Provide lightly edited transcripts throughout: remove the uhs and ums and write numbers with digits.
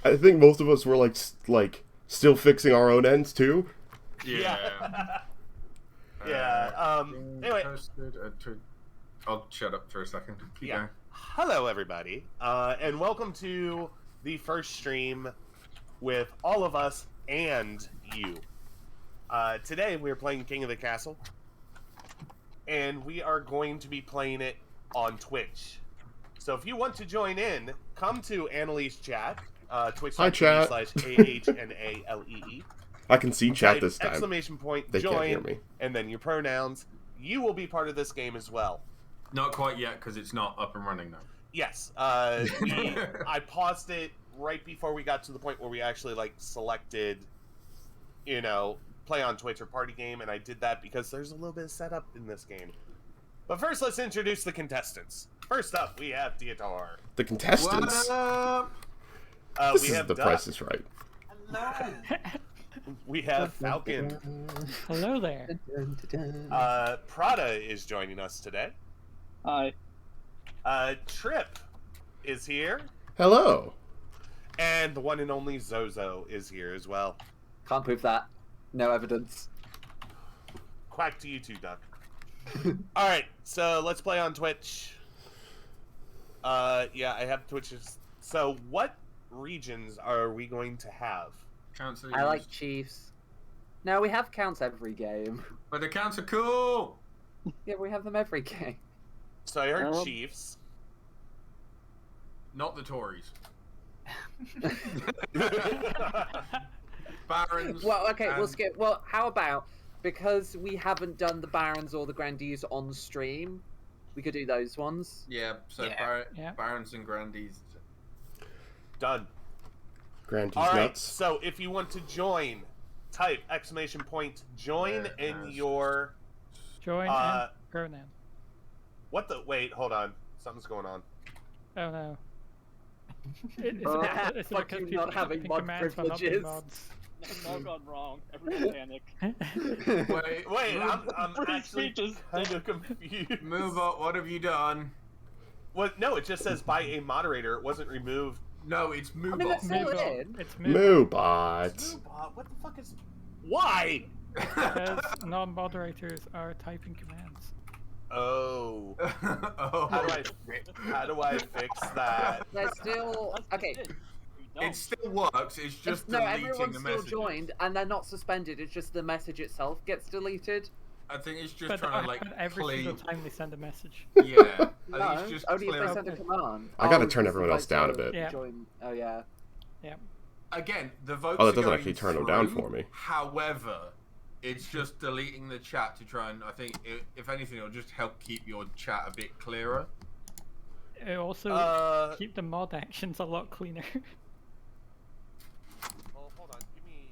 I think most of us were like still fixing our own ends too. Yeah. Anyway. I'll shut up for a second. Keep going. Hello, everybody, and welcome to the first stream with all of us and you. Today we're playing King of the Castle, and we are going to be playing it on Twitch. So if you want to join in, come to Annalise chat, twitch.tv/AHNALEE. I can see chat this time. Exclamation point, they join, can't hear me. And then your pronouns. You will be part of this game as well. Not quite yet, because it's not up and running now. Yes. I paused it right before we got to the point where we actually selected, play on Twitch or party game, and I did that because there's a little bit of setup in this game. But first, let's introduce the contestants. First up, we have Theodore. The contestants. What up? This we is have The Duck. Price is Right. Hello. We have Falcon. Hello there. Prada is joining us today. Hi. Trip is here. Hello. And the one and only Zozo is here as well. Can't prove that. No evidence. Quack to you too, Duck. Alright, so let's play on Twitch. Yeah, I have Twitches. So what regions are we going to have? Counts are I like used. Chiefs. No, we have counts every game. But the counts are cool! Yeah, we have them every game. So I heard Chiefs. Not the Tories. Barons. Well, okay, we'll and- skip. Well, how about, because we haven't done the Barons or the Grandees on stream, we could do those ones. Yeah, so Yeah. Barons and Grandees. Done. Grandee's Alright, nuts. so if you want to join, type exclamation point join in Yes. your... Join and pronoun. What the... Wait, hold on. Something's going on. Oh no. It's Fuck because you people not having typing mod commands while not being privileges. mods. No gone wrong. Everyone panic. Wait, I'm Free actually speech is kind of confused. Move up, what have you done? What? No, it just says by a moderator. It wasn't removed. No, it's move I mean, up. that's still Move on. in. It's move Moobot. Moobot, what the fuck is... Why? because non-moderators are typing commands. Oh. Oh. How do I fix that? There's still... Okay, It still works, it's just no, deleting everyone's the still messages. joined, and they're not suspended, it's just the message itself gets deleted. I think it's just But trying to every clean... single time they send a message. Yeah, I think No, it's just only if clear they up... send a command. I gotta Oh, turn this everyone is else down a to bit. Yeah. Join. Oh, yeah. Yeah. Again, the votes Oh, that are doesn't going actually turn them down through. for me. However, it's just deleting the chat to try and, I think, if anything, it'll just help keep your chat a bit clearer. It also keep the mod actions a lot cleaner. Well, hold on. Give me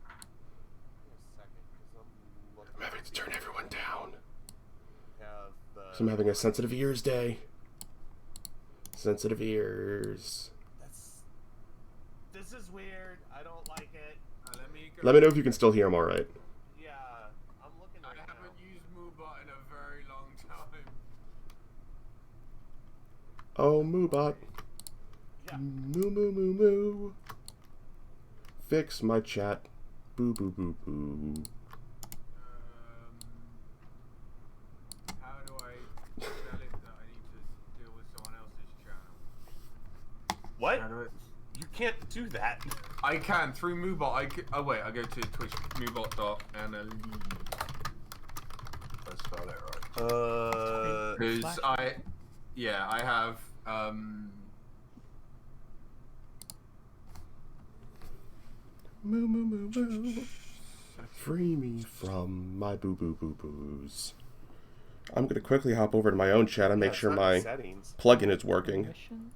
a second, because I'm looking. I'm having to turn everyone down. Have the... 'Cause I'm having a sensitive ears day. Sensitive ears. This is weird. I don't like it. Let me know if you can still hear them alright. Yeah, I'm looking I right now. haven't used Moobot in a very long time. Oh, Moobot. Yeah. Moo moo moo moo. Fix my chat. Boo boo boo boo. How do I tell it that I need to deal with someone else's channel? What? How do I... You can't do that. I can through Moobot. Oh wait, I go to Twitch Moobot.Annalise. Let's spell it right. Because I have Moo moo moo moo. Free me from my boo boo boo boos. I'm gonna quickly hop over to my own chat and make it's sure not my settings. plugin is working. Missions?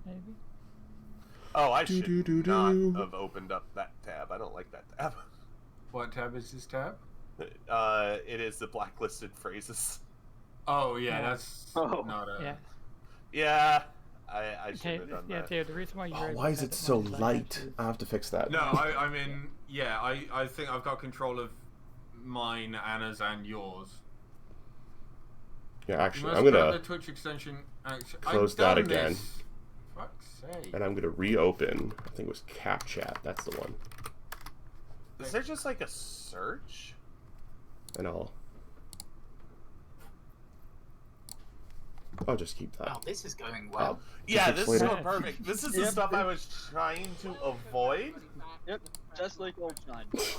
Maybe? Oh, I should Do-do-do-do. not have opened up that tab. I don't like that tab. what tab is this tab? It is the blacklisted phrases. Oh yeah, Yeah. that's Oh. not a. Yeah. Yeah, I should Okay, have done yeah, that. dude, the reason why you're Oh, able why to is it edit so my light? language I have to fix that. No, I mean, yeah, I think I've got control of mine, Anna's, and yours. Yeah, You actually, must I'm put gonna the Twitch extension. close that again. Fuck's say? And I'm gonna reopen. I think it was CapChat. That's the one. Is there just like a search? And I'll just keep that. Oh, this is going well. Yeah, this is later. going perfect. This is the Yep. stuff I was trying to avoid. Yep, just like old times. It's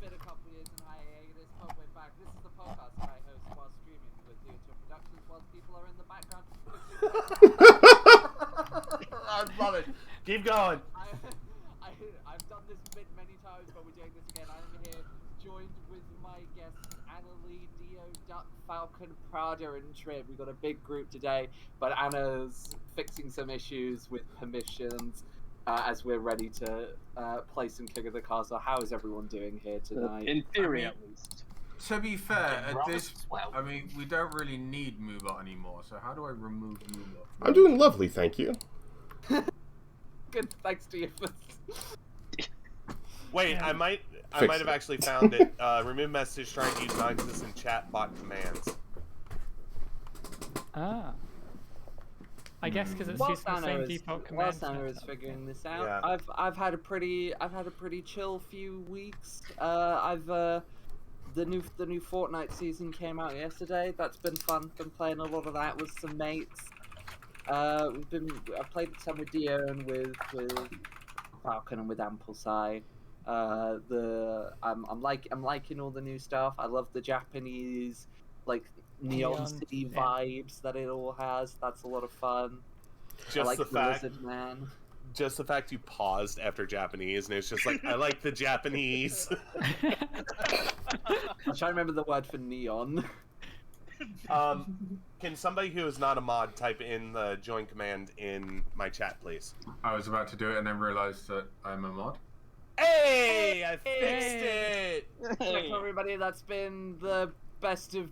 been a couple years in hiatus, but we're back. This is the podcast that I host while streaming with Theatre Productions whilst people are in the background. I love it. Keep going. I've done this bit many times, but we're doing this again. I'm here, joined with my guests, Annalie, Dio, Duck, Falcon, Prada, and Trib. We've got a big group today, but Anna's fixing some issues with permissions as we're ready to play some King of the Castle. How is everyone doing here tonight? In theory, I at least. To be fair, And at Robert's this, as well. I mean, we don't really need Moobot anymore. So how do I remove Moobot? I'm doing lovely, thank you. Good, thanks to you for... Wait, I might Fix have it. actually found it. Remove message trying to use non-existent chat bot commands. Ah. I guess because it's Whilst using the Anna same is, default command. whilst Anna is figuring this out, Yeah. I've had a pretty chill few weeks. The new Fortnite season came out yesterday. That's been fun. Been playing a lot of that with some mates. I played some with Dio and with Falcon and with Ampleside. I'm liking all the new stuff. I love the Japanese Neon Neon, City yeah. vibes that it all has. That's a lot of fun. I Just like the fact, Lizard Man. just the fact you paused after Japanese, and it's just like I like the Japanese. I'm trying to remember the word for neon. Can somebody who is not a mod type in the join command in my chat, please? I was about to do it and then realized that I'm a mod. Hey, I fixed it. Thanks everybody. That's been the best of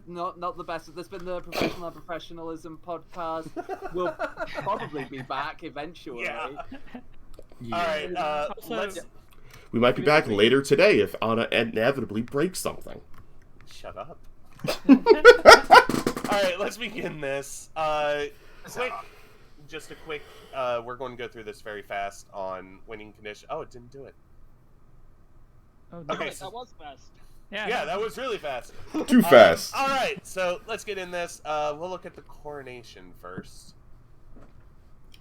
not the best of. That's been the Professional and Professionalism podcast. We'll probably be back eventually. Yeah. Yeah. All right, Also- let's We might be back later today if Anna inevitably breaks something. shut up. All right, let's begin this. Just a quick. We're going to go through this very fast on winning condition. Oh, it didn't do it. Oh, Okay, nice. so- That was fast. Yeah, that was really fast. Too fast. All right, so let's get in this. We'll look at the coronation first.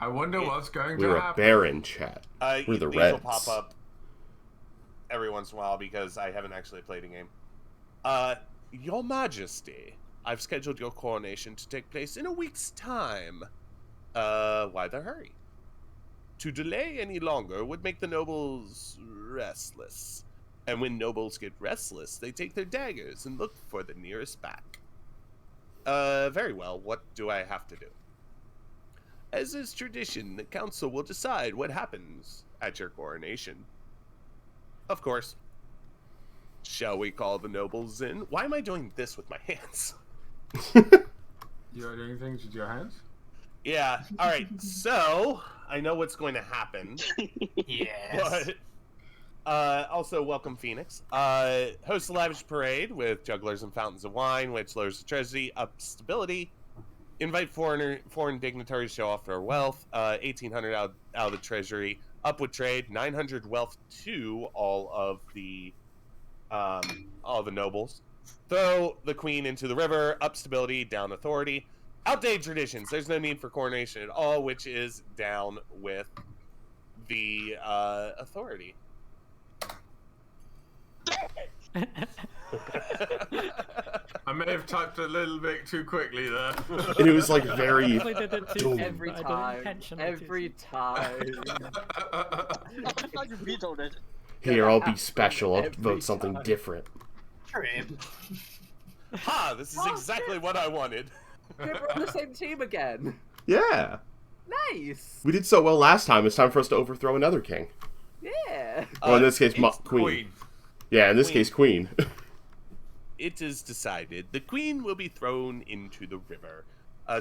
I wonder what's going to We're a happen. Baron chat. We're the These Reds. will pop up every once in a while because I haven't actually played a game. Your Majesty, I've scheduled your coronation to take place in a week's time. Why the hurry? To delay any longer would make the nobles restless. And when nobles get restless, they take their daggers and look for the nearest back. Very well, what do I have to do? As is tradition, the council will decide what happens at your coronation. Of course. Shall we call the nobles in? Why am I doing this with my hands? You're doing things with your hands? Yeah, alright, so I know what's going to happen. Yes. But, also, welcome Phoenix. Host a lavish parade with jugglers and fountains of wine, which lowers the treasury, up stability. Invite foreign dignitaries to show off their wealth. 1,800 out of the treasury. Up with trade. 900 wealth to all of the nobles. Throw the queen into the river. Up stability. Down authority. Outdated traditions. There's no need for coronation at all, which is down with the authority. I may have typed a little bit too quickly there. And it was like very. Definitely did it too soon, Every but I didn't time. intentionally too Every soon. time. I thought you vetoed it. Here, I'll be special. I'll Every vote something time. different. Trib. Ha! This is Oh, exactly shit. what I wanted. Good, we're on the same team again. Yeah. Nice. We did so well last time. It's time for us to overthrow another king. Yeah. Well, in this case, it's Queen. Yeah, in this Queen. case, Queen. It is decided. The queen will be thrown into the river.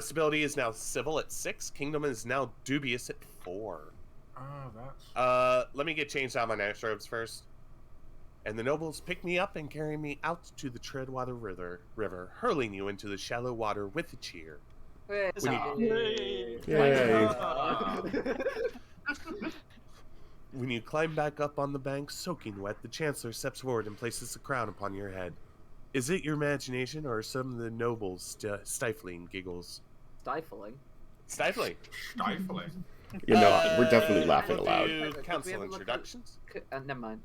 Stability is now civil at 6. Kingdom is now dubious at 4. Oh, that's... Let me get changed out of my nice robes first. And the nobles pick me up and carry me out to the Treadwater river, hurling you into the shallow water with a cheer. Yay. When you climb back up on the bank, soaking wet, the Chancellor steps forward and places the crown upon your head. Is it your imagination, or are some of the nobles stifling giggles? Stifling. Stifling. Stifling. You know, we're definitely laughing we'll aloud. do Could we council have a look at- introductions. Never mind.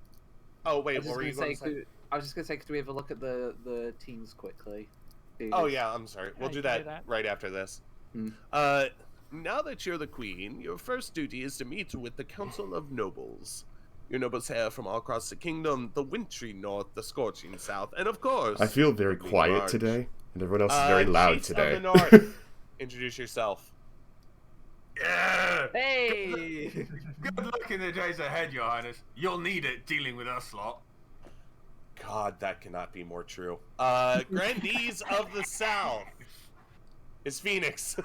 Oh I wait, was what were you just going to gonna say? say, I was just gonna say, could we have a look at the teams quickly? Oh yeah, I'm sorry. We'll Yeah, do you can that, do that. right after this. Hmm. Now that you're the queen, your first duty is to meet with the Council of Nobles. Your nobles hail from all across the kingdom, the wintry north, the scorching south, and of course... I feel very the Queen quiet March. today, and everyone else is very loud Chiefs today. of the North, introduce yourself. Yeah. Hey! Good luck in the days ahead, Your Highness. You'll need it dealing with us lot. God, that cannot be more true. Grandees of the South is Phoenix.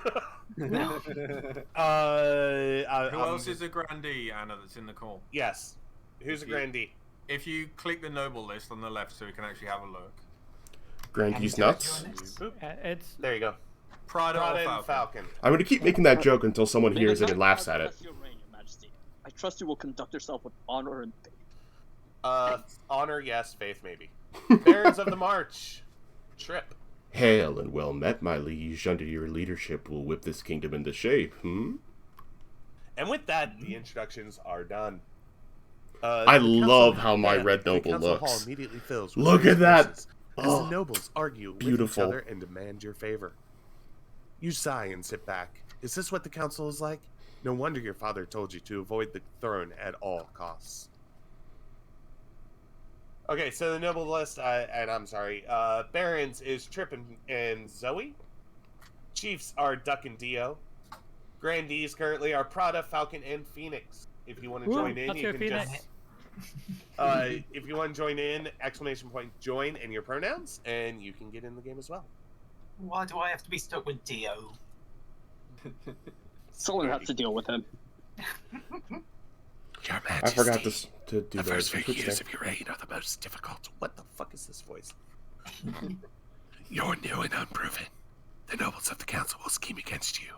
Who else is a grandee, Anna, that's in the call? Yes. Who's a grandee? If you click the noble list on the left so we can actually have a look. Granky's nuts. It's There you go. Prada Prada or and Falcon? Falcon. I'm gonna keep making that joke until someone hears it and laughs at it. Trust your reign, Your Majesty. I trust you will conduct yourself with honor and faith. Honor, yes. Faith, maybe. Barons of the March. Trip. Hail and well met, my liege. Under your leadership, we'll whip this kingdom into shape, And with that, the introductions are done. I The council- love how my yeah, red the noble council hall looks. immediately fills with Look at various that! voices As Oh, the nobles argue with each beautiful. other and demand your favor. You sigh and sit back. Is this what the council is like? No wonder your father told you to avoid the throne at all costs. Okay, so the noble list, and I'm sorry, barons is Trip and Zoe. Chiefs are Duck and Dio. Grandees currently are Prada, Falcon, and Phoenix. If you want to Woo, join in, let's you go can Phoenix. just... if you want to join in, exclamation point join and your pronouns, and you can get in the game as well. Why do I have to be stuck with Dio? Someone has to deal with him. Your I forgot to do The the first few Twitch years thing. of your reign are the most difficult. What the fuck is this voice? You're new and unproven. The nobles of the council will scheme against you,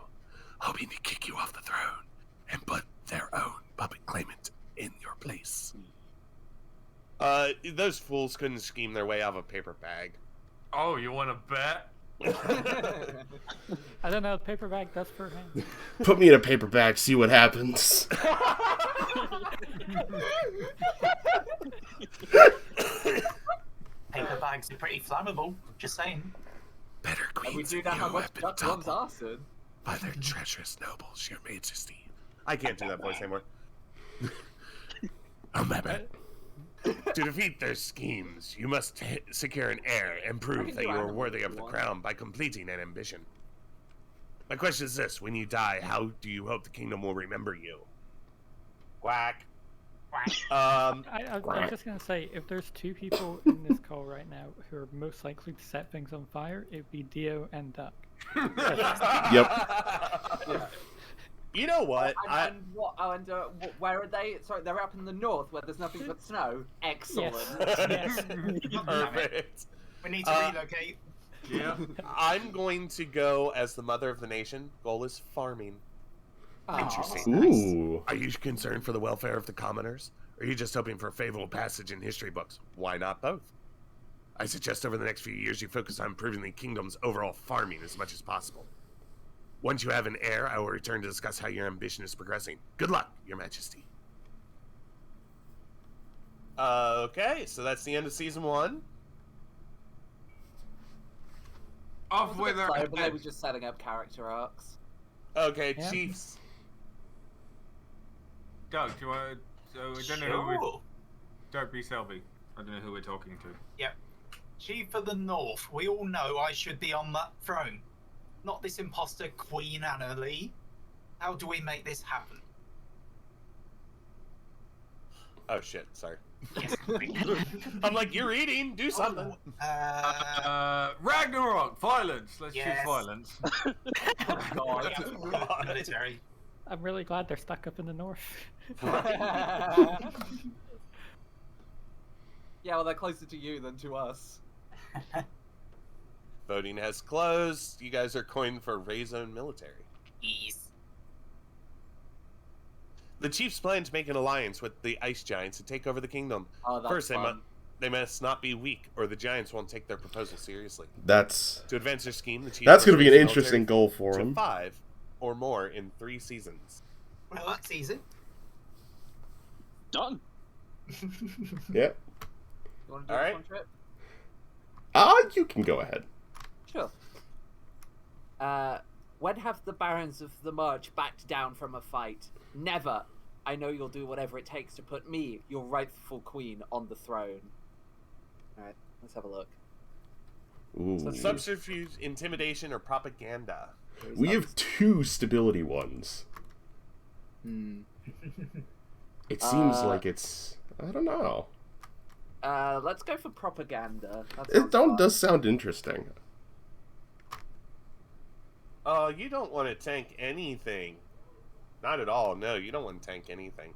hoping to kick you off the throne and put their own puppet claimant in your place. Those fools couldn't scheme their way out of a paper bag. Oh, you want to bet? I don't know. The paper bag does for him. Put me in a paper bag, see what happens. Paper bags are pretty flammable. Just saying. Better And we queens do than know how you much have been Duck loves toppled Arson. by their treacherous nobles, your majesty. I can't do that voice anymore. Remember, to defeat their schemes, you must secure an heir and prove can that do you are animals worthy if of you the want. crown by completing an ambition. My question is this: when you die, how do you hope the kingdom will remember you? Quack. I'm just gonna say, if there's two people in this call right now who are most likely to set things on fire, it'd be Dio and Duck. Yep. You know what? And where are they? Sorry, they're up in the north where there's nothing but snow. Excellent. Yes. Perfect. We need to relocate. Yeah. I'm going to go as the mother of the nation. Goal is farming. Interesting. Ooh. Are you concerned for the welfare of the commoners? Or are you just hoping for a favorable passage in history books? Why not both? I suggest over the next few years you focus on improving the kingdom's overall farming as much as possible. Once you have an heir, I will return to discuss how your ambition is progressing. Good luck, Your Majesty. Okay, so that's the end of season 1. Off with her. But they were just setting up character arcs. Okay, Yeah. Chiefs. Doug, do you want to... So, I don't know who we're... Sure. Doug B. Selby. I don't know who we're talking to. Chief of the North, we all know I should be on that throne. Not this imposter Queen Anna Lee. How do we make this happen? Oh shit, sorry. Yes. I'm like, you're eating, do something. Ragnarok! Violence! Let's Yes. choose violence. God. Military. I'm really glad they're stuck up in the north. Yeah, well, they're closer to you than to us. Voting has closed. You guys are going for Ray's own military. Yes. The chiefs plan to make an alliance with the ice giants and take over the kingdom. Oh, that's First, fun. they must not be weak, or the giants won't take their proposal seriously. That's To advance their scheme, the chiefs going to must be an raise the interesting military goal for to him. 5 or more in 3 seasons. Well, that's easy. Done. Yep. You want to do All this right. one, Trip? You can go ahead. Sure. When have the barons of the March backed down from a fight? Never. I know you'll do whatever it takes to put me, your rightful queen, on the throne. Alright, let's have a look. Ooh. Subterfuge, intimidation, or propaganda. We have 2 stability ones. It seems like it's... I don't know. Let's go for propaganda. That sounds fun. Does sound interesting. Oh, you don't want to tank anything. Not at all. No, you don't want to tank anything.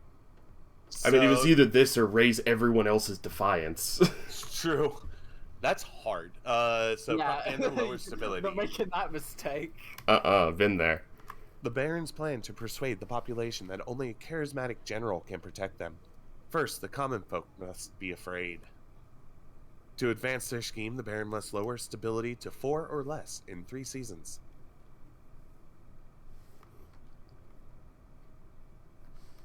I mean, it was So- either this or raise everyone else's defiance. It's true. That's hard. So propaganda lowers stability. Not making that mistake. Been there. The barons plan to persuade the population that only a charismatic general can protect them. First, the common folk must be afraid. To advance their scheme, the baron must lower stability to 4 or less in 3 seasons.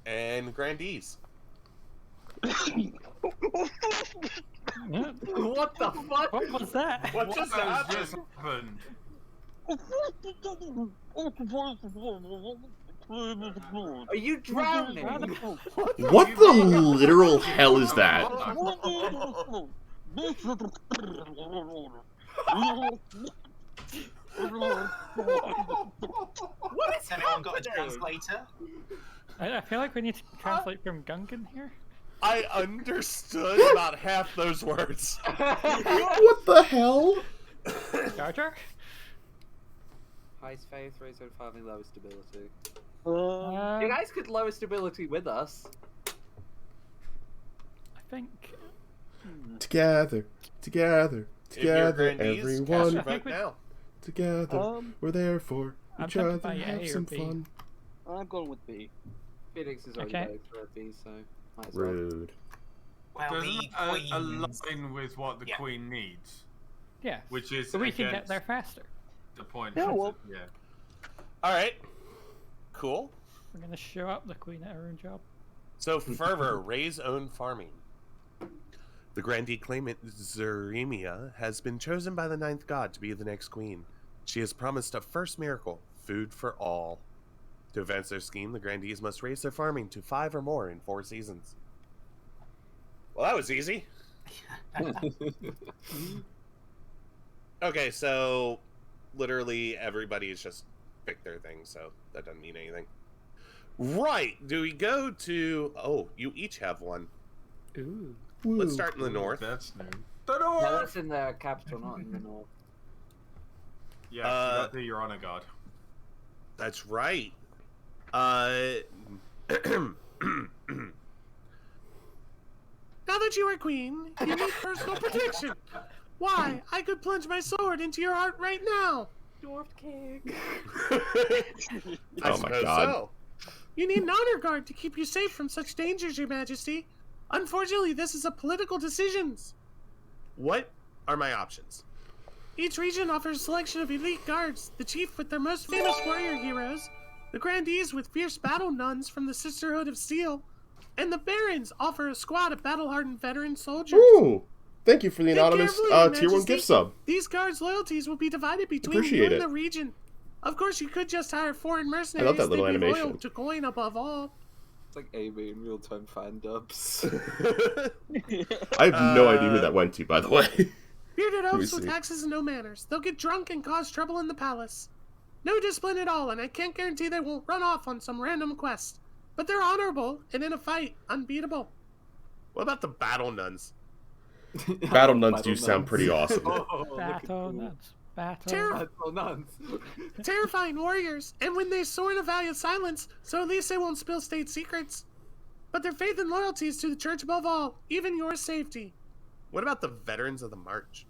And grandees. What the fuck? What was that? What just has happened? just happened? Are you drowning? What the literal hell is that? What is Has anyone got a happening? translator? I feel like we need to translate from Gungan here. I understood about half those words. What the hell? Jar Jar? Highest faith, raise and farming, lower stability. Um, You guys could lower stability with us. I think. Together, together, If you're together, grandees, cast everyone. your vote now. Together, we're there for I'm each other. tempted by A Have or some B. fun. I'm going with B. Phoenix is already Okay. voted for a B, so might as well. Rude. Well, Doesn't the queens. align with what the Yeah. queen needs, Yeah. which is So we can get against there faster. the point. Yeah, well- Yeah. Alright. Cool. We're gonna show up the queen at her own job. So, fervor, Ray's own farming. The grandee claimant Zeremia has been chosen by the ninth god to be the next queen. She has promised a first miracle, food for all. To advance their scheme, the grandees must raise their farming to 5 or more in 4 seasons. Well, that was easy. Okay, so literally everybody's just picked their thing, so that doesn't mean anything. Right, do we go to... Oh, you each have one. Ooh. Let's start in the Ooh, north. That's new. The No, north! that's in the capital, not in the north. Yeah, you got to do your honor guard. That's right. Now that you are queen, you need personal protection. Why? I could plunge my sword into your heart right now. Dwarf king. I Oh my suppose God. so. You need an honor guard to keep you safe from such dangers, Your Majesty. Unfortunately, this is a political decision. What are my options? Each region offers a selection of elite guards, the chief with their most famous warrior heroes, the grandees with fierce battle nuns from the Sisterhood of Steel, and the barons offer a squad of battle-hardened veteran soldiers. Ooh! Thank you for the Think anonymous carefully, Your tier 1 Majesty. gift sub. These guards' loyalties will be divided between Appreciate you and it. the region. Of course, you could just hire foreign I mercenaries. love that little They'd be animation. loyal to coin above all. It's like Amy in real-time fan dubs. I have no idea who that went to, by the way. Bearded me oafs with see. axes and no manners. They'll get drunk and cause trouble in the palace. No discipline at all, and I can't guarantee they won't run off on some random quest. But they're honorable, and in a fight, unbeatable. What about the battle nuns? Battle nuns do sound pretty awesome. Oh, Battle nuts. Battle. Battle nuns. Terrifying warriors, and when they soar in a valley of silence, so at least they won't spill state secrets. But their faith and loyalty is to the church above all, even your safety. What about the veterans of the march?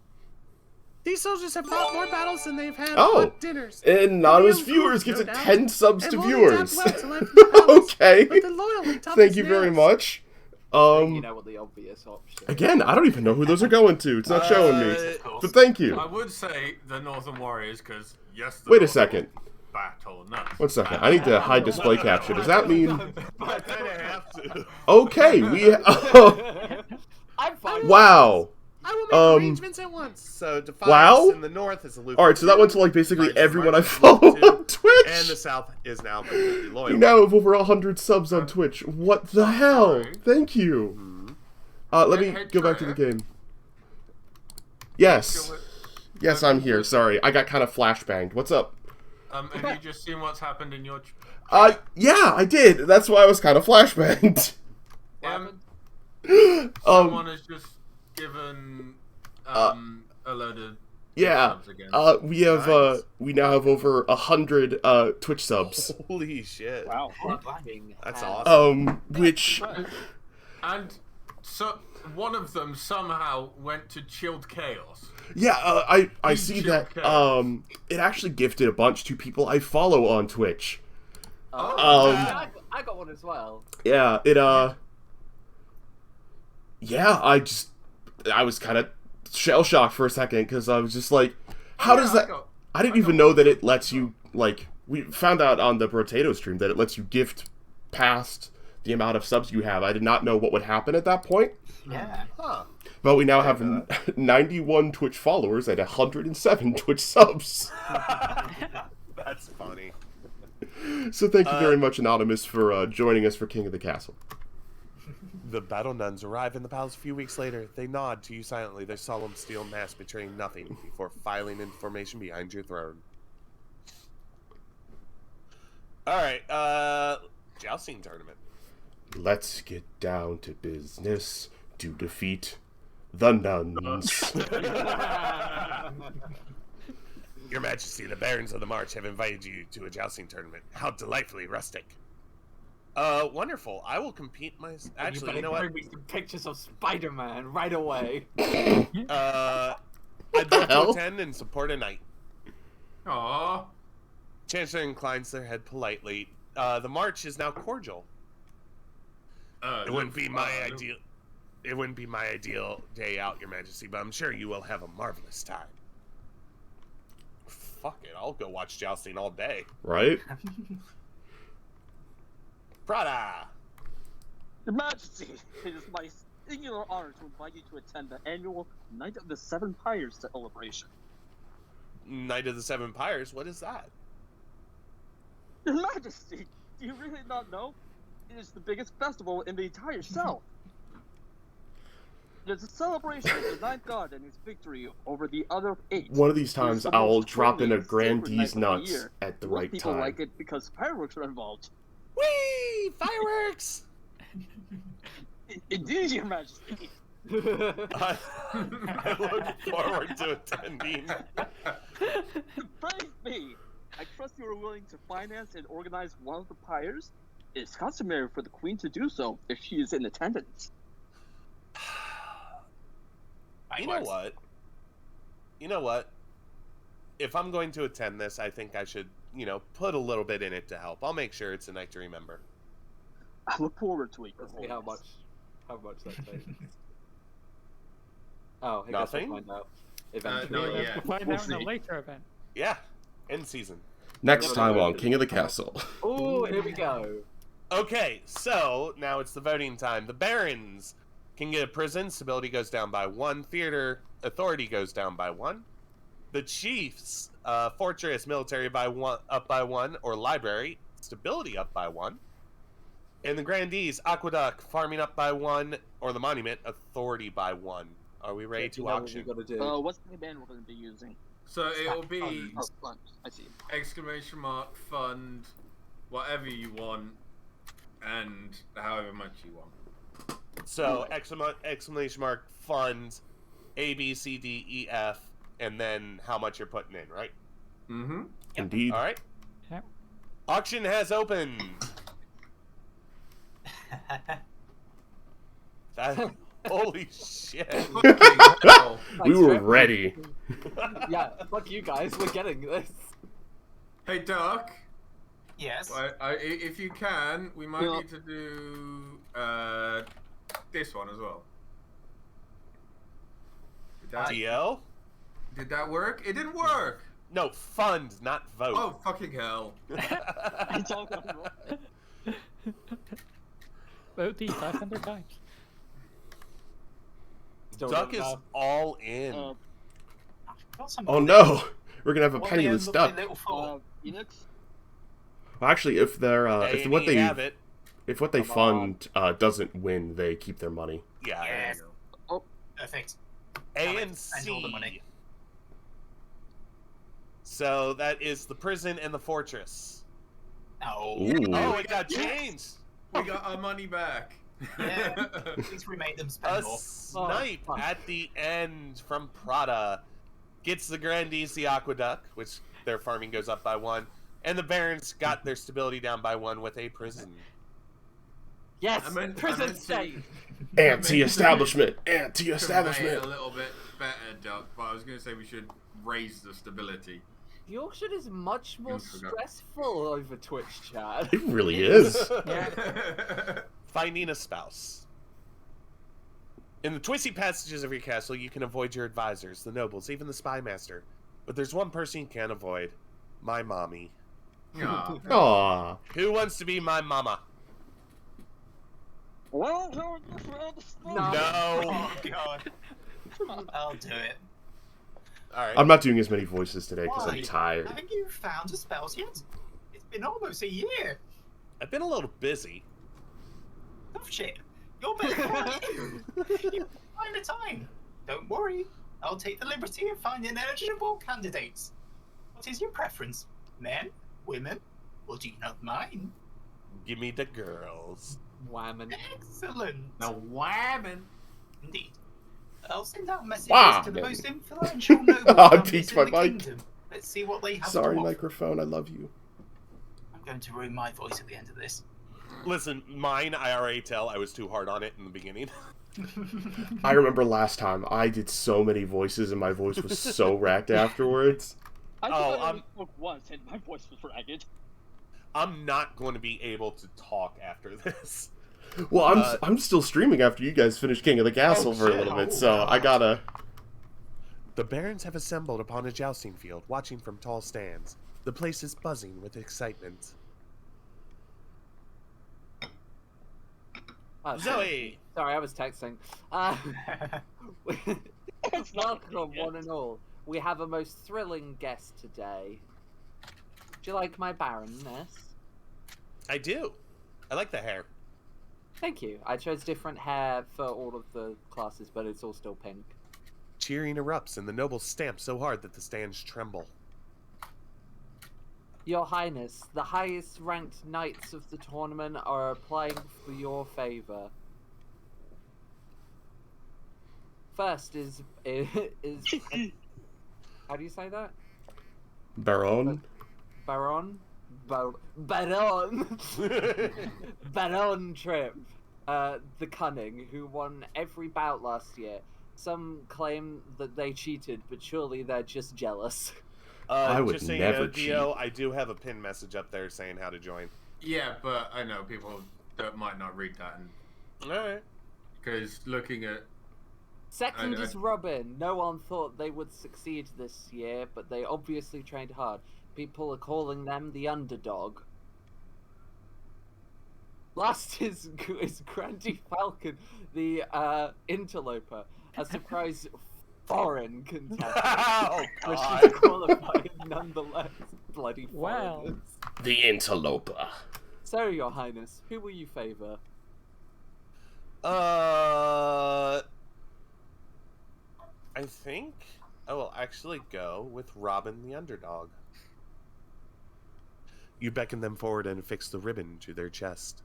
These soldiers have fought more battles than they've had Oh. hot dinners. And anonymous Real viewers food, gets no a doubt. 10 subs And to will viewers. adapt well to life in the palace, Okay. but the loyalty tough Thank as you very nails. much. You know what the obvious option. Again, I don't even know who those are going to. It's not showing me. Of course. But thank you. I would say the Northern Warriors, because yes, the Wait a Northern second. battle nuts. 1 second. I need to hide display capture. Does that mean... I kind of have to. Okay, we... I'm fine. Wow. I will make arrangements at once. So Defiance Wow. in the north is aloof. Alright, so that went to like basically Knights everyone I March follow Aloof too. on Twitch. And the south is now completely loyal. We now have over 100 subs on Twitch. What the hell? sorry. Thank you. Let me Hey, go back to the Trey. game. Yes. Yes, I'm here. Sorry, I got kind of flashbanged. What's up? Have you just seen what's happened in your... Yeah, I did. That's why I was kind of flashbanged. Someone has just given a load of Yeah. subs again. We have Nice. we now have over 100 Twitch subs. Holy shit. Wow. Fucking That's hell. awesome. Which And so one of them somehow went to Chilled Chaos. yeah, I see that it actually gifted a bunch to people I follow on Twitch. I got one as well. Yeah, it yeah, I was kind of shell shocked for a second because I was just like, how does that? I didn't even know that it lets you, like, we found out on the Potato stream that it lets you gift past the amount of subs you have. I did not know what would happen at that point. Yeah. Huh. But we now have 91 Twitch followers and 107 Twitch subs. That's funny. So thank you very much, Anonymous, for joining us for King of the Castle. The battle nuns arrive in the palace a few weeks later. They nod to you silently, their solemn steel mask betraying nothing before filing information behind your throne. Alright, jousting tournament. Let's get down to business to defeat the nuns. Your Majesty, the barons of the march have invited you to a jousting tournament. How delightfly rustic. Wonderful. I will compete Actually, you know what? Bring me some pictures of Spider-Man right away. I'd love to hell? attend and support a knight. Aww. Chancellor inclines their head politely. The march is now cordial. It wouldn't be my ideal. It wouldn't be my ideal day out, Your Majesty, but I'm sure you will have a marvelous time. Fuck it, I'll go watch jousting all day. Right? Prada! Your Majesty, it is my singular honor to invite you to attend the annual Night of the Seven Pyres celebration. Night of the Seven Pyres. What is that? Your Majesty, do you really not know? It is the biggest festival in the entire South. It is a celebration of the ninth god and his victory over the other 8. One of these It is times the I'll most drop in a thrilling sacred Grandee's night of the nuts year. at the Most right people time. like it because fireworks are involved. Whee! Fireworks! Indeed, Your Majesty. I look forward to attending. Praise be! I trust you are willing to finance and organize one of the pyres. It is customary for the Queen to do so if she is in attendance. You know what? You know what? If I'm going to attend this, I think I should, put a little bit in it to help. I'll make sure it's a night to remember. I look forward to it. Let's see how much that takes. Oh, I Nothing? guess we'll find out eventually. no, We'll yeah. find We'll out in a see. later event. Yeah, end season. Next Never time mind. on King of the Castle. Oh, here we go. Okay, so now it's the voting time. The barons can get a prison. Stability goes down by 1. Theater authority goes down by 1. The chiefs, fortress, military up by 1, or library, stability up by 1. And the grandees, aqueduct, farming up by 1, or the monument, authority by 1. Are we ready You to know what auction? we gotta do. What's the band we're going to be using? So it'll be Oh, fun. I see. exclamation mark fund, whatever you want, and however much you want. So exclamation mark funds, A, B, C, D, E, F, and then how much you're putting in, right? Mm-hmm. Indeed. All right. Yep. Auction has opened. Holy shit. We were ready. Yeah, fuck you guys, we're getting this. Hey, Duck. Yes. If you can, we might Yeah. need to do this one as well. DL? Did that work? It didn't work. No, fund, not vote. Oh, fucking hell. It's all going wrong. Vote these 500 times. Still Duck don't is know. all in. Got some Oh no, we're gonna have a What penniless the duck. little fool? Enix? Well, actually, if they're if what they have it. if what they Come fund doesn't win, they keep their money. Yeah. Yes. Oh, Perfect. A Damn it, and spend all the C. money. So that is the prison and the fortress. Oh. Ooh. Oh, it got changed. We got our money back. Yeah. At least we made them A spend more. snipe fuck. at the end from Prada gets the Grandees the Aqueduct, which their farming goes up by 1, and the Barons got their stability down by 1 with a prison. Yes, I meant prison to- state. Anti-establishment. Convey Anti-establishment. a little bit better, Duck, but I was going to say we should raise the stability. Yorkshire is much more Forgot. stressful over Twitch chat. It really is. Finding a spouse. In the twisty passages of your castle, you can avoid your advisors, the nobles, even the spy master. But there's one person you can't avoid. My mommy. Aw. Aww. Who wants to be my mama? well, no, your friends. No. No. Oh god. I'll do it. Alright. I'm not doing as many voices today because Why? I'm tired. Haven't you found a spouse yet? It's been almost a year. I've been a little busy. Oh shit. You're better than you find a time. Don't worry. I'll take the liberty of finding eligible candidates. What is your preference? Men? Women? Or do you not mind? Give me the girls. Whammon. Excellent. Now, whammon. Indeed. I'll send out messages Wow. to the most influential noble I families peaked in my the mic. kingdom. Let's see what they have Sorry, to offer. microphone. I love you. I'm going to ruin my voice at the end of this. Listen, mine, I already tell I was too hard on it in the beginning. I remember last time I did so many voices and my voice was so racked afterwards. I think Oh, I only spoke once and my voice was ragged. I'm not going to be able to talk after this. Well, I'm still streaming after you guys finish King of the Castle for a shit. little bit, so I gotta. The barons have assembled upon a jousting field, watching from tall stands. The place is buzzing with excitement. Zoe! Sorry, I was texting. Welcome, one and all. We have a most thrilling guest today. Do you like my barrenness? I do. I like the hair. Thank you. I chose different hair for all of the classes, but it's all still pink. Cheering erupts, and the nobles stamp so hard that the stands tremble. Your Highness, the highest ranked knights of the tournament are applying for your favor. First is how do you say that? Baron? Baron? Baron! Baron Trip. The Cunning, who won every bout last year. Some claim that they cheated, but surely they're just jealous. I would just so never you know, Dio, I do have a pin message up there saying how to join. Yeah, but I know people that might not read that, Alright. because looking at Second I- is Robin. No one thought they would succeed this year, but they obviously trained hard. People are calling them the underdog. Last is Grandy Falcon, the interloper, a surprise foreign contestant. Oh, But God. she's qualified nonetheless. Bloody Wow. foreigners. The interloper. So, Your Highness, who will you favour? I think I will actually go with Robin the underdog. You beckon them forward and affix the ribbon to their chest.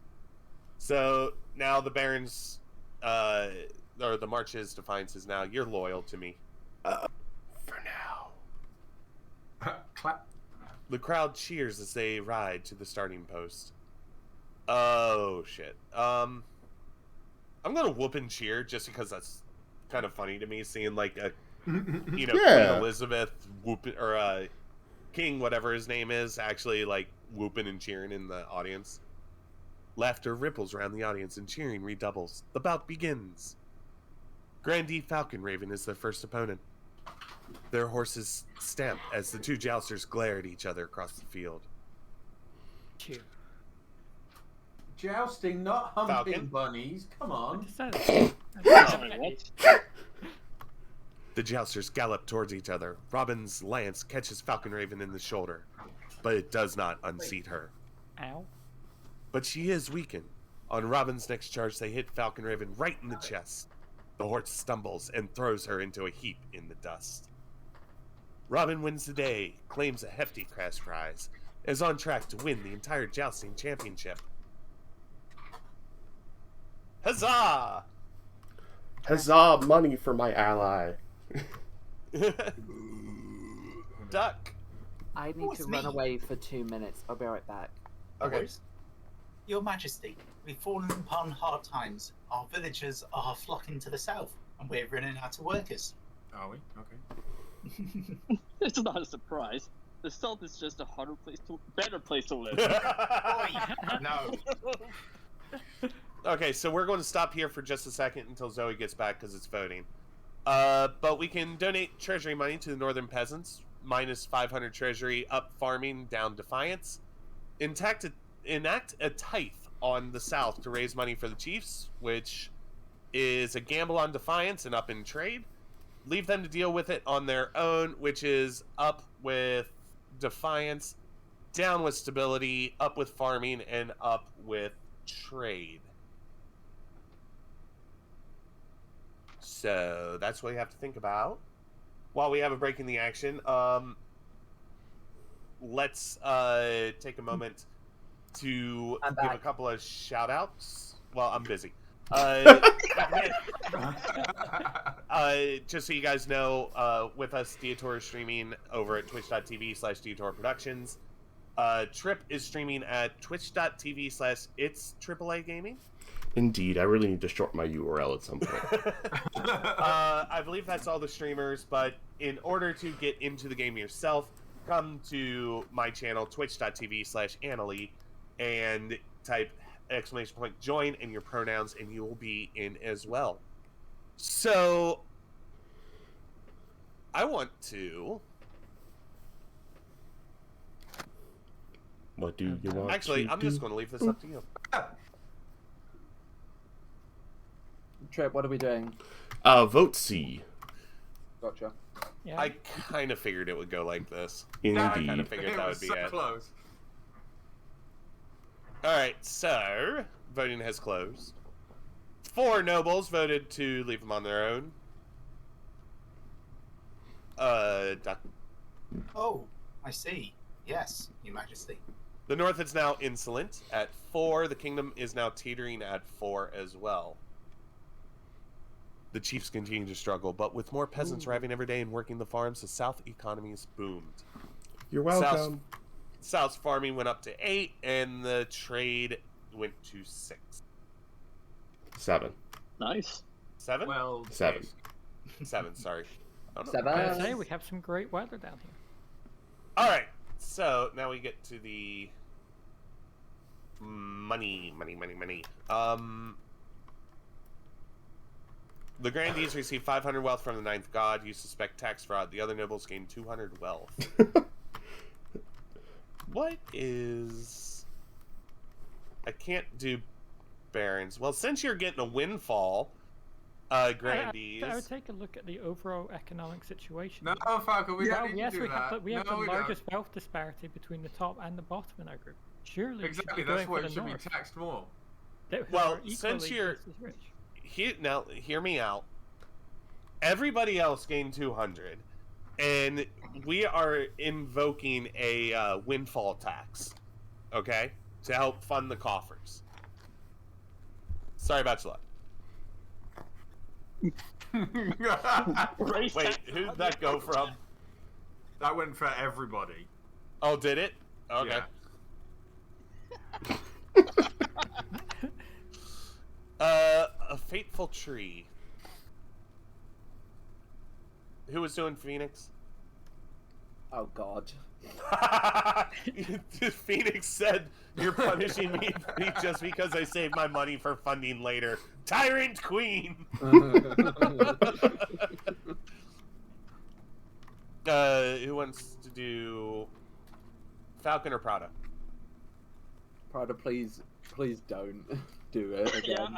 So now the Barons, or the Marches Defiance is now, you're loyal to me. For now. clap. The crowd cheers as they ride to the starting post. Oh, shit. I'm gonna whoop and cheer just because that's kind of funny to me, seeing like a Queen Elizabeth whooping or King, whatever his name is, actually like whooping and cheering in the audience. Laughter ripples around the audience and cheering redoubles. The bout begins. Grandee Falcon Raven is their first opponent. Their horses stamp as the two jousters glare at each other across the field. Chew. Jousting, not humping Falcon? bunnies. Come on. The jousters gallop towards each other. Robin's lance catches Falcon Raven in the shoulder, but it does not unseat her. Ow. But she is weakened. On Robin's next charge, they hit Falcon Raven right in the chest. The horse stumbles and throws her into a heap in the dust. Robin wins the day, claims a hefty cash prize, and is on track to win the entire jousting championship. Huzzah! Huzzah, money for my ally. Duck. I need to run away for 2 minutes. I'll be right back. Okay. Your Majesty, we've fallen upon hard times. Our villagers are flocking to the south, and we're running out of workers. Are we? Okay. It's not a surprise. The South is just a better place to live. No. Okay, so we're going to stop here for just a second until Zoe gets back because it's voting. But we can donate treasury money to the northern peasants, minus 500 treasury, up farming, down defiance. Enact a tithe on the south to raise money for the chiefs, which is a gamble on defiance and up in trade. Leave them to deal with it on their own, which is up with defiance, down with stability, up with farming, and up with trade. So that's what you have to think about. While we have a break in the action, let's take a moment to give a couple of shout outs. Well, I'm busy. Just so you guys know, with us, Dietor is streaming over at twitch.tv/Dietor Productions. Trip is streaming at twitch.tv/It's AAA Gaming. Indeed, I really need to short my URL at some point. I believe that's all the streamers, but in order to get into the game yourself, come to my channel, twitch.tv/Annalie, and type !join and your pronouns, and you will be in as well. So, I want to... What do you want? Actually, I'm just going to leave this up to you. Trip, what are we doing? Vote C. Gotcha. Yeah. I kind of figured it would go like this. Indeed. I kind of figured that would be it. Close. Alright, so, voting has closed. 4 nobles voted to leave them on their own. Duck. Oh, I see. Yes, Your Majesty. The North is now insolent at 4. The Kingdom is now teetering at 4 as well. The chiefs continue to struggle, but with more peasants arriving every day and working the farms, the South economy has boomed. You're welcome. South's farming went up to 8, and the trade went to 6. 7. Nice. 7? Well, 7. 7, sorry. I don't know. 7. I was gonna say, we have some great weather down here. Alright, so now we get to the money. The grandees receive 500 wealth from the ninth god. You suspect tax fraud. The other nobles gain 200 wealth. What is... I can't do barons. Well, since you're getting a windfall, grandees... I would take a look at the overall economic situation. No, Falco, we don't need yes, to do that. we have No, the we largest wealth disparity between the top and the bottom in our group. Surely Exactly, we should be that's going why for it the should be north. taxed more. That Well, are since equally you're- just as rich. Now, hear me out. Everybody else gained 200, and we are invoking a windfall tax, okay, to help fund the coffers. Sorry about your luck. Wait, who did that go from? That went for everybody. Oh, did it? Okay. Yeah. fateful tree. Who was doing Phoenix? Oh God. Phoenix said, "You're punishing me just because I saved my money for funding later." Tyrant Queen. Who wants to do Falcon or Prada? Prada, please don't do it again.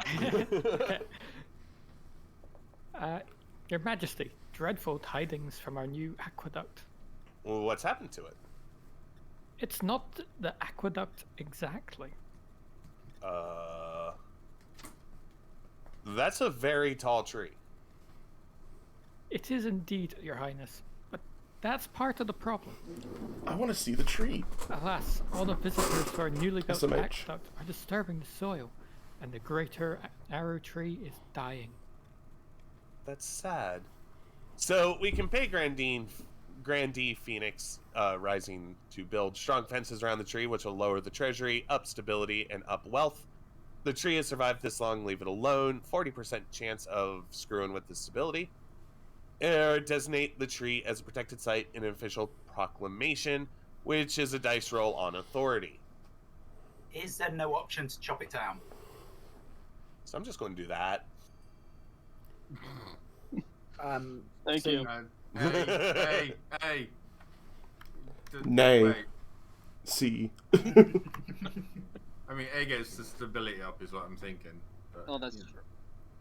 Your Majesty, dreadful tidings from our new aqueduct. Well, what's happened to it? It's not the aqueduct exactly. That's a very tall tree. It is indeed, Your Highness, but that's part of the problem. I want to see the tree. Alas, all the visitors to our newly built SMH. aqueduct are disturbing the soil, and the greater arrow tree is dying. That's sad. So we can pay Grandee Phoenix Rising to build strong fences around the tree, which will lower the treasury, up stability, and up wealth. The tree has survived this long, leave it alone. 40% chance of screwing with the stability. Or designate the tree as a protected site in an official proclamation, which is a dice roll on authority. Is there no option to chop it down? So I'm just going to do that. Thank you. Hey. Nay. Wait. See. I mean, A gets the stability up, is what I'm thinking. But, Oh, that's you true.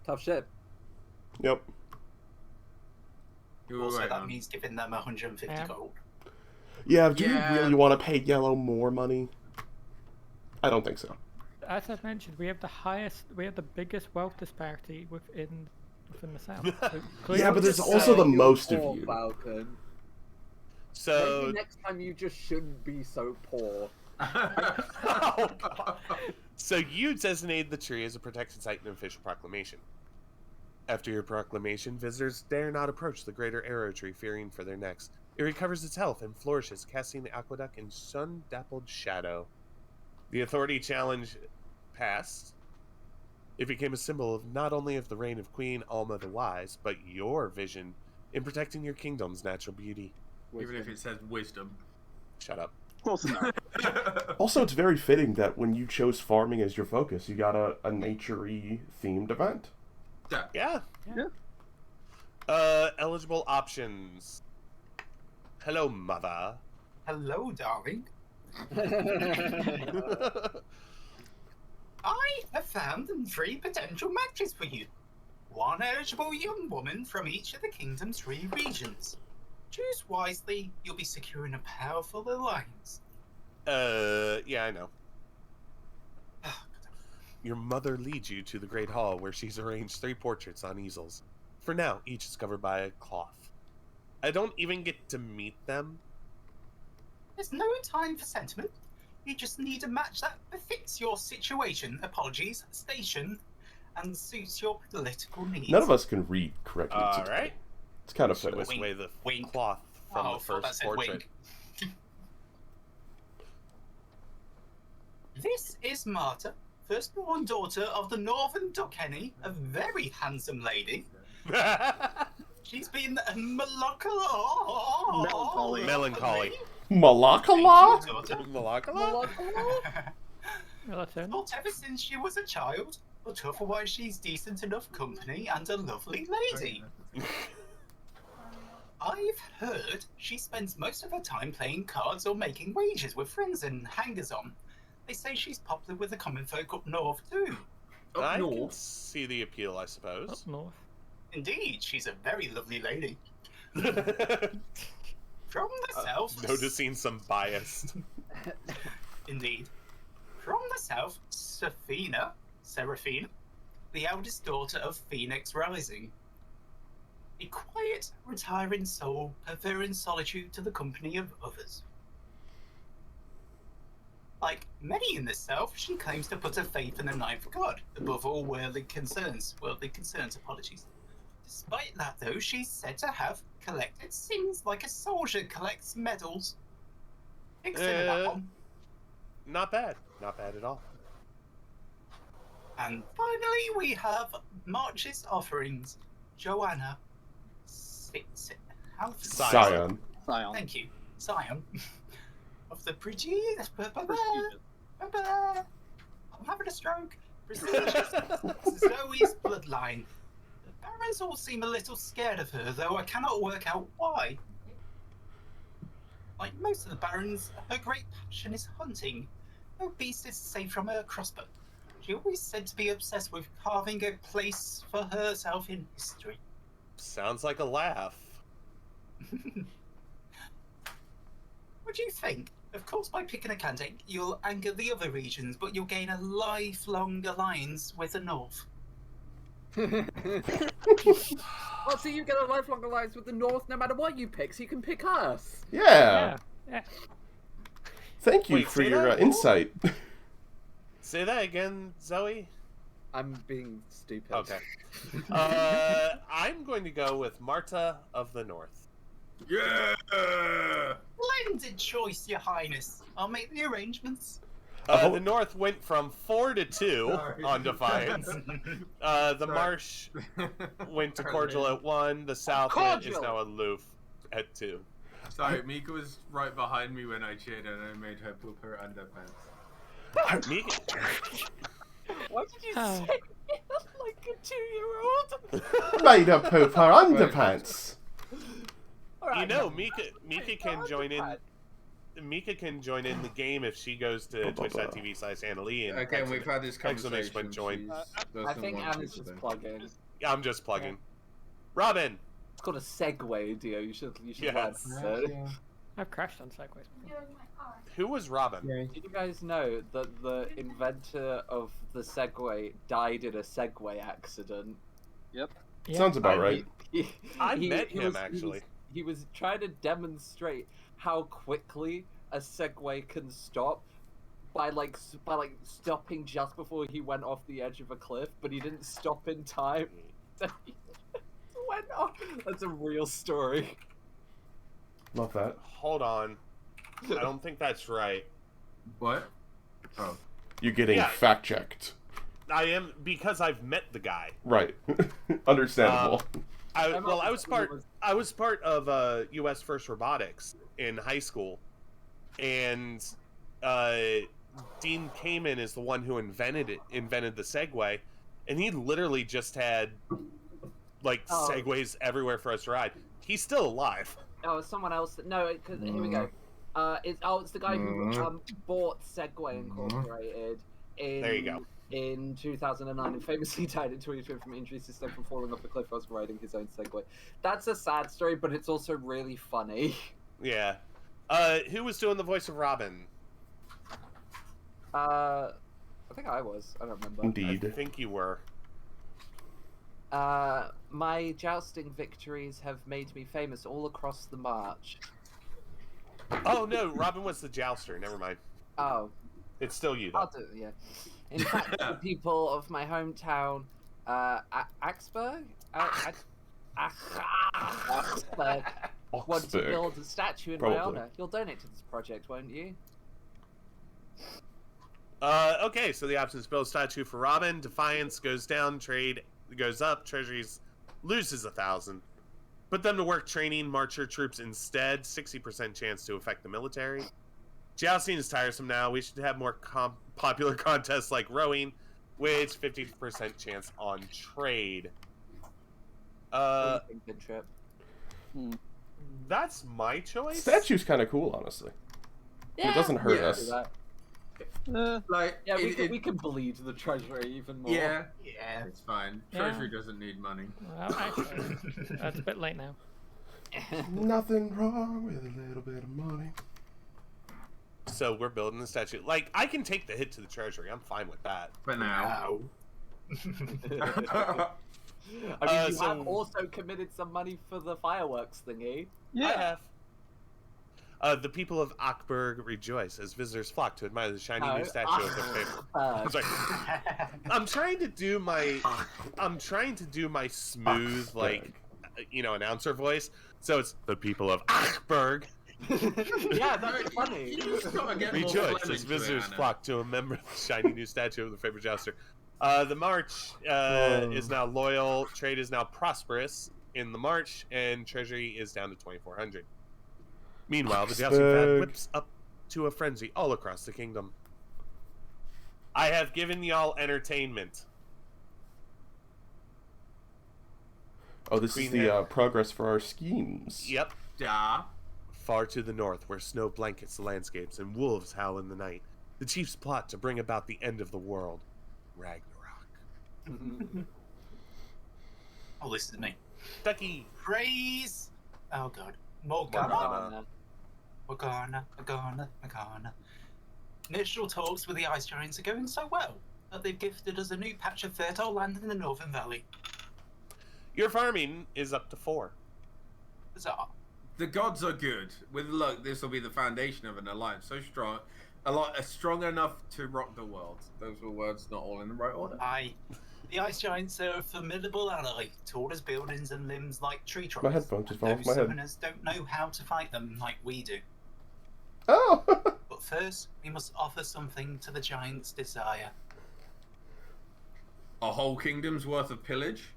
Tough shit. Yep. know. Also, Wait, that means giving them 150 gold. Yeah, do Yeah. we really want to pay Yellow more money? I don't think so. As I've mentioned, we have the biggest wealth disparity within the South. So Yeah, but there's Just also the saying, most you're of poor, you. Falcon. So Maybe next time you just shouldn't be so poor. Oh, God. So you designated the tree as a protected site in an official proclamation. After your proclamation, visitors dare not approach the greater arrow tree, fearing for their necks. It recovers its health and flourishes, casting the aqueduct in sun-dappled shadow. The authority challenge passed. It became a symbol of not only of the reign of Queen Alma the Wise, but your vision in protecting your kingdom's natural beauty. Even if it says wisdom. Shut up. Close enough. Also, it's very fitting that when you chose farming as your focus, you got a nature-y themed event. Yeah. Yeah. Eligible options. Hello, mother. Hello, darling. I have found 3 potential matches for you. One eligible young woman from each of the kingdom's 3 regions. Choose wisely, you'll be securing a powerful alliance. Yeah, I know. Your mother leads you to the Great Hall, where she's arranged 3 portraits on easels. For now, each is covered by a cloth. I don't even get to meet them. There's no time for sentiment. You just need a match that befits your situation, station, and suits your political needs. None of us can read correctly. All right. It's kind of So fitting. whisk away the Wink. cloth from Oh, the I thought that first said portrait. wink. This is Marta, firstborn daughter of the Northern Duckhenny, a very handsome lady. She's been Melancholy. Melancholy. Malakala? Melancholy? Not ever since she was a child, but otherwise she's decent enough company and a lovely lady. I've heard she spends most of her time playing cards or making wagers with friends and hangers-on. They say she's popular with the common folk up north too. I can north. see the appeal, I suppose. Up north. Indeed, she's a very lovely lady. From the south... Noticing some bias. Indeed. From the south, Seraphine, the eldest daughter of Phoenix Rising. A quiet, retiring soul, preferring solitude to the company of others. Like many in the south, she claims to put her faith in the ninth god, above all worldly concerns, apologies. Despite that, though, she's said to have collected sins like a soldier collects medals. Consider that one. Not bad. Not bad at all. And finally, we have March's offerings. Joanna. How? Scion. Scion. Thank you. Scion. Of the prestigious. Prestigious. I'm having a stroke. Prestigious Zoe's bloodline. The parents all seem a little scared of her, though I cannot work out why. Like most of the barons, her great passion is hunting. No beast is safe from her crossbow. She always said to be obsessed with carving a place for herself in history. Sounds like a laugh. What do you think? Of course, by picking a candidate, you'll anger the other regions, but you'll gain a lifelong alliance with the North. Well, so you get a lifelong alliance with the North no matter what you pick, so you can pick us. Yeah. Yeah. Thank you Wait, for say your that? insight. Say that again, Zoe. I'm being stupid. Okay. I'm going to go with Marta of the North. Yeah. Splendid choice, Your Highness. I'll make the arrangements. The North went from 4 to 2 Sorry. on Defiance. The Marsh went to Cordial at 1. The South is now aloof at 2. Sorry, Mika was right behind me when I cheered and I made her poop her underpants. Mika, Why did you say it like a 2-year-old? Made her poop her underpants. you know, Mika can join in. Mika can join in the game if she goes to twitch.tv/Annalee and Okay, we've had this exclamation conversation. point join. I think Anna's just plugging. I'm just plugging. Robin. It's called a Segway, Dio. You should Yes. learn to. I've crashed on segways before. Who was Robin? Did you guys know that the inventor of the Segway died in a Segway accident? Yep. Yeah. Sounds about right. I met him, actually. He was trying to demonstrate how quickly a Segway can stop by stopping just before he went off the edge of a cliff, but he didn't stop in time. So he went off. That's a real story. Love that. Hold on. I don't think that's right. What? Oh. You're getting Yeah. fact checked. I am, because I've met the guy. Right. Understandable. I was part of U.S. First Robotics in high school, and Dean Kamen is the one who invented the Segway, and he literally just had Segways everywhere for us to ride. He's still alive. Oh, it's someone else. No, here we go. It's the guy who bought Segway Incorporated There you go. in 2009 and famously died in 2020 from injuries sustained from falling off a cliff whilst riding his own Segway. That's a sad story, but it's also really funny. Yeah. Who was doing the voice of Robin? I think I was. I don't remember. Indeed. I think you were. My jousting victories have made me famous all across the march. Oh no, Robin was the jouster. Never mind. Oh, It's still you, I'll though. do it, yeah. In fact, the people of my hometown, Axburg? Axburg want to build a statue in my Probably. honor. You'll donate to this project, won't you? Okay, so the options build statue for Robin. Defiance goes down. Trade goes up. Treasuries loses 1,000. Put them to work training Marcher troops instead. 60% chance to affect the military. Jousting is tiresome now. We should have more popular contests like rowing, which 50% chance on trade. Good trip. That's my choice. Statue's kind of cool, honestly. It doesn't hurt Yeah. us. Like, Yeah, we can bleed the treasury even more. Yeah, Yeah. it's fine. Yeah. Treasury doesn't need money. Well, actually, that's a bit late now. Nothing wrong with a little bit of money. So we're building the statue. Like, I can take the hit to the treasury. I'm fine with that. For now. I mean, you so- have also committed some money for the fireworks thingy. I have. The people of Akberg rejoice as visitors flock to admire the shiny new statue of their favorite. I'm sorry. I'm trying to do my smooth, announcer voice. So it's the people of Akberg Yeah, that's funny. You just gotta get more rejoice Flemish as to it, visitors Anna. flock to remember the shiny new statue of their favorite jouster. The march is now loyal. Trade is now prosperous in the march, and treasury is down to 2,400. Meanwhile, the jousting fad whips up to a frenzy all across the kingdom. I have given y'all entertainment. Oh, this is the progress for our schemes. Yep. Yeah. Far to the north, where snow blankets the landscapes and wolves howl in the night, the chiefs plot to bring about the end of the world. Ragnarok. Oh, listen to me. Ducky. Praise. Oh god. Morgana. Morgana. Initial talks with the ice giants are going so well that they've gifted us a new patch of fertile land in the Northern Valley. Your farming is up to 4. Huzzah. The gods are good. With luck, this will be the foundation of an alliance so strong, strong enough to rock the world. Those were words not all in the right order. Aye. The ice giants are a formidable ally, tall as buildings and limbs like tree trunks. My headphones just fell off my Those head. summoners don't know how to fight them like we do. Oh! But first, we must offer something to the giants' desire. A whole kingdom's worth of pillage?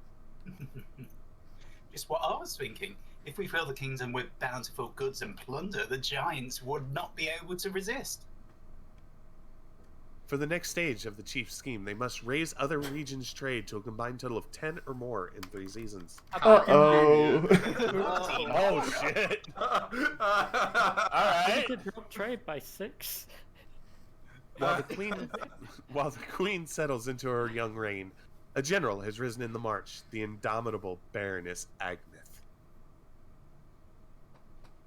Just what I was thinking. If we fill the kingdom with bountiful goods and plunder, the giants would not be able to resist. For the next stage of the chief's scheme, they must raise other regions' trade to a combined total of 10 or more in 3 seasons. Uh-oh. Oh, shit. Alright. We could drop trade by 6. While the queen settles into her young reign, a general has risen in the march, the indomitable Baroness Agnes.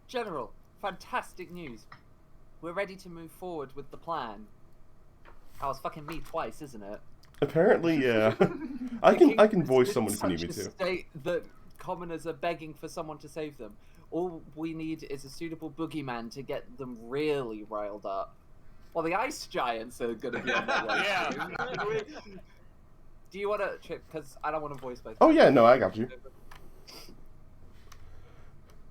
General, fantastic news. We're ready to move forward with the plan. That was fucking me twice, isn't it? Apparently, yeah. I can voice someone if you need me to. State that commoners are begging for someone to save them. All we need is a suitable boogeyman to get them really riled up. Well, the ice giants are gonna be on their way. Yeah. Do you want to, Chip? Because I don't want to voice both. Oh yeah, no, I got you.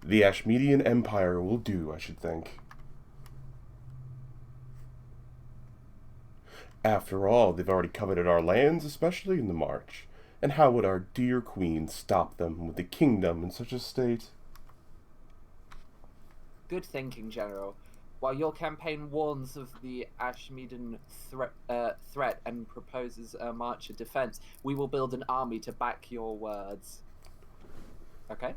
The Ashmedian Empire will do, I should think. After all, they've already coveted our lands, especially in the march. And how would our dear queen stop them with the kingdom in such a state? Good thinking, General. While your campaign warns of the Ashmedan threat and proposes a march of defense, we will build an army to back your words. Okay?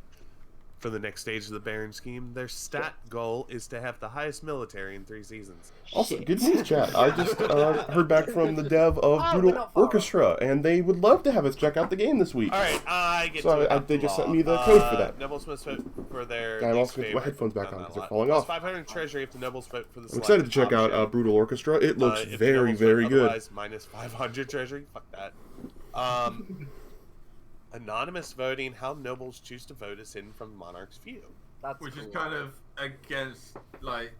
For the next stage of the Baron scheme, their stat goal is to have the highest military in 3 seasons. Also, good news, chat. I just heard back from the dev of Brutal Orchestra, and they would love to have us check out the game this week. Alright, I get so to they just sent me the code for that. Nobles must vote for their I'm least also going to put my favorite. headphones back on Not because a they're lot. falling Plus off. 500 treasury if the nobles vote for the I'm excited to check selected out Brutal Orchestra. It looks if the very, nobles vote very good. otherwise, minus 500 treasury. Fuck that. Anonymous voting. How nobles choose to vote is hidden from the monarch's view. That's Which cool. is kind of against, like...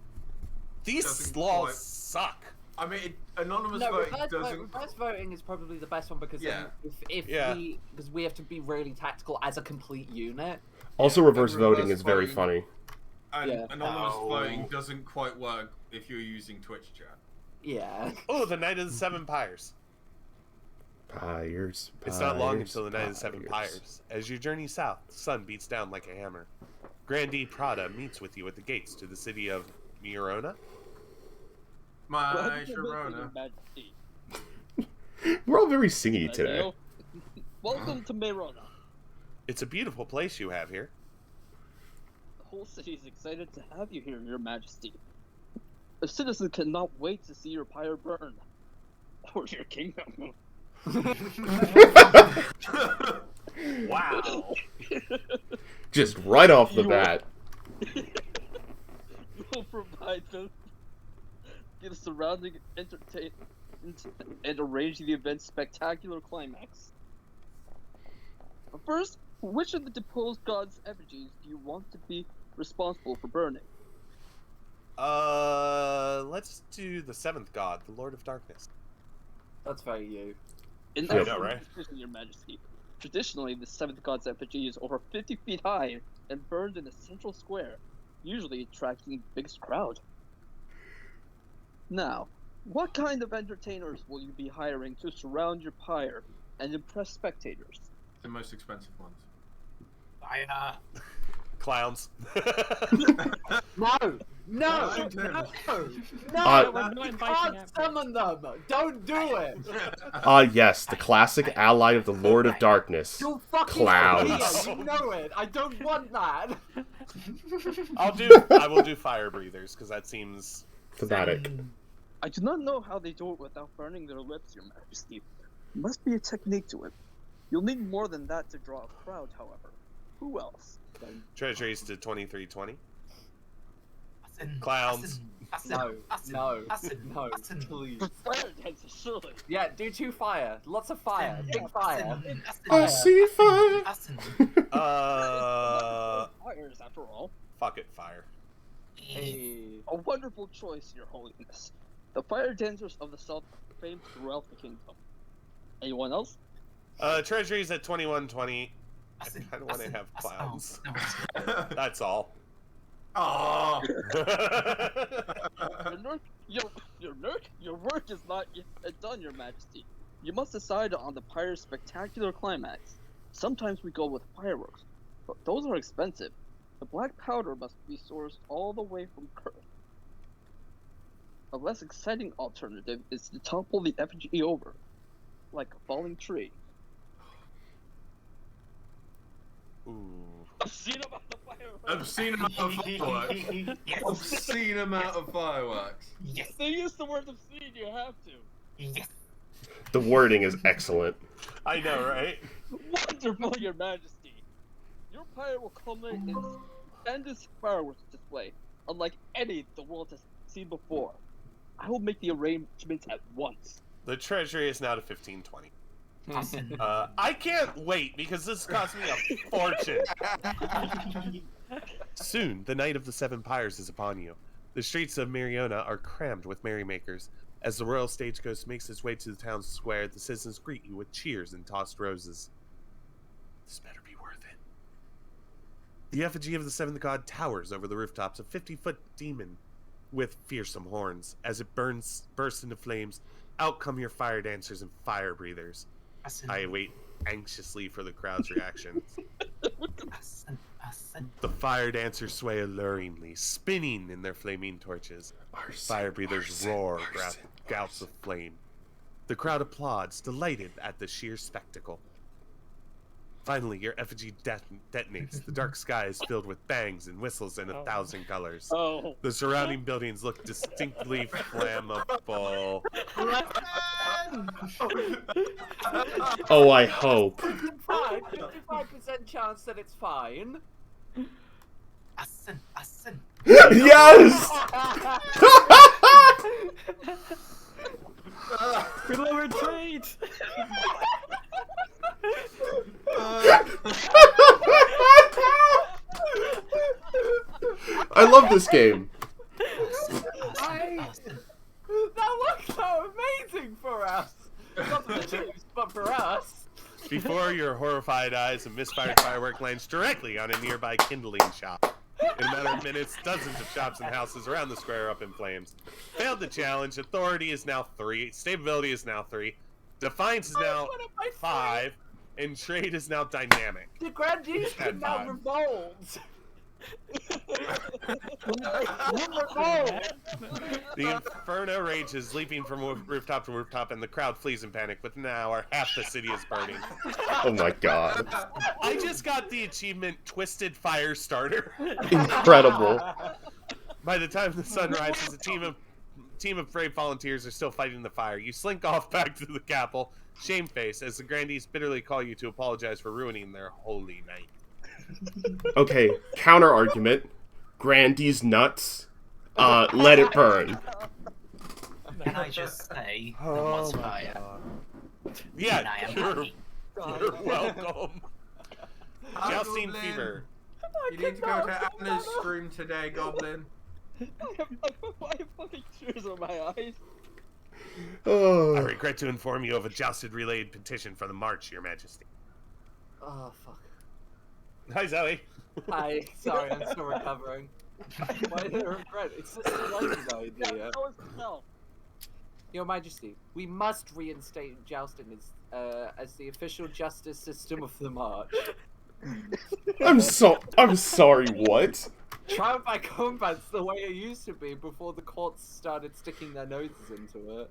These laws suck. I mean, anonymous No, voting reverse, doesn't... reverse voting is probably the best one because Yeah. because we have to be really tactical as a complete unit. Also, reverse reverse voting is very voting- funny. And Yeah. anonymous No. voting doesn't quite work if you're using Twitch chat. Yeah. Oh, the Knight of the 7 Pyres. Pyres. It's not long until the Night of the 7 Pyres. As you journey south, the sun beats down like a hammer. Grandee Prada meets with you at the gates to the city of Mirona. My Welcome to Sharona. Your Majesty. We're all very singy today. Welcome to Merona. It's a beautiful place you have here. The whole city is excited to have you here, Your Majesty. The citizens cannot wait to see your pyre burn. Or your kingdom. Wow. Just right off the You- bat. You'll provide them the surrounding entertainment and arrange the event's spectacular climax. But first, which of the deposed gods' effigies do you want to be responsible for burning? Let's do the 7th god, the Lord of Darkness. That's very you. In Yeah, that right? decision, Your Majesty, traditionally the 7th god's effigy is over 50 feet high and burned in the central square, usually attracting the biggest crowd. Now, What kind of entertainers will you be hiring to surround your pyre and impress spectators? The most expensive ones. Clowns. No! No! Mind him. No! We're not You inviting can't everyone. summon them! Don't do it! Yes, the classic ally of the Lord of Darkness. You'll fucking Clowns. Here, you know it! I don't want that! I will do fire breathers, because that seems... Thematic. I do not know how they do it without burning their lips, Your Majesty. There must be a technique to it. You'll need more than that to draw a crowd, however. Who else? Treasuries to 2320. Clowns. No, please. Fire dances, surely. Yeah, do 2 fire. Lots of fire. Big fire. I see fire. Fires, after all. Fuck it, fire. Hey. A wonderful choice, Your Holiness. The fire dancers of the South are famed throughout the kingdom. Anyone else? Treasuries at 2120. I don't want to have clowns. That's all. Oh. Your work is not yet done, Your Majesty. You must decide on the pyre's spectacular climax. Sometimes we go with fireworks, but those are expensive. The black powder must be sourced all the way from Kurth. A less exciting alternative is to topple the effigy over, like a falling tree. Ooh. Obscene amount of fireworks. Obscene amount of fireworks. Yes. Obscene amount of fireworks. Yes. They use the word obscene, you have to. Yes. The wording is excellent. I know, right? Wonderful, Your Majesty. Your pyre will culminate in a stupendous fireworks display, unlike any the world has seen before. I will make the arrangements at once. The treasury is now to 1520. I can't wait because this cost me a fortune. Soon, the night of the 7 pyres is upon you. The streets of Mariona are crammed with merrymakers. As the royal stagecoach makes its way to the town square, the citizens greet you with cheers and tossed roses. This better be worth it. The effigy of the 7th god towers over the rooftops, a 50-foot demon with fearsome horns. As it bursts into flames, out come your fire dancers and fire breathers. I wait anxiously for the crowd's reactions. The fire dancers sway alluringly, spinning in their flaming torches. Fire breathers roar gouts of flame. The crowd applauds, delighted at the sheer spectacle. Finally, your effigy detonates. The dark sky is filled with bangs and whistles in 1,000 colors. Oh. The surrounding buildings look distinctly flammable. Oh, I hope. 55% chance that it's fine. Yes! We will retreat! I love this game. That looks so amazing for us! Not for the Jews, but for us. Before your horrified eyes, a misfired firework lands directly on a nearby kindling shop. In a matter of minutes, dozens of shops and houses around the square are up in flames. Failed the challenge. Authority is now 3. Stability is now 3. Defiance is now 5. And trade is now dynamic. The grandees At can now 5. revolt. The inferno rages, leaping from rooftop to rooftop, and the crowd flees in panic. Within an hour, half the city is burning. Oh my god. I just got the achievement Twisted Fire Starter. Incredible. By the time the sun rises, a team of brave volunteers are still fighting the fire. You slink off back to the capital, shamefaced, as the grandees bitterly call you to apologize for ruining their holy night. Okay, counter argument. Grandy's nuts. Let it burn. Can I just say, Oh what's my fire? God. Yeah, And I am you're happy. welcome. Hi, Jousting Goblin. Fever. You need to go to Anna's stream today, Goblin. I have fucking tears in my eyes. I Oh. regret to inform you of a jousted relayed petition for the march, Your Majesty. Oh, fuck. Hi, Zoe. Hi, sorry, I'm still recovering. Why did I regret? It's just a splendid idea. That was hell. Your Majesty, we must reinstate jousting as the official justice system of the march. I'm sorry, what? Trial by combat's the way it used to be before the courts started sticking their noses into it.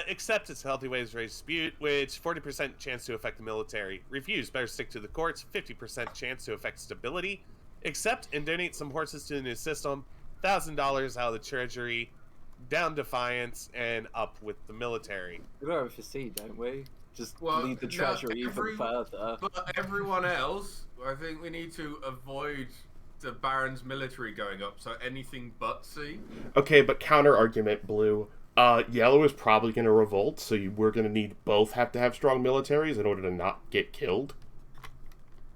Accept it's a healthy way to raise dispute, which 40% chance to affect the military. Refuse, better stick to the courts, 50% chance to affect stability. Accept and donate some horses to the new system, $1,000 out of the treasury, down defiance, and up with the military. We don't oversee, don't we? Just Well, lead the no, treasury even further. But everyone else, I think we need to avoid the Baron's military going up, so anything but C. Okay, but counter argument, Blue. Yellow is probably going to revolt, so we're going to need both have to have strong militaries in order to not get killed.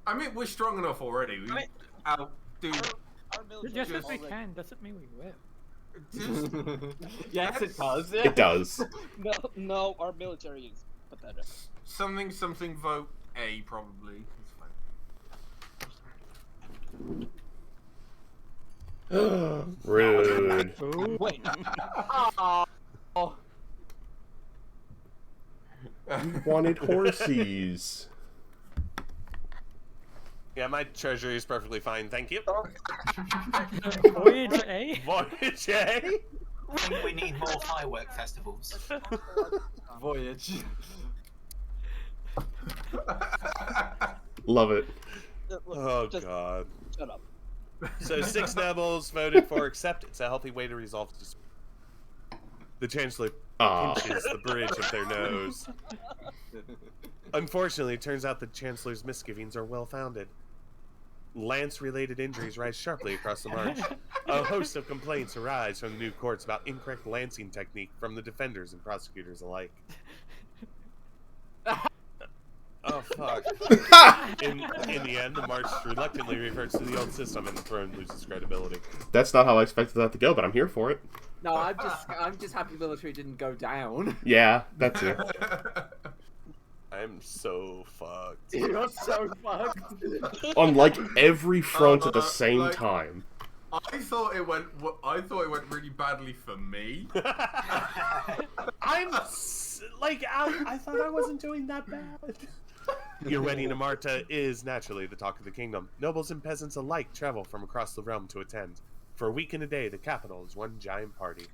I mean, we're strong enough already. We outdo. Just because we can doesn't mean we will. Yes, it does. It does. No, our military is pathetic. Something vote A probably. It's fine. Rude. Wait. Oh. You wanted horsies. Yeah, my treasury is perfectly fine, thank you. Voyage A? Voyage A? I think we need more firework festivals. Voyage. Love it. Oh, Just God. shut up. So 6 nobles voted for accept. It's a healthy way to resolve dispute. The Chancellor pinches the bridge of their nose. Unfortunately, it turns out the Chancellor's misgivings are well-founded. Lance-related injuries rise sharply across the march. A host of complaints arise from the new courts about incorrect lancing technique from the defenders and prosecutors alike. Oh, fuck. In the end, the march reluctantly reverts to the old system and the throne loses credibility. That's not how I expected that to go, but I'm here for it. No, I'm just happy military didn't go down. Yeah, that's it. I'm so fucked. You're so fucked. On like every front at the same time. I thought it went really badly for me. I thought I wasn't doing that bad. Your wedding to Marta is naturally the talk of the kingdom. Nobles and peasants alike travel from across the realm to attend. For a week and a day, the capital is one giant party.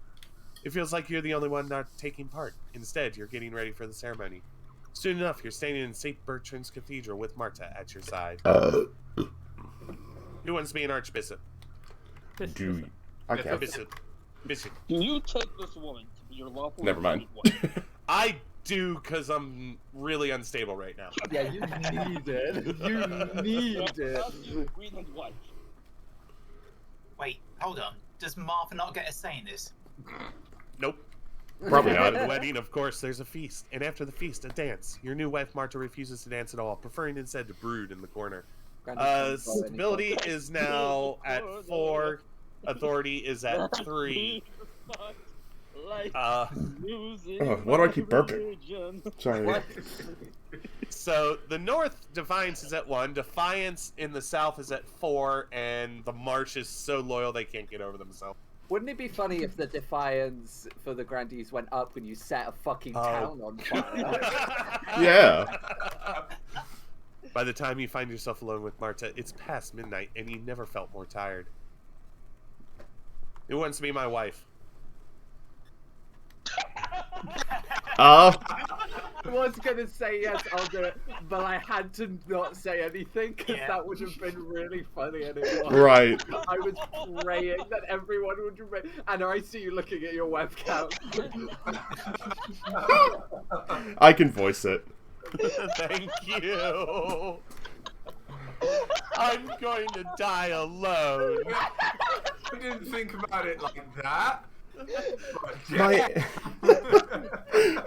It feels like you're the only one not taking part. Instead, you're getting ready for the ceremony. Soon enough, you're standing in St. Bertrand's Cathedral with Marta at your side. Who wants to be an archbishop? Do I can't. Bishop. Do you take this woman to be your lawful Never mind. wife? I do, because I'm really unstable right now. Yeah, you need it. You need it. Greenland wife. Wait, hold on. Does Martha not get a say in this? Nope. Probably At not. the wedding, of course, there's a feast, and after the feast, a dance. Your new wife, Marta, refuses to dance at all, preferring instead to brood in the corner. Stability is now at 4. Authority is at 3. Why do I keep burping? Sorry. So the North Defiance is at 1. Defiance in the South is at 4, and the March is so loyal they can't get over themselves. Wouldn't it be funny if the defiance for the grandees went up when you set a fucking town on fire? Yeah. By the time you find yourself alone with Marta, it's past midnight, and you never felt more tired. Who wants to be my wife? I was gonna say yes, I'll do it, but I had to not say anything because that would have been really funny, and it was. Right. I was praying that everyone would remember. Anna, I see you looking at your webcam. I can voice it. Thank you. I'm going to die alone. I didn't think about it like that. My...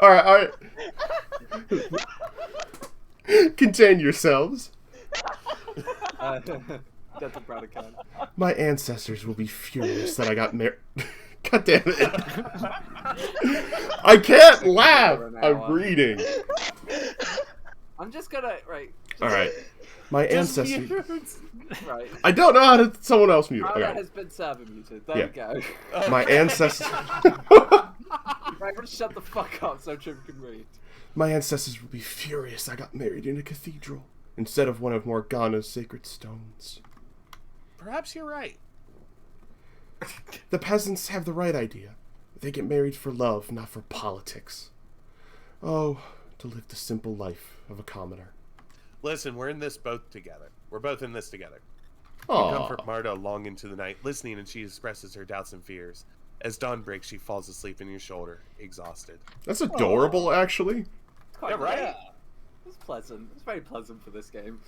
Alright. Contain yourselves. That's a proud account. My ancestors will be furious that I got married. God damn it. I can't laugh. I'm reading. I'm just gonna, right, All right. My Just ancestors. mute. Right. I don't know how to. Someone else mute. Paula Okay. has been server muted. There Yeah. we go. My ancestors. Right, let's shut the fuck up so Jim can read. My ancestors will be furious I got married in a cathedral instead of one of Morgana's sacred stones. Perhaps you're right. The peasants have the right idea. They get married for love, not for politics. Oh, to live the simple life of a commoner. Listen, we're in this both together. We're both in this together. You Aww. comfort Marta long into the night, listening, and she expresses her doubts and fears. As dawn breaks, she falls asleep in your shoulder, exhausted. That's adorable, actually. Quite Yeah, right? Yeah. It's pleasant. It's very pleasant for this game.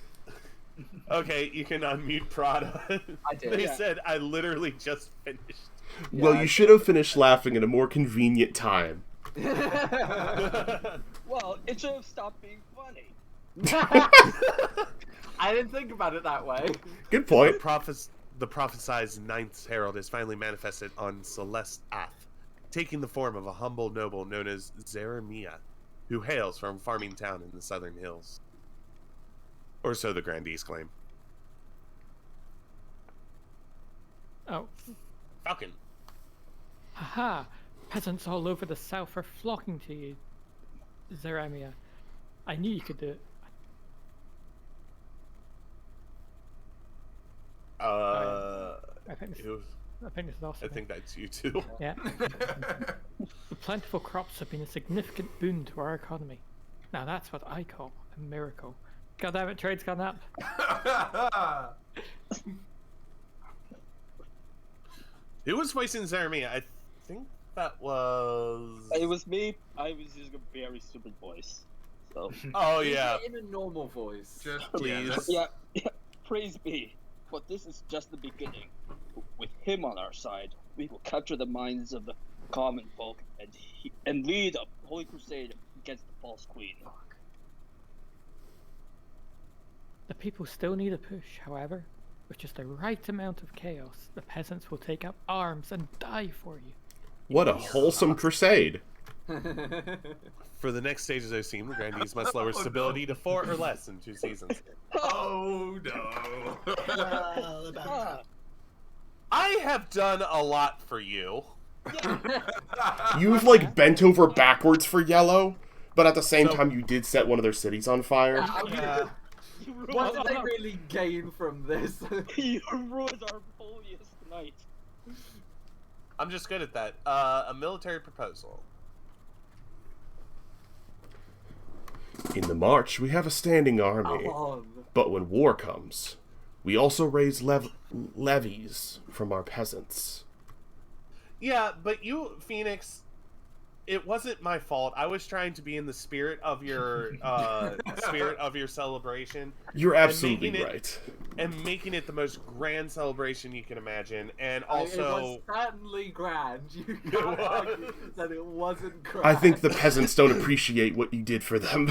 Okay, you can unmute Prada. I did. They Yeah. said I literally just finished. Well, Yeah, you should have finished laughing at a more convenient time. Well, it should have stopped being funny. I didn't think about it that way. Good point. The prophesized Ninth Herald is finally manifested on Celeste Ath, taking the form of a humble noble known as Zeremia, who hails from a farming town in the southern hills. Or so the grandees claim. Oh, Falcon. haha! Peasants all over the south are flocking to you, Zeremia. I knew you could do it. I think this, It was, I think this is awesome. I think that's you too. Yeah. The plentiful crops have been a significant boon to our economy. Now that's what I call a miracle. God damn it, trade's gone up. Who was voicing Zeremia? I think that was. It was me. I was using a very stupid voice. So Oh yeah. In a normal voice. Just Please. Yeah, yeah, praise be. But this is just the beginning. With him on our side, we will capture the minds of the common folk and lead a holy crusade against the false queen. The people still need a push, however. With just the right amount of chaos, the peasants will take up arms and die for you. What a wholesome crusade. For the next stages I've seen, the grandees must lower stability to 4 or less in 2 seasons. Oh no. Ah, I have done a lot for you. You've, like, bent over backwards for Yellow, but at the same So- time you did set one of their cities on fire. Yeah. you What ruined, did they really gain from this? you ruined our holiest night. I'm just good at that. A military proposal. In the march, we have a standing army, but when war comes, we also raise levies from our peasants. Yeah, but you, Phoenix, it wasn't my fault. I was trying to be in the spirit of your celebration. You're absolutely making it- right. and making it the most grand celebration you can imagine, and It was also certainly grand. You It can't was. argue that it wasn't grand. I think the peasants don't appreciate what you did for them.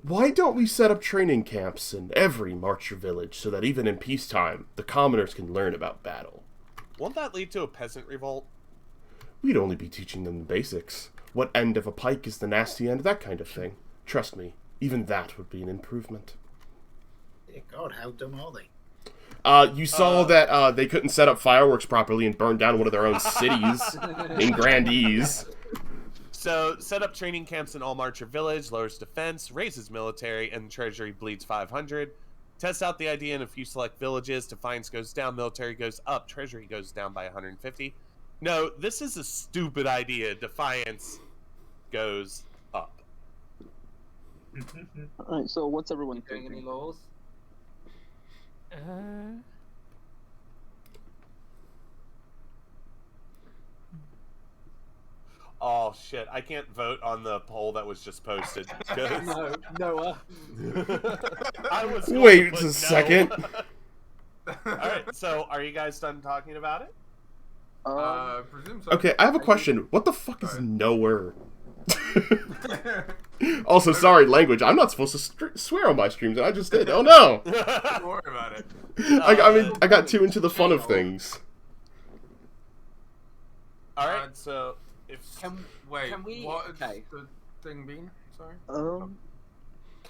Why don't we set up training camps in every marcher village so that even in peacetime, the commoners can learn about battle? won't that lead to a peasant revolt? We'd only be teaching them the basics. What end of a pike is the nasty end, that kind of thing. Trust me, even that would be an improvement. Dear God, how dumb are they? You saw that they couldn't set up fireworks properly and burned down one of their own cities in Grandees. So, set up training camps in all Marcher Village, lowers defense, raises military, and treasury bleeds 500. Test out the idea in a few select villages. Defiance goes down, military goes up, treasury goes down by 150. No, this is a stupid idea. Defiance goes up. Alright, so what's everyone doing any thinking? laws? Oh shit, I can't vote on the poll that was just posted. 'Cause No, Noah. I was going Wait to put a no. second. Alright, so are you guys done talking about it? Presume so. Okay, I have a question. What the fuck is nowhere? Also, sorry, language. I'm not supposed to swear on my streams, and I just did. Oh no! Don't worry about it. I got too into the fun of things. Alright, so if Can Wait, we? what is Okay. the thing been? Sorry.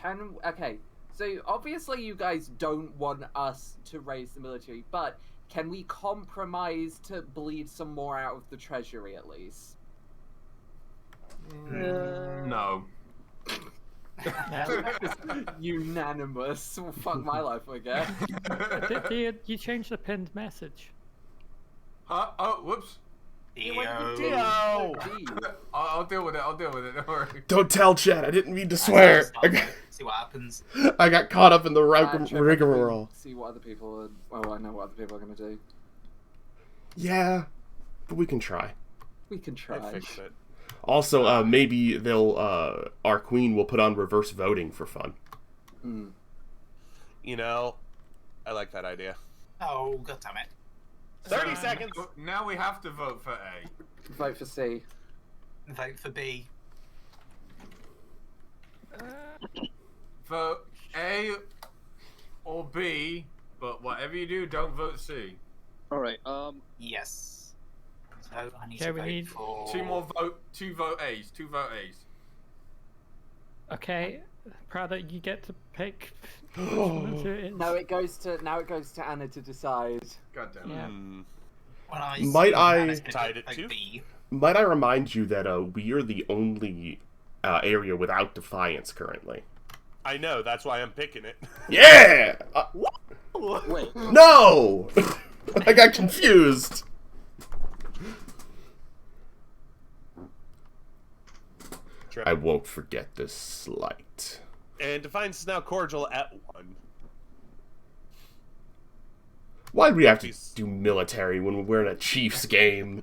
Okay, so obviously you guys don't want us to raise the military, but can we compromise to bleed some more out of the treasury at least? No. Unanimous. Well, fuck my life, I guess. You changed the pinned message. Oh, whoops. Dio! I'll deal with it. Don't worry. Don't tell Chad. I didn't mean to swear. See what happens. I got caught up in the rigmarole. See what other people are... Well, I know what other people are going to do. Yeah, but we can try. We can try. Fix it. Also, maybe our queen will put on reverse voting for fun. You know, I like that idea. Oh, god damn it. 30 seconds. Now we have to vote for A. Vote for C. Vote for B. Vote A or B, but whatever you do, don't vote C. Alright, Yes. So I need Okay, to we vote need for... Two vote A's. Okay, Prada, you get to pick. Now it goes to Anna to decide. God damn it. Yeah. When I Might see I- Anna's gonna Tied it vote too? B. Might I remind you that we are the only area without defiance currently. I know, that's why I'm picking it. Yeah! wait. No! I got confused. I won't forget this slight. And Defiance is now cordial at 1. Why'd we have to do military when we're in a Chiefs game?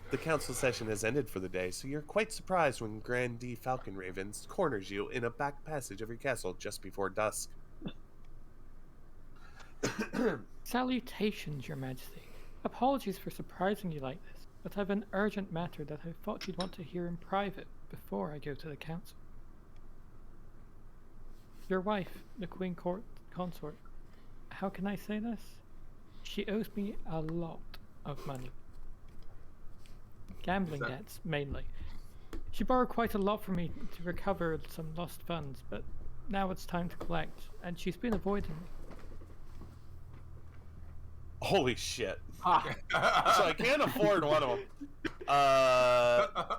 The council session has ended for the day, so you're quite surprised when Grandee Falcon Ravens corners you in a back passage of your castle just before dusk. Salutations, Your Majesty. Apologies for surprising you like this, but I've an urgent matter that I thought you'd want to hear in private before I go to the council. Your wife, the Queen Consort, how can I say this? She owes me a lot of money. Gambling debts, mainly. She borrowed quite a lot from me to recover some lost funds, but now it's time to collect, and she's been avoiding me. Holy shit. So I can't afford one of them.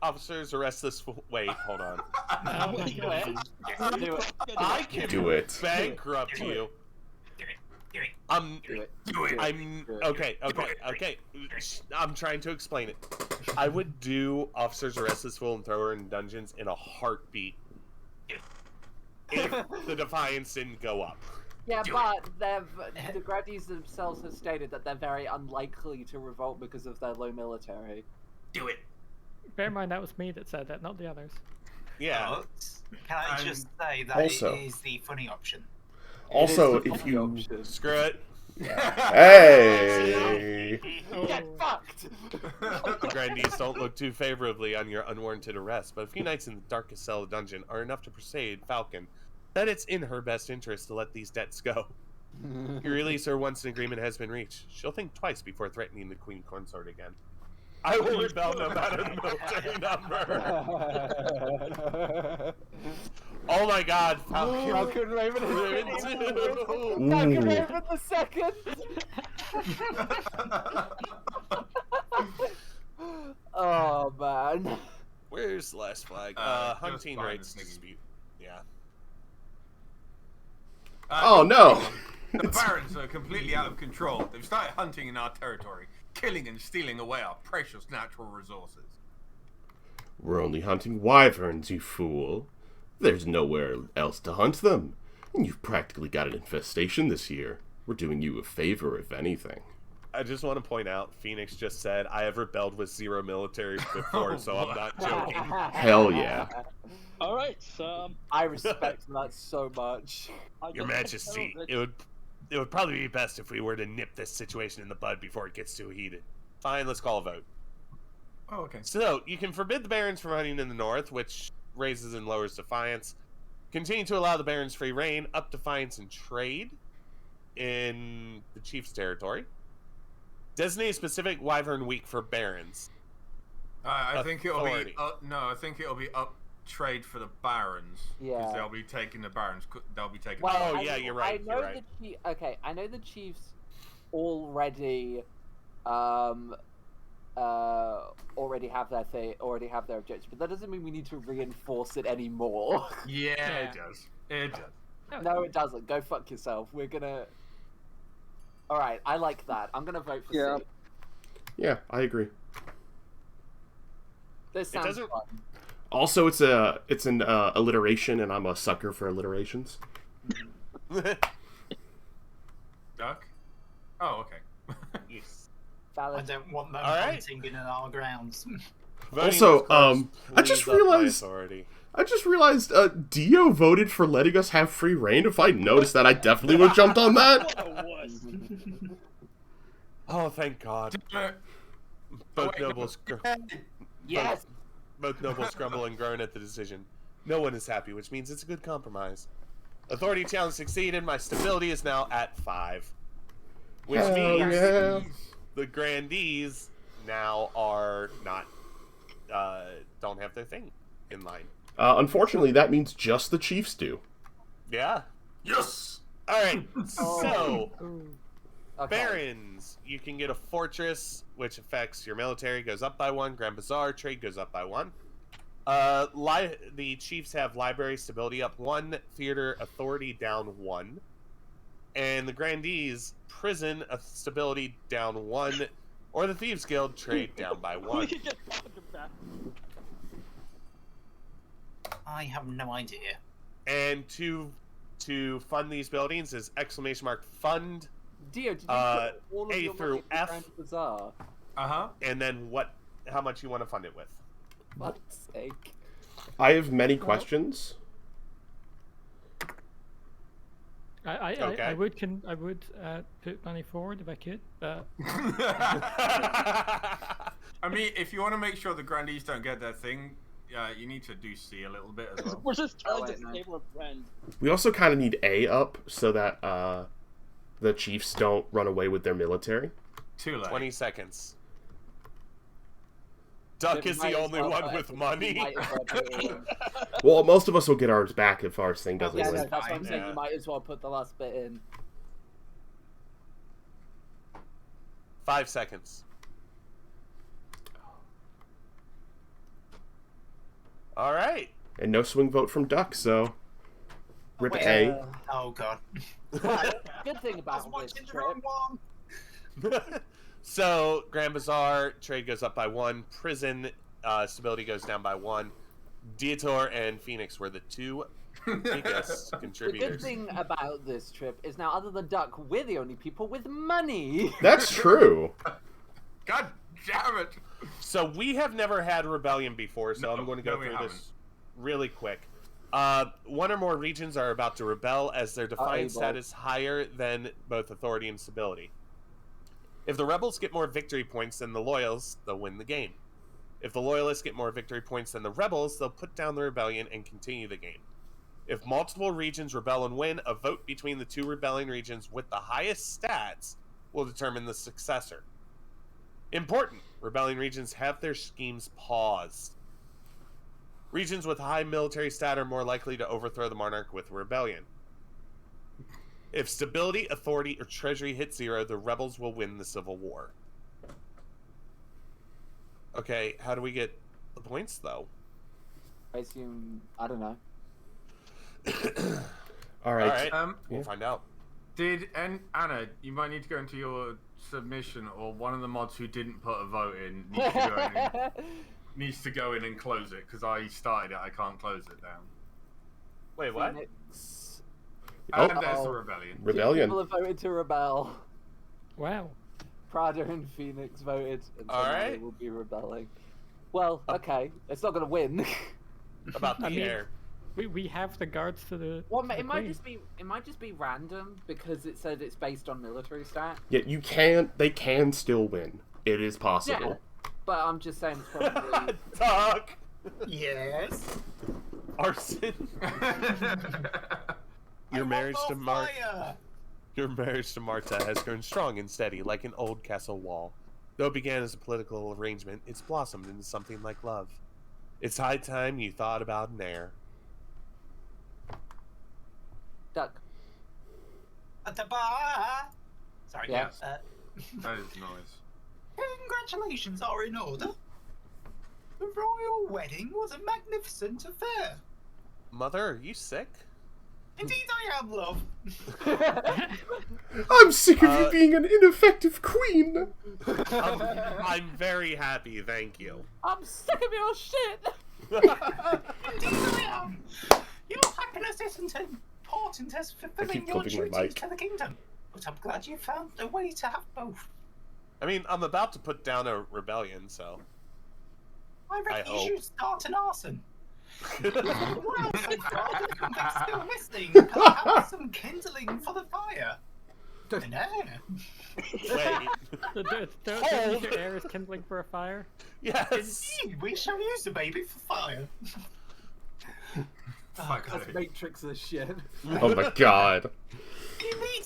Officers, arrest this fool. Wait, hold on. Do it. I can Do it. bankrupt you. Do it. Okay. I'm trying to explain it. I would do officers arrest this fool and throw her in dungeons in a heartbeat if the defiance didn't go up. Yeah, but the Grandees themselves have stated that they're very unlikely to revolt because of their low military. Do it. Bear in mind that was me that said that, not the others. Yeah. But can I just say that also- it is the funny option? Also, if you... Screw it. Hey! Get fucked! The Grandees don't look too favorably on your unwarranted arrest, but a few nights in the darkest cell of the dungeon are enough to persuade Falcon that it's in her best interest to let these debts go. You release her once an agreement has been reached. She'll think twice before threatening the Queen Consort again. I will rebel no matter the military number. Oh my god, Falcon Raven is Raven Falcon Raven the second! Oh man. Where's the last flag? Just Hunting find rights the thingy. dispute. Yeah. Oh no! The barons are completely out of control. They've started hunting in our territory, killing and stealing away our precious natural resources. We're only hunting wyverns, you fool. There's nowhere else to hunt them. And you've practically got an infestation this year. We're doing you a favor, if anything. I just want to point out, Phoenix just said, I have rebelled with zero military before, so I'm not joking. Hell yeah. Alright, I respect that so much. Your Majesty, it would probably be best if we were to nip this situation in the bud before it gets too heated. Fine, let's call a vote. Oh, okay. So, you can forbid the barons from hunting in the north, which raises and lowers defiance. Continue to allow the barons free reign, up defiance and trade in the chief's territory. Designate a specific wyvern week for barons. I I think it'll be authority. I think it'll be up trade for the barons. Yeah. Because they'll be taking the barons. They'll be taking. Well, Oh, yeah, you're right, I know you're right. I know the Chiefs already already have their objective, but that doesn't mean we need to reinforce it anymore. Yeah, it does. It does. No, it doesn't. Go fuck yourself. We're gonna. All right, I like that. I'm gonna vote for Yeah. C. Yeah, I agree. This sounds doesn't- fun. Also, it's an alliteration, and I'm a sucker for alliterations. Duck. Oh, okay. Yes. I Valid. don't want them All right. hunting in our grounds. Voting Also, with cards, I just please up my realized- authority. I just realized Dio voted for letting us have free reign. If I noticed that, I definitely would have jumped on that. Oh, thank God. Both nobles, Yes. both nobles grumble and groan at the decision. No one is happy, which means it's a good compromise. Authority challenge succeeded. My stability is now at 5, which Hell means yeah. the grandees now are not don't have their thing in line. Unfortunately, that means just the Chiefs do. Yeah. Yes. All right. So, Ooh. Okay. barons, you can get a fortress, which affects your military, goes up by 1. Grand Bazaar trade goes up by 1. The chiefs have library stability up 1, theater authority down 1, and the grandees prison stability down 1, or the thieves guild trade down by 1. We can get fucking back. I have no idea. And to fund these buildings is !fund, Dio, did you Uh, put all of A your through money in F. Grand Bazaar? and then how much you want to fund it with. Fuck's sake. I have many questions. Okay. I would put money forward if I could, but I mean, if you want to make sure the grandees don't get their thing, you need to do C a little bit as well. We're just trying to wait, no. disable a friend. We also kind of need A up so that the Chiefs don't run away with their military. Too late. 20 seconds. Duck You is might the as only well one put with it- money. you might as well put it in. Well, most of us will get ours back if our thing doesn't Yeah, no, win. that's what I'm saying. Yeah. You might as well put the last bit in. 5 seconds. All right. And no swing vote from Duck, so rip A. Oh god. Good thing I was about this watching the trip. wrong one. So, Grand Bazaar trade goes up by 1. Prison stability goes down by 1. Dietor and Phoenix were the 2 biggest The good contributors. thing about this trip is now, other than Duck, we're the only people with money. That's true. God damn it! So we have never had rebellion before, so No, I'm going to go no, we through haven't. this really quick. 1 or more regions are about to rebel as their defiance able. status higher than both authority and stability. If the rebels get more victory points than the loyals, they'll win the game. If the loyalists get more victory points than the rebels, they'll put down the rebellion and continue the game. If multiple regions rebel and win, a vote between the 2 rebelling regions with the highest stats will determine the successor. Important, rebelling regions have their schemes paused. Regions with high military stat are more likely to overthrow the monarch with rebellion. If stability, authority, or treasury hit 0, the rebels will win the civil war. Okay, how do we get the points, though? I assume, I don't know. All right. Alright, we'll find out. Anna, you might need to go into your submission, or one of the mods who didn't put a vote in needs to go in and close it, because I started it, I can't close it down. Wait, what? Phoenix. Oh. And there's the Uh-oh. rebellion. Rebellion. People have voted to rebel. wow. Prada and Phoenix voted, and so now they Alright. will be rebelling. Well, okay, it's not going to win. About the I mean- air. We have the guards to the. Well, to the it might queen. just be random because it said it's based on military stat. Yeah, they can still win. It is possible. But I'm just saying it's probably. Talk! Yes. Arson! Your I marriage want to more Mark. fire! Your marriage to Marta has grown strong and steady, like an old castle wall. Though it began as a political arrangement, it's blossomed into something like love. It's high time you thought about an heir. Duck. At the bar. Sorry. Yeah. That is nice. Congratulations are in order. The royal wedding was a magnificent affair. Mother, are you sick? Indeed I am, love. I'm sick of you being an ineffective queen. I'm very happy, thank you. I'm sick of your shit. Indeed I am. Your happiness isn't important as fulfilling your clipping my duties mic. to the kingdom. But I'm glad you found a way to have both. I mean, I'm about to put down a rebellion, so... I reckon you hope. should start an arson. Well, so far, I'm still listening. Can I have some kindling for the fire? An air. Wait. Don't your air is kindling for a fire? Yes! Indeed, we shall use the baby for fire. Fuck That's it. Matrix as shit. Oh my god. You need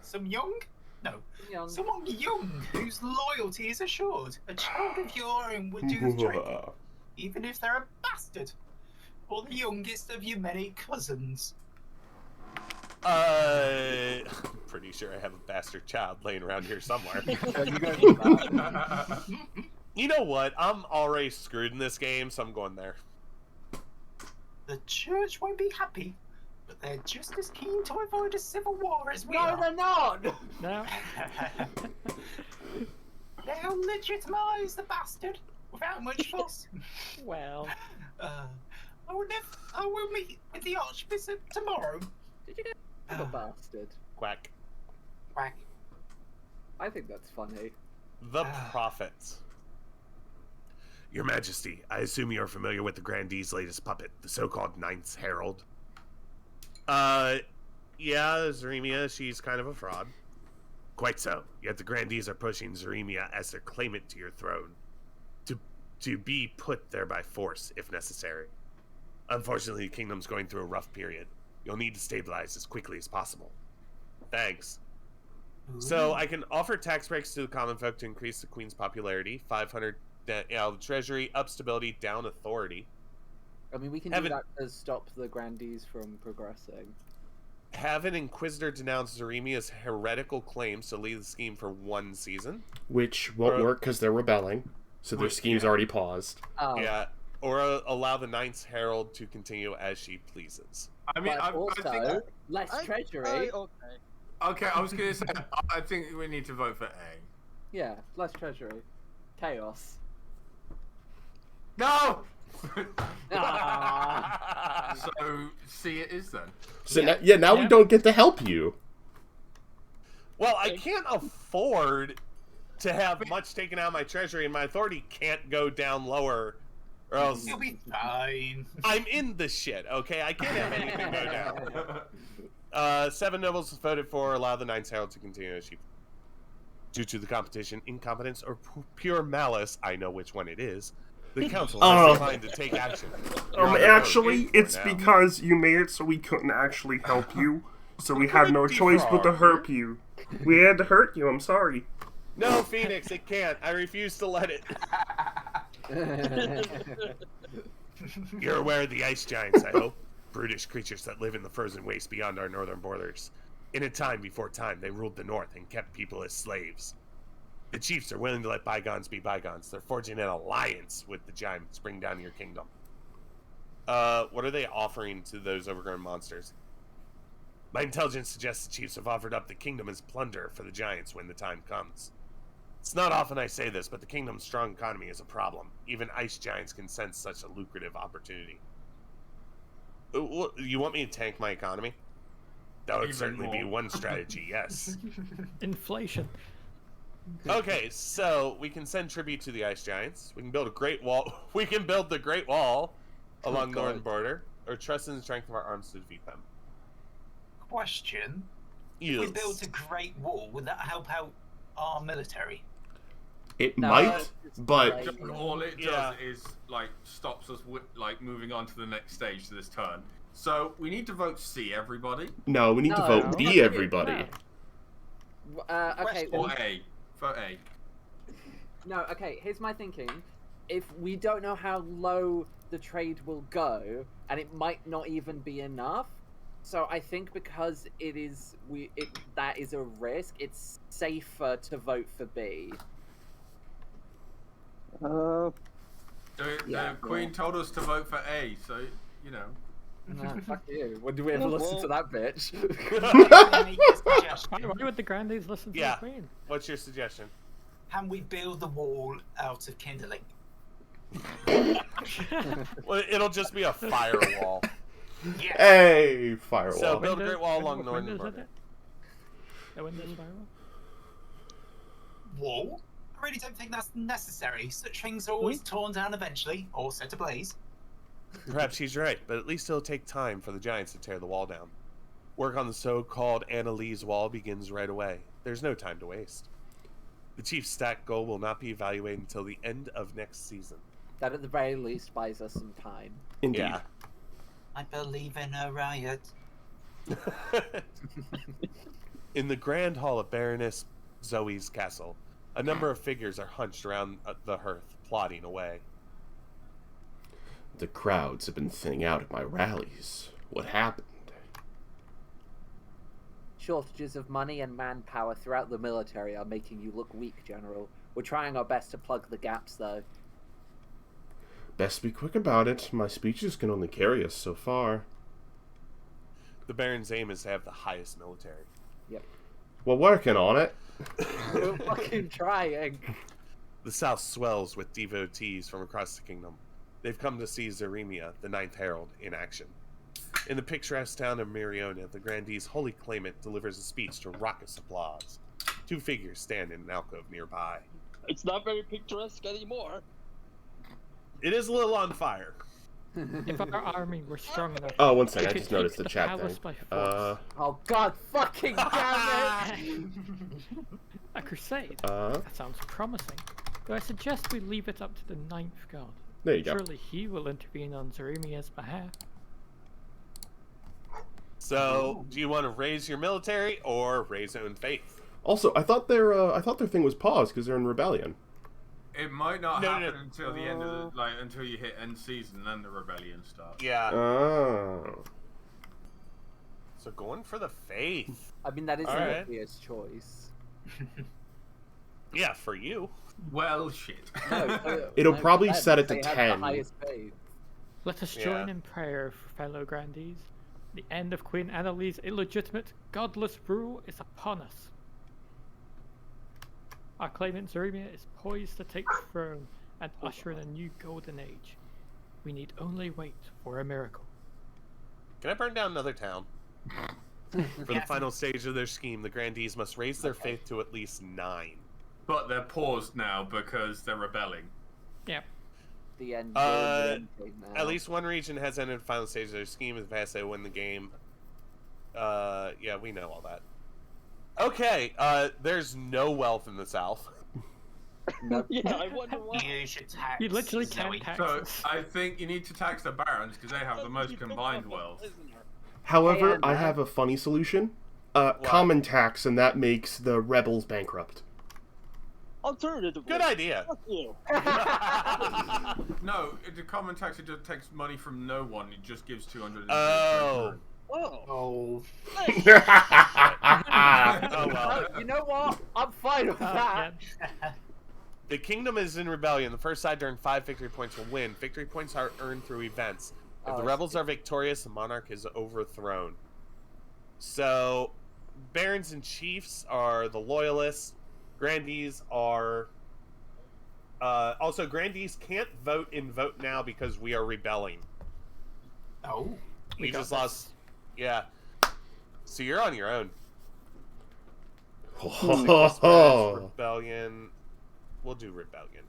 some young? No. Young. Someone young whose loyalty is assured. A child of your own would do the trick, even if they're a bastard. Or the youngest of your many cousins. I'm pretty sure I have a bastard child laying around here somewhere. You know what? I'm already screwed in this game, so I'm going there. The church won't be happy, but they're just as keen to avoid a civil war as we No, are. they're not. No. They'll legitimize the bastard without much fuss. Well. I will meet with the Archbishop tomorrow. Did you get a bastard? Quack. Quack. I think that's funny. The Prophets. Your Majesty, I assume you're familiar with the Grandee's latest puppet, the so-called Ninth Herald. Yeah, Zaremia, she's kind of a fraud. Quite so, yet the Grandees are pushing Zaremia as their claimant to your throne. To be put there by force, if necessary. Unfortunately, the kingdom's going through a rough period. You'll need to stabilize as quickly as possible. Thanks. So, I can offer tax breaks to the common folk to increase the queen's popularity. 500 out of the treasury, up stability, down authority. I mean, we can do that to stop the Grandees from progressing. Have an inquisitor denounce Zaremia's heretical claims to lead the scheme for 1 season. Which won't work because they're rebelling, so their scheme's already paused. Oh. Yeah, or allow the Ninth Herald to continue as she pleases. I mean, But also, I think... less treasury. Okay, I was going to say, I think we need to vote for A. Yeah, less treasury. Chaos. No! Ah. So, C it is then. So now we don't get to help you. Well, I can't afford to have much taken out of my treasury, and my authority can't go down lower, or else You'll be fine. I'm in the shit, okay? I can't have anything go down. 7 nobles voted for allow the Ninth Herald to continue as she... Due to the competition, incompetence, or pure malice, I know which one it is, the council has declined to take action. Actually, it's because you made it so we couldn't actually help you, so we had no choice but to hurt you. We had to hurt you, I'm sorry. No, Phoenix, it can't. I refuse to let it. You're aware of the ice giants, I hope? Brutish creatures that live in the frozen wastes beyond our northern borders. In a time before time, they ruled the north and kept people as slaves. The chiefs are willing to let bygones be bygones. They're forging an alliance with the giants, bring down your kingdom. What are they offering to those overgrown monsters? My intelligence suggests the chiefs have offered up the kingdom as plunder for the giants when the time comes. It's not often I say this, but the kingdom's strong economy is a problem. Even ice giants can sense such a lucrative opportunity. You want me to tank my economy? That would certainly be one strategy, yes. Inflation. Okay, so we can send tribute to the ice giants. We can build a great wall. We can build the Great Wall along the northern border, or trust in the strength of our arms to defeat them. Question. Yes. If we built a great wall, would that help out our military? It might, but... All it does is, like, stops us, like, moving on to the next stage to this turn. So, we need to vote C, everybody. No, we need to vote B, everybody. Okay. Or A. Vote A. No, okay, here's my thinking. If we don't know how low the trade will go, and it might not even be enough, so I think because that is a risk, it's safer to vote for B. The Queen told us to vote for A, so, you know. Nah, fuck you. When do we ever listen to that bitch? Why would the Grandees listen to the Queen? What's your suggestion? Can we build the wall out of kindling? Well, it'll just be a firewall. Yes. Hey, firewall. So build a great wall along the northern border. Wall? I really don't think that's necessary. Such things are always torn down eventually, or set ablaze. Perhaps she's right, but at least it'll take time for the giants to tear the wall down. Work on the so-called Annalise wall begins right away. There's no time to waste. The chief's stat goal will not be evaluated until the end of next season. That at the very least buys us some time. Indeed. Yeah. I believe in a riot. In the grand hall of Baroness Zoe's castle, a number of figures are hunched around the hearth, plotting away. The crowds have been thinning out at my rallies. What happened? Shortages of money and manpower throughout the military are making you look weak, General. We're trying our best to plug the gaps, though. Best be quick about it. My speeches can only carry us so far. The Baron's aim is to have the highest military. Yep. We're working on it. We're fucking trying. The south swells with devotees from across the kingdom. They've come to see Zaremia, the Ninth Herald, in action. In the picturesque town of Miriona, the Grandee's holy claimant delivers a speech to raucous applause. Two figures stand in an alcove nearby. It's not very picturesque anymore. It is a little on fire. If our army were strong enough... Oh, one second, I we just could noticed take the chat palace thing. by force. Oh god fucking damn it! A crusade? That sounds promising. But I suggest we leave it up to the Ninth God. There you go. Surely he will intervene on Zaremia's behalf. So, do you want to raise your military or raise your own faith? Also, I thought their thing was paused because they're in rebellion. It might not happen until the end of the, until you hit end season, then the rebellion starts. Yeah. Oh. So going for the faith. I mean, that is All an right. obvious choice. Yeah, for you. Well, shit. It'll probably for them, set it to they have 10. the highest faith. Let us join in prayer, fellow Grandees. The end of Queen Annalise's illegitimate, godless rule is upon us. Our claimant Zaremia is poised to take the throne and usher in a new golden age. We need only wait for a miracle. Can I burn down another town? For the final stage of their scheme, the Grandees must raise their faith to at least 9. But they're paused now because they're rebelling. Yeah. The end. At least one region has entered the final stage of their scheme. If they win the game. Yeah, we know all that. Okay, there's no wealth in the south. Yeah, I wonder why. You should tax. You literally Zoe. can't tax So us. I think you need to tax the barons because they have the most combined wealth. However, I have a funny solution. Common tax, and that makes the rebels bankrupt. Alternatively. Good idea. Fuck you. No, the common tax, it just takes money from no one. It just gives 200. Oh. Oh. Oh. Oh well. You know what? I'm fine with that. The kingdom is in rebellion. The first side to earn 5 victory points will win. Victory points are earned through events. If the rebels are victorious, the monarch is overthrown. So, barons and chiefs are the loyalists. Grandees are... also, Grandees can't vote in Vote Now because we are rebelling. Oh. We just lost... Yeah. So you're on your own. Rebellion. We'll do rebellion.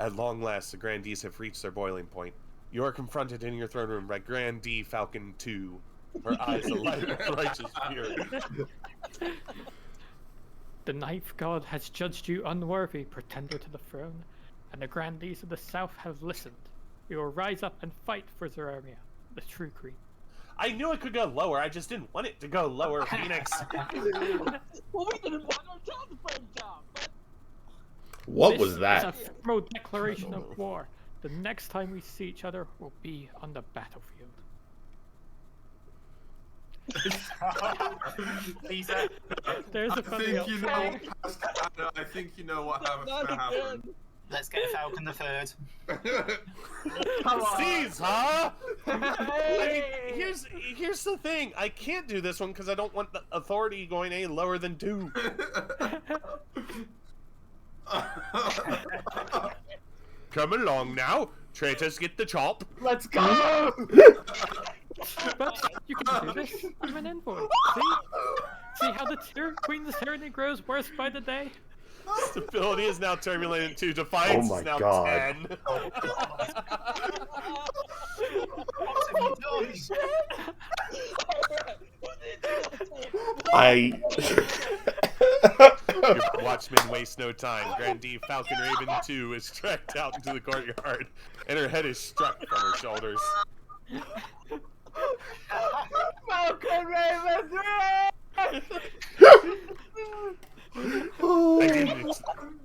At long last, the Grandees have reached their boiling point. You are confronted in your throne room by Grandee Falcon II. Her eyes alight with righteous fury. The Ninth God has judged you unworthy, pretender to the throne, and the Grandees of the South have listened. We will rise up and fight for Zaremia, the true queen. I knew it could go lower. I just didn't want it to go lower, Phoenix. Well, we didn't want our town to burn down. But... What was that? It's a formal declaration of war. The next time we see each other will be on the battlefield. There's a funny I think you know what has to happen. Let's get Falcon the Third. Seize, huh? I mean, here's the thing. I can't do this one because I don't want the authority going any lower than 2. Come along now. Traitors get the chop. Let's go! But you can do this. I'm an envoy. See how the Queen's tyranny grows worse by the day? Stability is now turbulent 2. Defiance is now 10. Your watchmen waste no time. Grandee Falcon Raven 2 is tracked out into the courtyard, and her head is struck from her shoulders. Falcon Raven 3!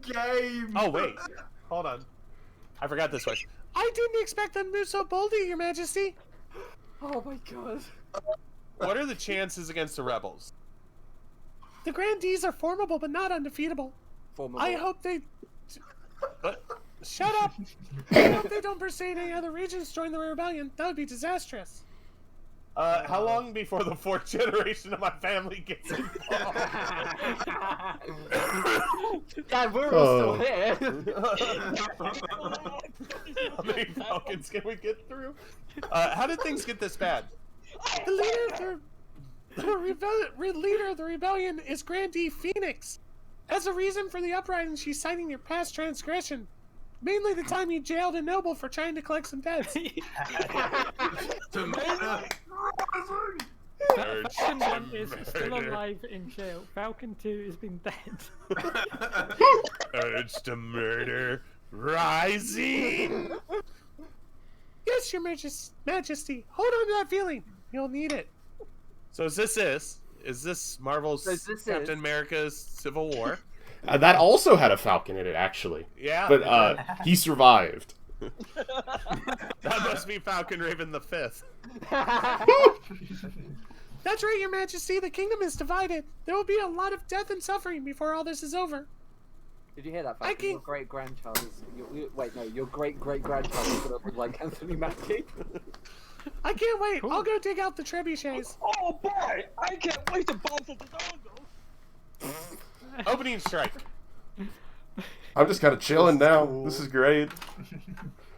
Game! Oh, wait. Hold on. I forgot this one. I didn't expect them to move so boldly, Your Majesty. Oh my god. What are the chances against the rebels? The Grandees are formidable, but not undefeatable. Formidable. I hope they... Shut up! I hope they don't persuade any other regions to join the rebellion. That would be disastrous. How long before the 4th generation of my family gets involved? Yeah, we're all still here. How many Falcons can we get through? How did things get this bad? The leader of the rebellion is Grandee Phoenix. As a reason for the uprising, she's citing your past transgression. Mainly the time you jailed a noble for trying to collect some debts. Falcon 1 is still alive in jail. Falcon 2 has been dead. Urge to murder rising. Yes, Your Majesty. Hold on to that feeling. You'll need it. So is this Marvel's Captain America's Civil War? That also had a Falcon in it, actually. Yeah. But he survived. That must be Falcon Raven the 5th. That's right, Your Majesty. The kingdom is divided. There will be a lot of death and suffering before all this is over. Did you hear that, Falcon? Your great-grandchild is... Wait, no. Your great-great-grandchild is going to look like Anthony Mackie. I can't wait. Cool. I'll go dig out the trebuchets. Oh boy! I can't wait to bounce at the dongle. Opening strike. I'm just kind of chilling now. This is great.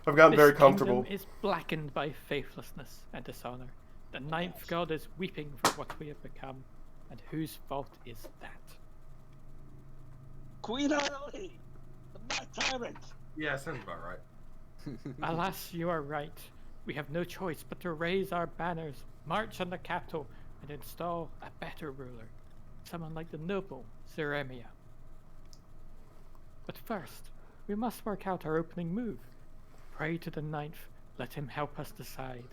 I've gotten very comfortable. This kingdom is blackened by faithlessness and dishonor. The 9th god is weeping for what we have become. And whose fault is that? Queen Adelie, the mad tyrant. Yeah, sounds about right. Alas, you are right. We have no choice but to raise our banners, march on the capital, and install a better ruler. Someone like the noble Zeremia. But first, we must work out our opening move. Pray to the 9th, let him help us decide.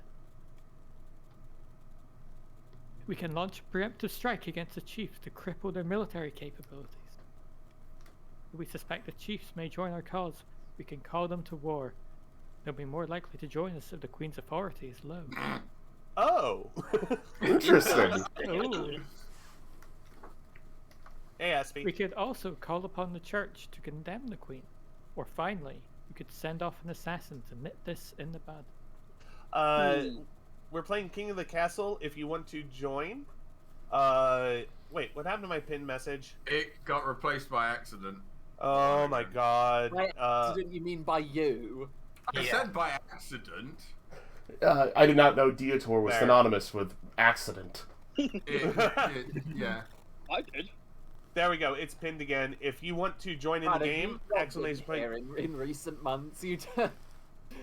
We can launch a preemptive strike against the chiefs to cripple their military capabilities. If we suspect the chiefs may join our cause, we can call them to war. They'll be more likely to join us if the Queen's authority is low. Oh! Interesting. Ooh. Hey, Aspie. We could also call upon the church to condemn the Queen. Or finally, we could send off an assassin to nip this in the bud. We're playing King of the Castle. If you want to join. Wait, what happened to my pinned message? It got replaced by accident. Oh my god. By accident, you mean by you? I said by accident. I did not know Dietor was synonymous with accident. Yeah. I did. There we go. It's pinned again. If you want to join in the game, exclamation point. In recent months, you.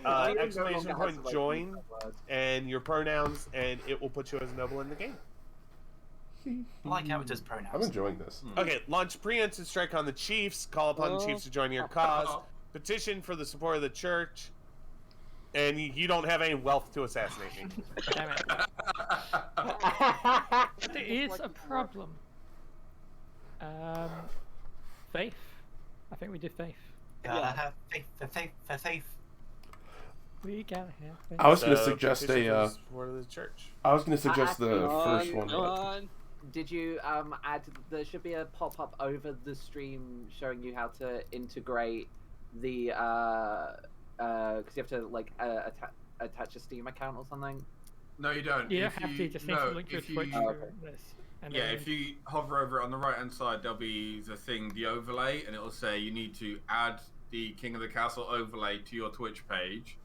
Exclamation point join and your pronouns, and it will put you as a noble in the game. I like how it does pronouns. I'm enjoying this. Okay, launch preemptive strike on the chiefs. Call upon the chiefs to join your cause. Petition for the support of the church. And you don't have any wealth to assassinate me. Damn it. There is a problem. Faith. I think we do faith. Gotta have faith. We gotta have faith. I was gonna suggest petition for the church. I was gonna suggest the Go first one. Go but- on. Did you add? There should be a pop up over the stream showing you how to integrate the because you have to like attach a Steam account or something. No, you don't. You If don't have to, just need to link your if you- Twitch for this. And Yeah, then if you hover over it on the right hand side, there'll be the thing, the overlay, and it'll say you need to add the King of the Castle overlay to your Twitch page,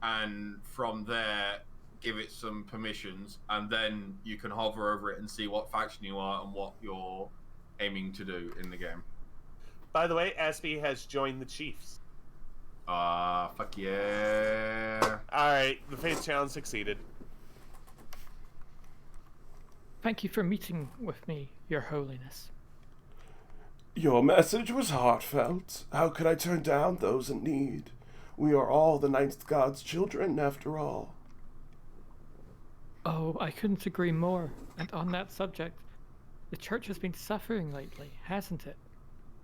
and from there give it some permissions, and then you can hover over it and see what faction you are and what you're aiming to do in the game. By the way, Aspie has joined the Chiefs. Fuck yeah. Alright, the Faith Challenge succeeded. Thank you for meeting with me, Your Holiness. Your message was heartfelt. How could I turn down those in need? We are all the Ninth God's children, after all. Oh, I couldn't agree more. And on that subject, the church has been suffering lately, hasn't it?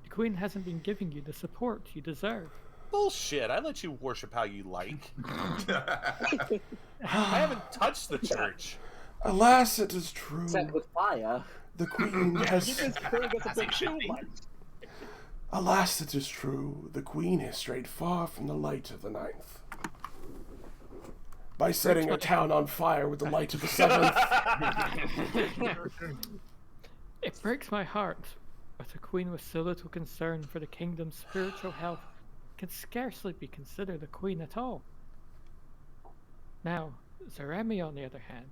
The Queen hasn't been giving you the support you deserve. Bullshit, I let you worship how you like. I haven't touched the church. Alas, it is true. Set with fire. The Queen has... As it should be. Alas, it is true. The Queen has strayed far from the light of the Ninth. By setting her town on fire with the light of the Seventh. It breaks my heart, but the Queen with so little concern for the kingdom's spiritual health can scarcely be considered a queen at all. Now, Zaremi, on the other hand,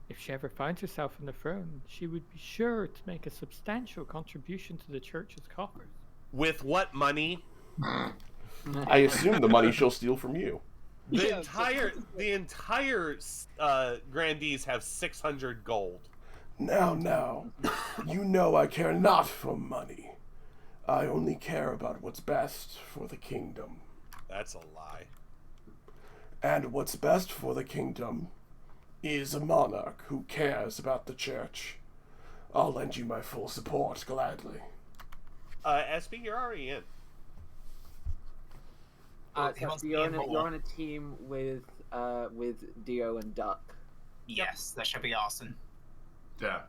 if she ever finds herself on the throne, she would be sure to make a substantial contribution to the church's coffers. With what money? I assume the money she'll steal from you. The entire grandees have 600 gold. Now, you know I care not for money. I only care about what's best for the kingdom. That's a lie. And what's best for the kingdom is a monarch who cares about the church. I'll lend you my full support gladly. SB, you're already in. He wants to be You're involved. on a team with Dio and Duck. Yes, that should be Arson. Yeah.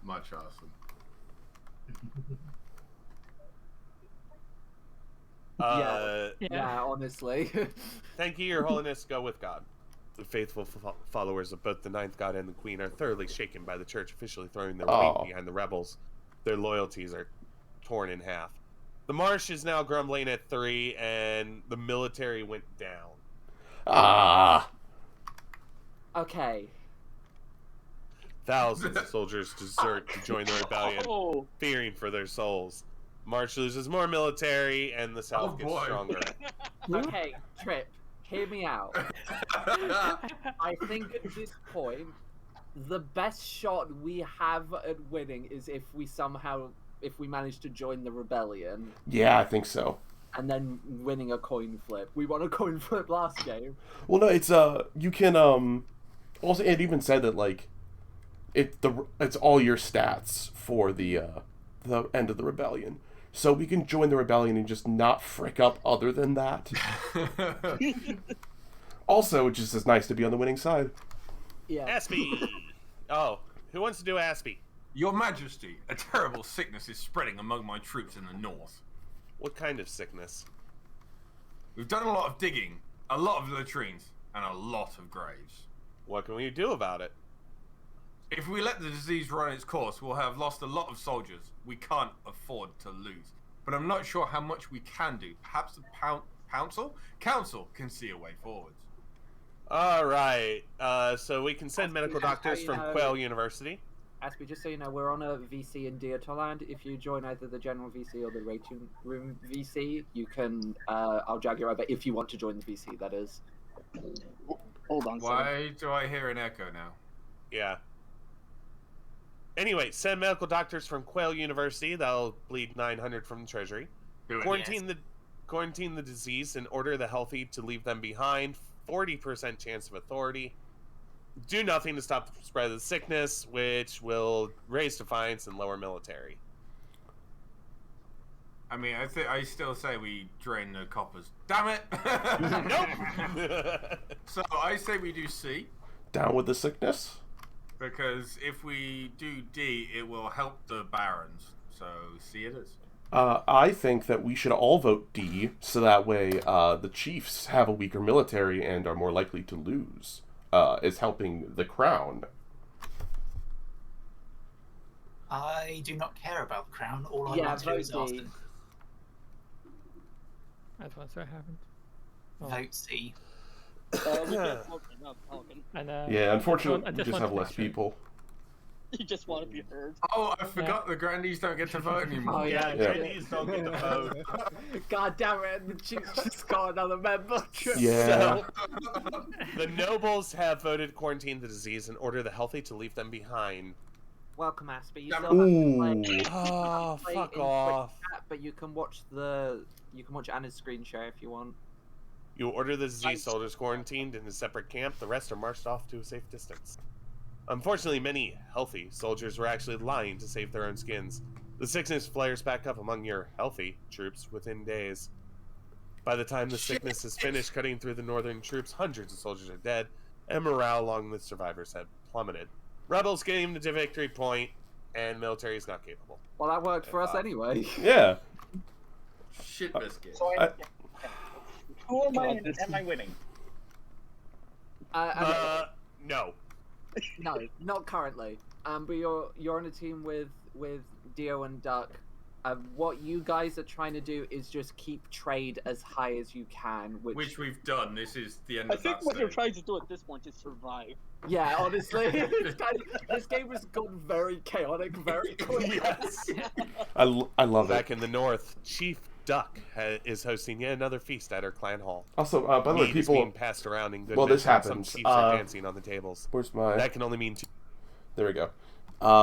Much awesome. Yeah, honestly. Thank you, Your Holiness. Go with God. The faithful followers of both the Ninth God and the Queen are thoroughly shaken by the Church officially throwing their weight behind the rebels. Their loyalties are torn in half. The Marsh is now grumbling at 3, and the military went down. Okay. Thousands of soldiers desert to join the rebellion, Oh, fearing for their souls. March loses more military, and the South gets boy. stronger. Okay, Trip, hear me out. I think at this point, the best shot we have at winning is if we manage to join the rebellion Yeah, I think so. and then winning a coin flip. We won a coin flip last game. Well, no, it's you can also it even said that like it's all your stats for the end of the rebellion. So we can join the rebellion and just not frick up other than that. Also, it just is nice to be on the winning side. Yeah. Aspie! Oh, who wants to do Aspie? Your Majesty, a terrible sickness is spreading among my troops in the north. What kind of sickness? We've done a lot of digging, a lot of latrines, and a lot of graves. What can we do about it? If we let the disease run its course, we'll have lost a lot of soldiers. We can't afford to lose. But I'm not sure how much we can do. Perhaps the council can see a way forwards. Alright, so we can send medical Yeah, doctors from Quail University. Aspie, just so you know, we're on a VC in Diatoland. If you join either the general VC or the rating room VC, you can, I'll drag you over if you want to join the VC, that is. hold on. Why do I hear an echo now? Yeah. Anyway, send medical doctors from Quail University. That'll bleed 900 from the Treasury. Do it. Quarantine the quarantine the diseased and order the healthy to leave them behind. 40% chance of authority. Do nothing to stop the spread of the sickness, which will raise defiance and lower military. I mean, I still say we drain the coppers. Damn it! Nope. So I say we do C. Down with the sickness. Because if we do D, it will help the barons. So C it is. I think that we should all vote D, so that way the chiefs have a weaker military and are more likely to lose. Is helping the crown. I do not care about the crown. All I Yeah, want to do is vote D. Arson. That's what happened. Oh. Vote C. And, Yeah, unfortunately, I we just just want have to less make sure. people. You just want to be heard. Oh, I forgot the grandees don't get to vote anymore. Oh, yeah. Chinese don't get to vote. God damn it, the Chiefs just got another member. Yeah. The nobles have voted quarantine the disease and order the healthy to leave them behind. Welcome, Aspie. You Damn still have to Ooh. play, Oh, play fuck in off. Twitch chat, but you can watch Anna's screen share if you want. You order the disease soldiers quarantined in a separate camp. The rest are marched off to a safe distance. Unfortunately, many healthy soldiers were actually lying to save their own skins. The sickness flares back up among your healthy troops within days. By the time the sickness is finished cutting through the northern troops, hundreds of soldiers are dead, and morale among the survivors had plummeted. Rebels gained the victory point, and military is not capable. Well, that worked for us anyway. Yeah. Shit biscuit. So I- who am I winning? No. No, not currently. But you're on a team with Dio and Duck. What you guys are trying to do is just keep trade as high as you can, Which we've done. This is the end I of think that what you're stage. trying to do at this point is survive. yeah, honestly, this game has gone very chaotic very quickly. Yes. I love Back it. in the north, Chief Duck is hosting yet another feast at her clan hall. Also, by the way, Meat is people. being passed around in good Well, this measure, and some happens. chiefs are dancing on the tables. Where's my? That can only mean two. There we go.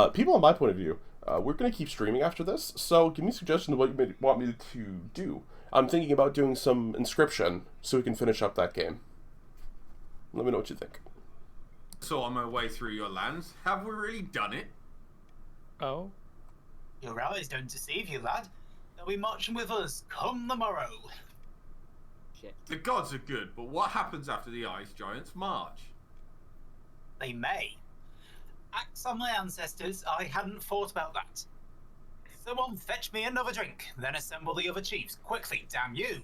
People, on my point of view, we're going to keep streaming after this, so give me suggestions of what you may want me to do. I'm thinking about doing some Inscription so we can finish up that game. Let me know what you think. So on my way through your lands, have we really done it? Oh. Your allies don't deceive you, lad. They'll be marching with us come the morrow. Shit. The gods are good, but what happens after the ice giants march? They may. Axe on my ancestors, I hadn't thought about that. Someone fetch me another drink, then assemble the other chiefs. Quickly, damn you!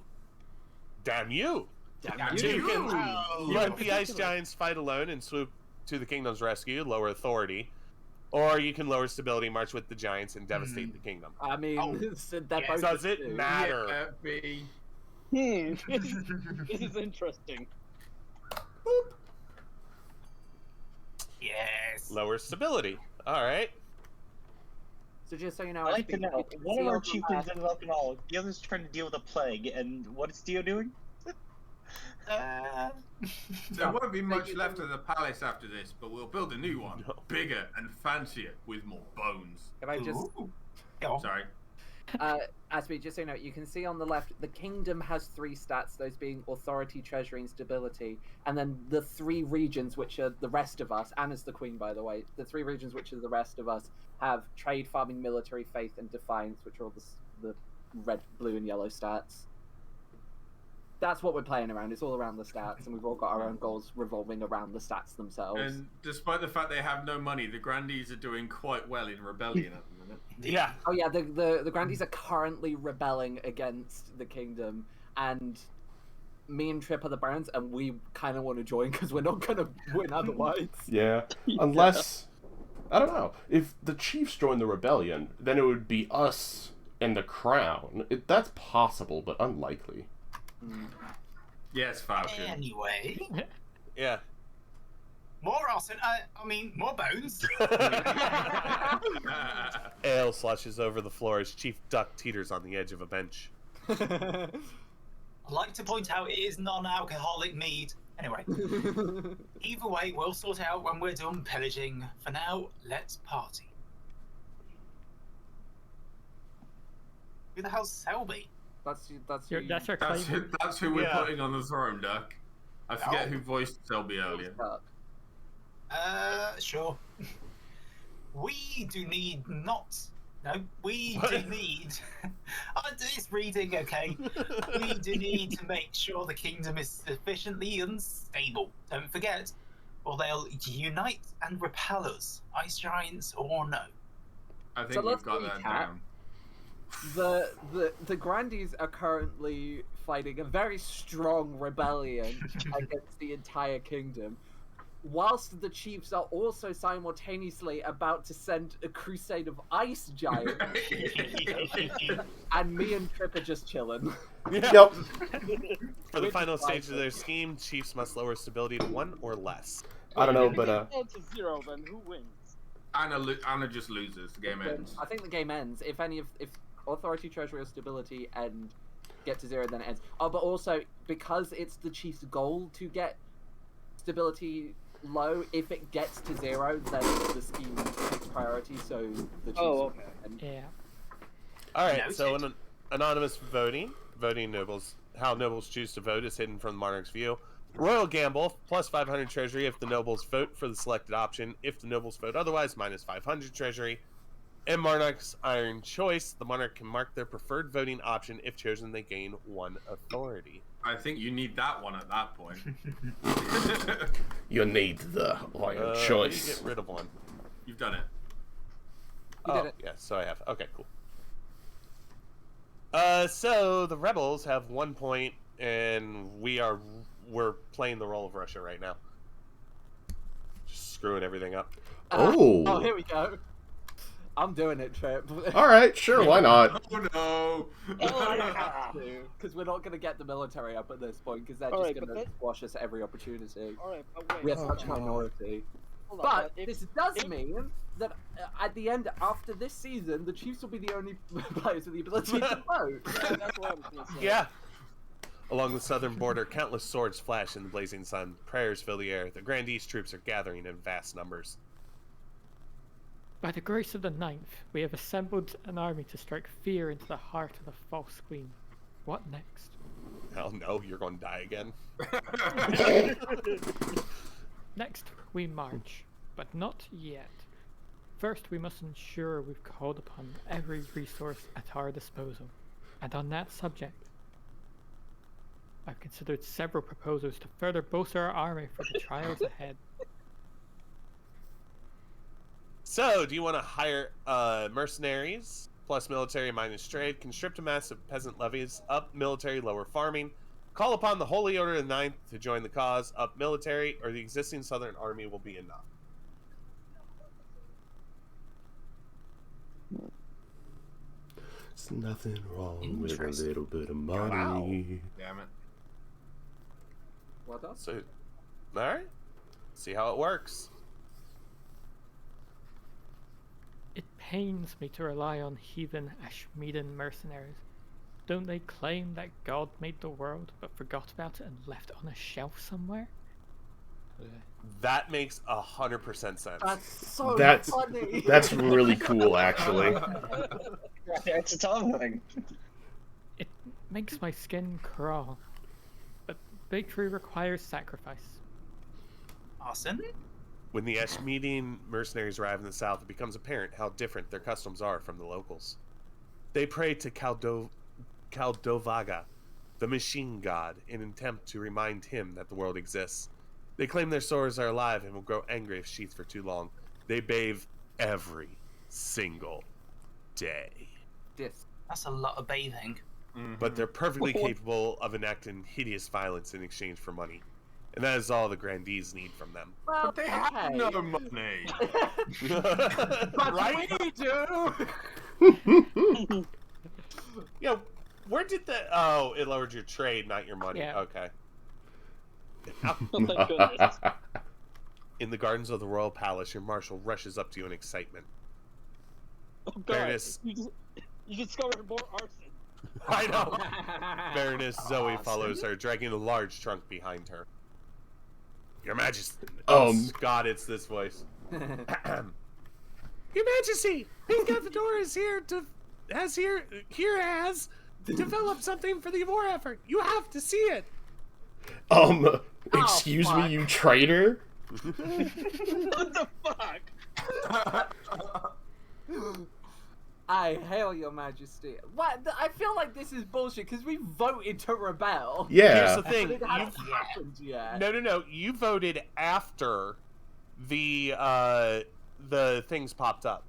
Damn you! Damn You you! can let the ice giants fight alone and swoop to the kingdom's rescue, lower authority. Or you can lower stability, march with the giants, and devastate the kingdom. I mean, Oh, they're yes. both Does the it two. matter? Yeah, B. This is interesting. Yes. Lower stability. Alright. So just so you know, I'd like to Aspie, know. you can One see of our on the chieftains map- ended up in all. The other's trying to deal with a plague, and what is Dio doing? There won't be much left of the palace after this, but we'll build a new one. No. Bigger and fancier, with more bones. If I just Ooh. Go on. Sorry. Aspie, just so you know, you can see on the left, the kingdom has 3 stats, those being authority, treasury, and stability. And then the 3 regions, which are the rest of us, Anna's the queen, by the way, the 3 regions, which are the rest of us, have trade, farming, military, faith, and defiance, which are all the red, blue, and yellow stats. That's what we're playing around. It's all around the stats, and we've all got our own goals revolving around the stats themselves. And despite the fact they have no money, the grandees are doing quite well in rebellion at the minute. Yeah. Oh yeah, the Grandees are currently rebelling against the kingdom, and me and Trip are the Barons, and we kind of want to join because we're not going to win otherwise. Yeah. Unless, I don't know, if the chiefs join the rebellion, then it would be us and the crown. That's possible, but unlikely. Yes, Falcon. Anyway, Yeah. more Arson. I mean, more bones. Ale slushes over the floor as Chief Duck teeters on the edge of a bench. I'd like to point out it is non-alcoholic mead. Anyway, either way, we'll sort out when we're done pillaging. For now, let's party. Who the hell's Selby? That's our claim. That's who we're Yeah. putting on the throne, Duck. I forget who voiced Selby earlier. Sure. We do need not. No, we do need. It's reading, okay. We do need to make sure the kingdom is sufficiently unstable. Don't forget, or they'll unite and repel us, ice giants or no. I think So we've let's got that recap. down. The Grandies are currently fighting a very strong rebellion against the entire kingdom, whilst the chiefs are also simultaneously about to send a crusade of ice giants, and me and Trip are just chilling. Yep. For the final stage of their scheme, chiefs must lower stability to 1 or less. I don't know, If but they get to 0, then who wins? Anna just loses. The game ends. I think the game ends if authority, treasury, or stability get to 0, then it ends. Oh, but also because it's the chief's goal to get stability low, if it gets to 0, then the scheme takes priority. So the chiefs. Oh, okay. Yeah. All right, Noted. so anonymous voting nobles. How nobles choose to vote is hidden from the monarch's view. Royal gamble, plus 500 treasury if the nobles vote for the selected option. If the nobles vote otherwise, minus 500 treasury. And monarch's iron choice, the monarch can mark their preferred voting option. If chosen, they gain 1 authority. I think you need that one at that point. You need the iron You choice. get rid of 1. You've done it. You did it. Yeah, so I have. Okay, cool. So the rebels have 1 point, and we're playing the role of Russia right now. Just screwing everything up. Oh, here we go. I'm doing it, Trip. All right, sure, why not? Oh no! Because we're not going to get the military up at this point, because they're Alright, just but going to squash us at every opportunity. Alright, but wait. We are such a minority. Hold on, But if- this does mean that at the end, after this season, the Chiefs will be the only players with the ability to vote. That's what I was gonna say. Yeah. Along the southern border, countless swords flash in the blazing sun. Prayers fill the air. The Grandees troops are gathering in vast numbers. By the grace of the Ninth, we have assembled an army to strike fear into the heart of the false queen. What next? Hell no, you're going to die again. Next, we march, but not yet. First, we must ensure we've called upon every resource at our disposal. And on that subject, I've considered several proposals to further bolster our army for the trials ahead. So, do you want to hire mercenaries, plus military minus trade, conscript a mass of peasant levies, up military, lower farming, call upon the Holy Order of the Ninth to join the cause, up military, or the existing Southern Army will be enough? There's nothing wrong with a Interesting. little bit of money. Damn it. Well done. So, alright. See how it works. It pains me to rely on heathen Ashmedan mercenaries. Don't they claim that God made the world but forgot about it and left it on a shelf somewhere? That makes 100% sense. That's so That's funny. that's really cool, actually. It's a Tom thing. It makes my skin crawl. But victory requires sacrifice. Arson? When the Ashmedian mercenaries arrive in the south, it becomes apparent how different their customs are from the locals. They pray to Kaldovaga, the machine god, in an attempt to remind him that the world exists. They claim their swords are alive and will grow angry if sheathed for too long. They bathe every single day. That's a lot of bathing. But they're perfectly capable of enacting hideous violence in exchange for money. And that is all the Grandees need from them. Well, But they have okay. no money. But Right? we do. Yeah, where did the... Oh, it lowered your trade, not your money. Yeah. Okay. Oh my goodness. In the gardens of the royal palace, your marshal rushes up to you in excitement. Oh god. Baroness. You discovered more arson. I know. Baroness Zoe follows her, dragging a large trunk behind her. Your Majesty. Oh, God, it's this voice. Your Majesty, Big Gryffindor is here develop something for the war effort. You have to see it. Excuse me, fuck. you traitor? What the fuck? I hail your majesty. What? I feel like this is bullshit because we voted to rebel. Yeah. Here's the But thing. it hasn't happened yet. No. You voted after the things popped up.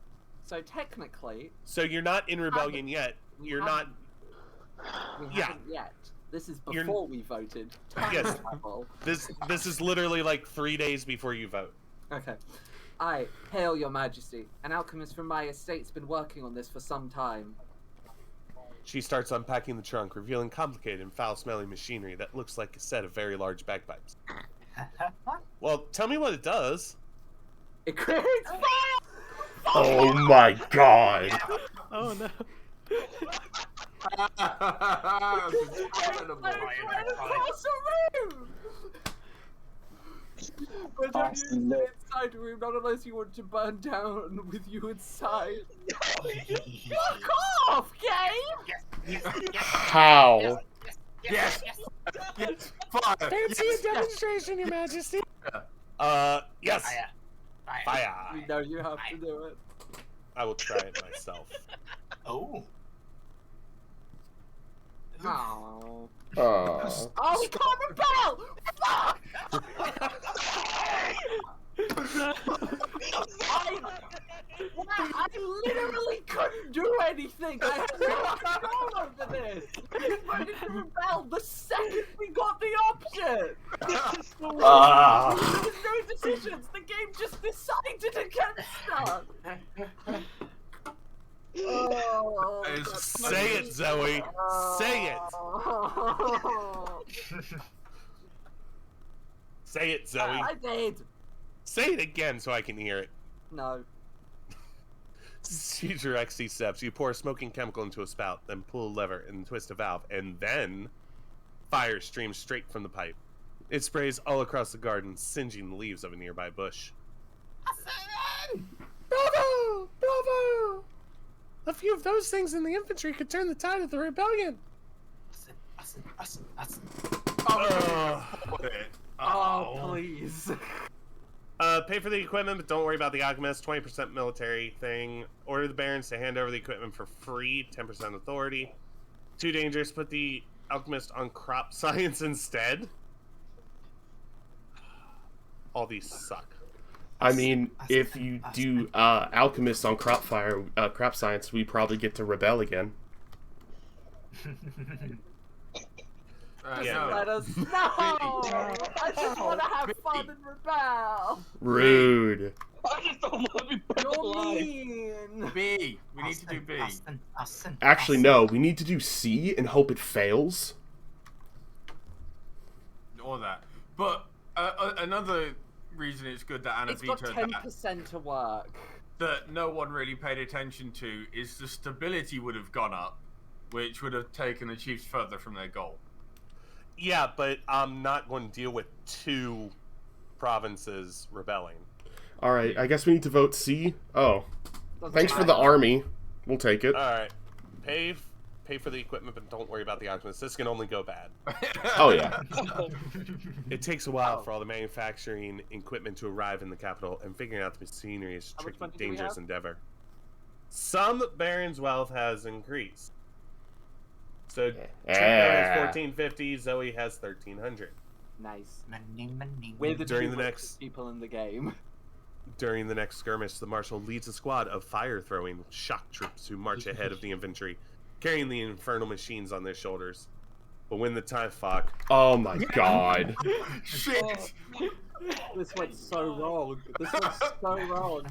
So technically, So you're not in rebellion yet. You're not. we Yeah. haven't yet. This is You're- before we voted. Yes. Travel. This is literally like 3 days before you vote. Okay. I hail your majesty. An alchemist from my estate's been working on this for some time. She starts unpacking the trunk, revealing complicated and foul-smelling machinery that looks like a set of very large bagpipes. Well, tell me what it does. It creates fire! Oh my god. Oh no. Across the room! But don't use the inside room, not unless you want to burn down with you inside. Fuck off, game! How? Yes. Fire. Fancy a demonstration, Your Majesty. Yes. Fire. We know you have to do it. I will try it myself. Oh. Oh. Oh. Oh, we can't rebel! Fuck! I literally couldn't do anything! I had no control over this! We voted to rebel the second we got the option! There was no decisions, the game just decided against us! Oh, Say it, Zoe. Say it. Say it, Zoe. I did! Say it again so I can hear it. No. She directs these steps. You pour a smoking chemical into a spout, then pull a lever and twist a valve, and then fire streams straight from the pipe. It sprays all across the garden, singeing the leaves of a nearby bush. Bravo! Bravo! A few of those things in the infantry could turn the tide of the rebellion. Oh, please. Pay for the equipment, but don't worry about the alchemist. 20% military thing. Order the barons to hand over the equipment for free. 10% authority. Too dangerous. Put the alchemist on crop science instead. All these suck. I mean, if you do alchemist on crop science, we probably get to rebel again. Yeah. Let us know! I just want to have fun and rebel! Rude. I just don't want to be burnt You're alive. mean! B. We need to do B. Actually, no. We need to do C and hope it fails. Or that. But another reason it's good that Anna It's got vetoed that, 10% to work. that no one really paid attention to is the stability would have gone up, which would have taken the Chiefs further from their goal. Yeah, but I'm not going to deal with 2 provinces rebelling. Alright, I guess we need to vote C. Oh. Doesn't Thanks for matter. the army. We'll take it. Alright. Pay for the equipment, but don't worry about the alchemist. This can only go bad. Oh, yeah. It takes a while for all the manufacturing equipment to arrive in the capital, and figuring out the machinery is a How much tricky, money do we dangerous have? endeavor. Some barons' wealth has increased. So, Trent has 1450, Zoe has 1300. Nice. Money. We're the During two the richest next- people in the game. During the next skirmish, the marshal leads a squad of fire-throwing shock troops who march ahead of the infantry, carrying the infernal machines on their shoulders. But when the time fuck, Oh my god. Shit! This went so wrong. This went so wrong.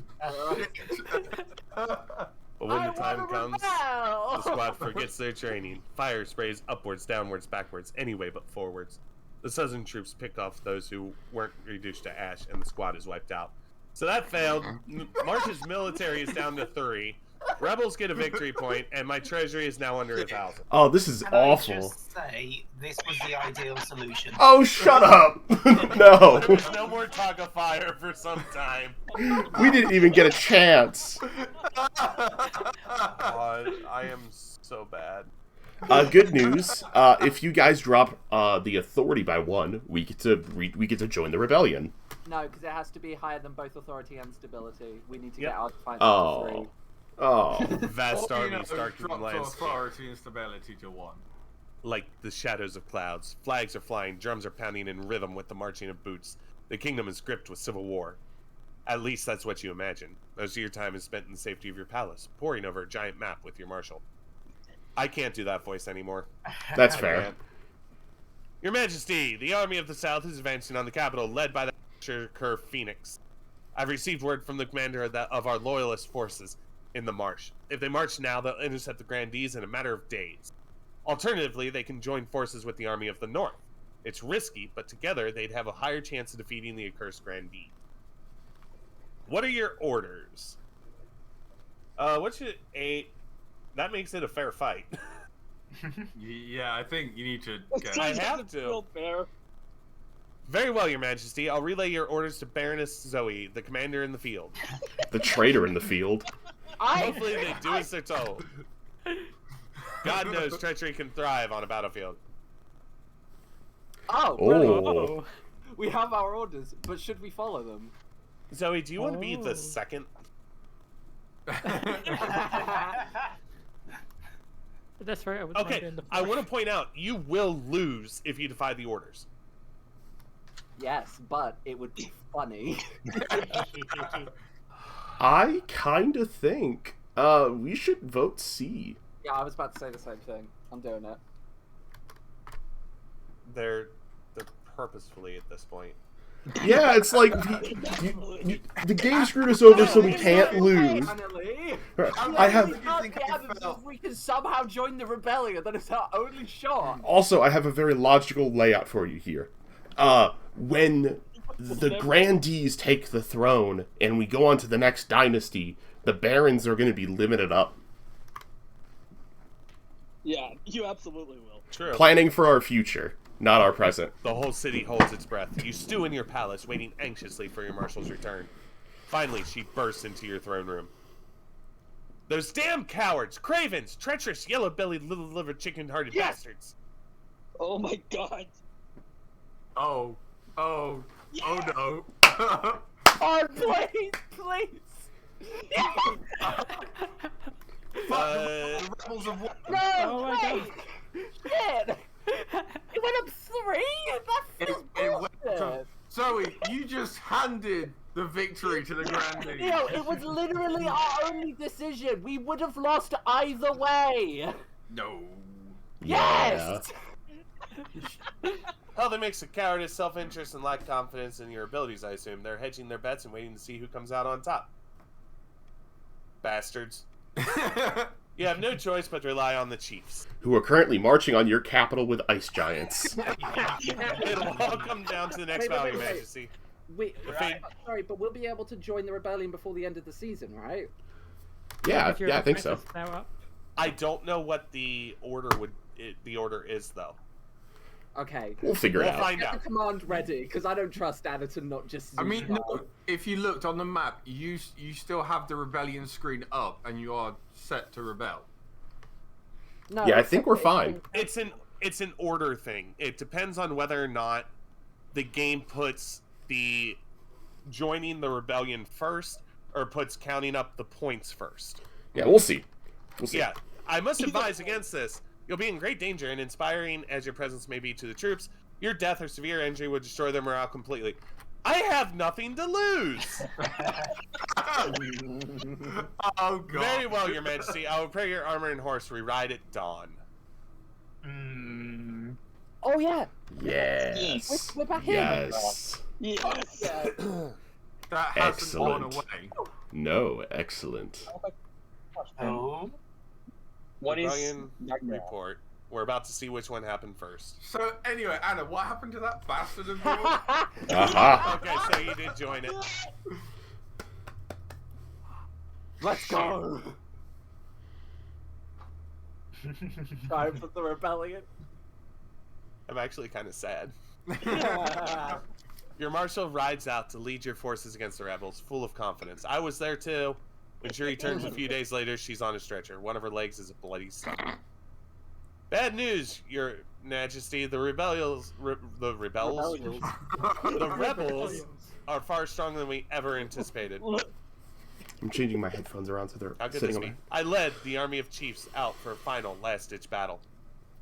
but when the time comes, the squad forgets their training. Fire sprays upwards, downwards, backwards, anyway but forwards. The southern troops pick off those who weren't reduced to ash, and the squad is wiped out. So that failed. March's military is down to 3. Rebels get a victory point, and my treasury is now under 1,000. Oh, this is Can awful. I just say this was the ideal solution? Oh, shut up! No. There's no more talk of fire for some time. We didn't even get a chance. God, I am so bad. Good news. If you guys drop the authority by 1, we get to join the rebellion. No, because it has to be higher than both authority and stability. We need to Yep. get our defiance Oh. to 3. Oh. Vast Or, you know, armies darkening drop landscape. authority and stability to 1. Like the shadows of clouds, flags are flying, drums are pounding in rhythm with the marching of boots. The kingdom is gripped with civil war. At least that's what you imagine. Most of your time is spent in the safety of your palace, poring over a giant map with your marshal. I can't do that voice anymore. That's I fair. can't. Your Majesty, the army of the South is advancing on the capital, led by the Kerr Phoenix. I've received word from the commander of our loyalist forces in the marsh. If they march now, they'll intercept the grandees in a matter of days. Alternatively, they can join forces with the army of the North. It's risky, but together they'd have a higher chance of defeating the accursed grandee. What are your orders? What's your 8? That makes it a fair fight. Yeah, I think you need to get... I have to. Very well, Your Majesty. I'll relay your orders to Baroness Zoe, the commander in the field. The traitor in the field. Hopefully they do as they're told. God knows treachery can thrive on a battlefield. Oh, brilliant. Oh. We have our orders, but should we follow them? Zoe, do you want to be the second? That's right. I was Okay, in the I want to point out, you will lose if you defy the orders. Yes, but it would be funny. I kind of think we should vote C. Yeah, I was about to say the same thing. I'm doing it. They're purposefully at this point. Yeah, it's like the game screwed us over, so we can't lose. I have. If we can somehow join the rebellion, then it's our only shot. Also, I have a very logical layout for you here. When the grandees take the throne and we go on to the next dynasty, the barons are going to be limited up. Yeah, you absolutely will. True. Planning for our future, not our present. The whole city holds its breath. You stew in your palace, waiting anxiously for your marshal's return. Finally, she bursts into your throne room. Those damn cowards! Cravens! Treacherous, yellow-bellied, little-livered, chicken-hearted bastards! Oh my god! Oh no. Oh, please, please! The rebels of war. No, Oh my god. Shit! It went up 3? That feels It went bullshit. to... Zoe, you just handed the victory to the grandee. You know, it was literally our only decision. We would have lost either way. No. Yes! Hell, that makes a cowardice, self-interest, and lack confidence in your abilities, I assume. They're hedging their bets and waiting to see who comes out on top. Bastards. You have no choice but to rely on the chiefs. Who are currently marching on your capital with ice giants. It'll all come down to the next battle, Your wait. Majesty. Wait, Right. sorry, but we'll be able to join the rebellion before the end of the season, right? Yeah, If your I think so. apprentice is now up. I don't know what the order is, though. Okay. We'll figure it We'll out. find Get out. the command ready, because I don't trust Anna to not just. I mean, zoom no, out. if you looked on the map, you still have the rebellion screen up, and you are set to rebel. No, Yeah, I it's think we're okay. fine. It's an order thing. It depends on whether or not the game puts the joining the rebellion first, or puts counting up the points first. Yeah, we'll see. We'll see. Yeah, I must advise against this. You'll be in great danger, and inspiring as your presence may be to the troops, your death or severe injury would destroy their morale completely. I have nothing to lose. Oh god. Very well, Your Majesty. I will prepare your armor and horse. We ride at dawn. Oh yeah. Yes. We're back in. Yes. Yes! That hasn't gone Excellent. away. No, excellent. Oh. What is Rebellion report. We're about to see which one happened first. So anyway, Anna, what happened to that bastard of yours? Aha. Okay, so you did join it. Let's go. Time for the rebellion. I'm actually kind of sad. Your marshal rides out to lead your forces against the rebels, full of confidence. I was there too. When she returns a few days later, she's on a stretcher. One of her legs is a bloody stump. Bad news, Your Majesty. The rebels are far stronger than we ever anticipated. I'm changing my headphones around so they're How could sitting this on be? my... I led the army of chiefs out for a final, last-ditch battle.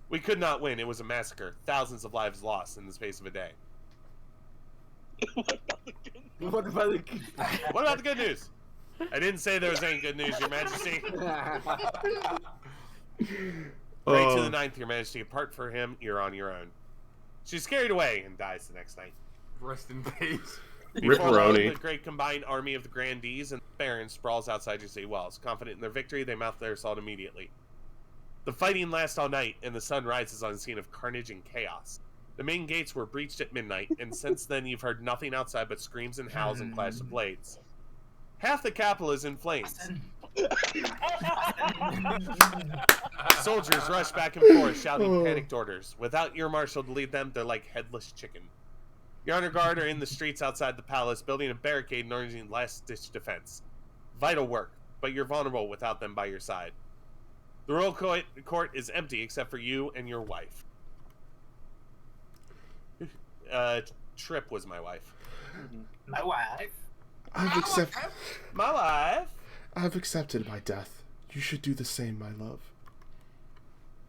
We could not win. It was a massacre. Thousands of lives lost in the space of a day. What about the What about the good news? I didn't say there was any good news, Your Majesty. Pray to the ninth, Your Majesty. Apart from him, you're on your own. She's carried away and dies the next night. Rest in peace. Before long, Ripperoni. the great combined army of the grandees and barons sprawls outside your city walls. Confident in their victory, they mount their assault immediately. The fighting lasts all night, and the sun rises on a scene of carnage and chaos. The main gates were breached at midnight, and since then you've heard nothing outside but screams and howls and clash of blades. Half the capital is in flames. Soldiers rush back and forth, shouting panicked orders. Without your marshal to lead them, they're like headless chicken. Your honor guard are in the streets outside the palace, building a barricade and organizing last-ditch defense. Vital work, but you're vulnerable without them by your side. The royal court is empty except for you and your wife. Trip was my wife. My wife. My wife. I've accepted my death. You should do the same, my love.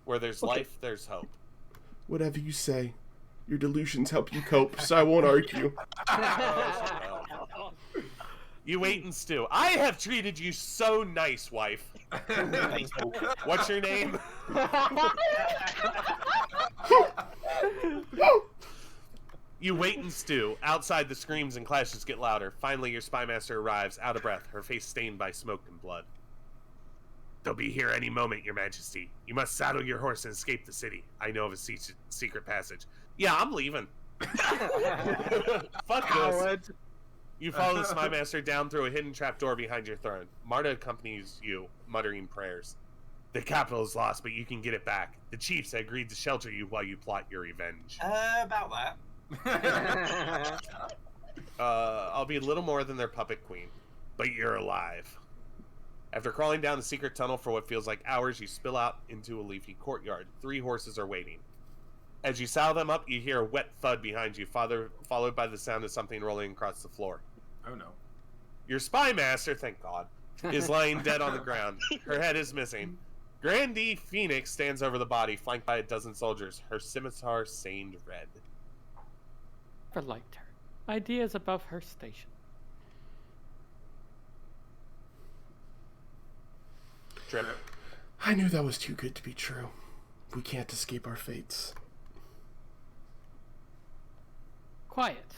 Where there's life, there's hope. Whatever you say. Your delusions help you cope, so I won't argue. You wait and stew. I have treated you so nice, wife. What's your name? You wait and stew. Outside, the screams and clashes get louder. Finally, your spymaster arrives, out of breath, her face stained by smoke and blood. They'll be here any moment, Your Majesty. You must saddle your horse and escape the city. I know of a secret passage. Yeah, I'm leaving. Fuck this. You follow the spymaster down through a hidden trapdoor behind your throne. Marta accompanies you, muttering prayers. The capital is lost, but you can get it back. The chiefs have agreed to shelter you while you plot your revenge. About that. I'll be little more than their puppet queen, but you're alive. After crawling down the secret tunnel for what feels like hours, you spill out into a leafy courtyard. 3 horses are waiting. As you saddle them up, you hear a wet thud behind you, followed by the sound of something rolling across the floor. Oh no. Your spymaster, thank God, is lying dead on the ground. Her head is missing. Grandee Phoenix stands over the body, flanked by a dozen soldiers, her scimitar stained red. Never liked her. Ideas above her station. Trip. I knew that was too good to be true. We can't escape our fates. Quiet.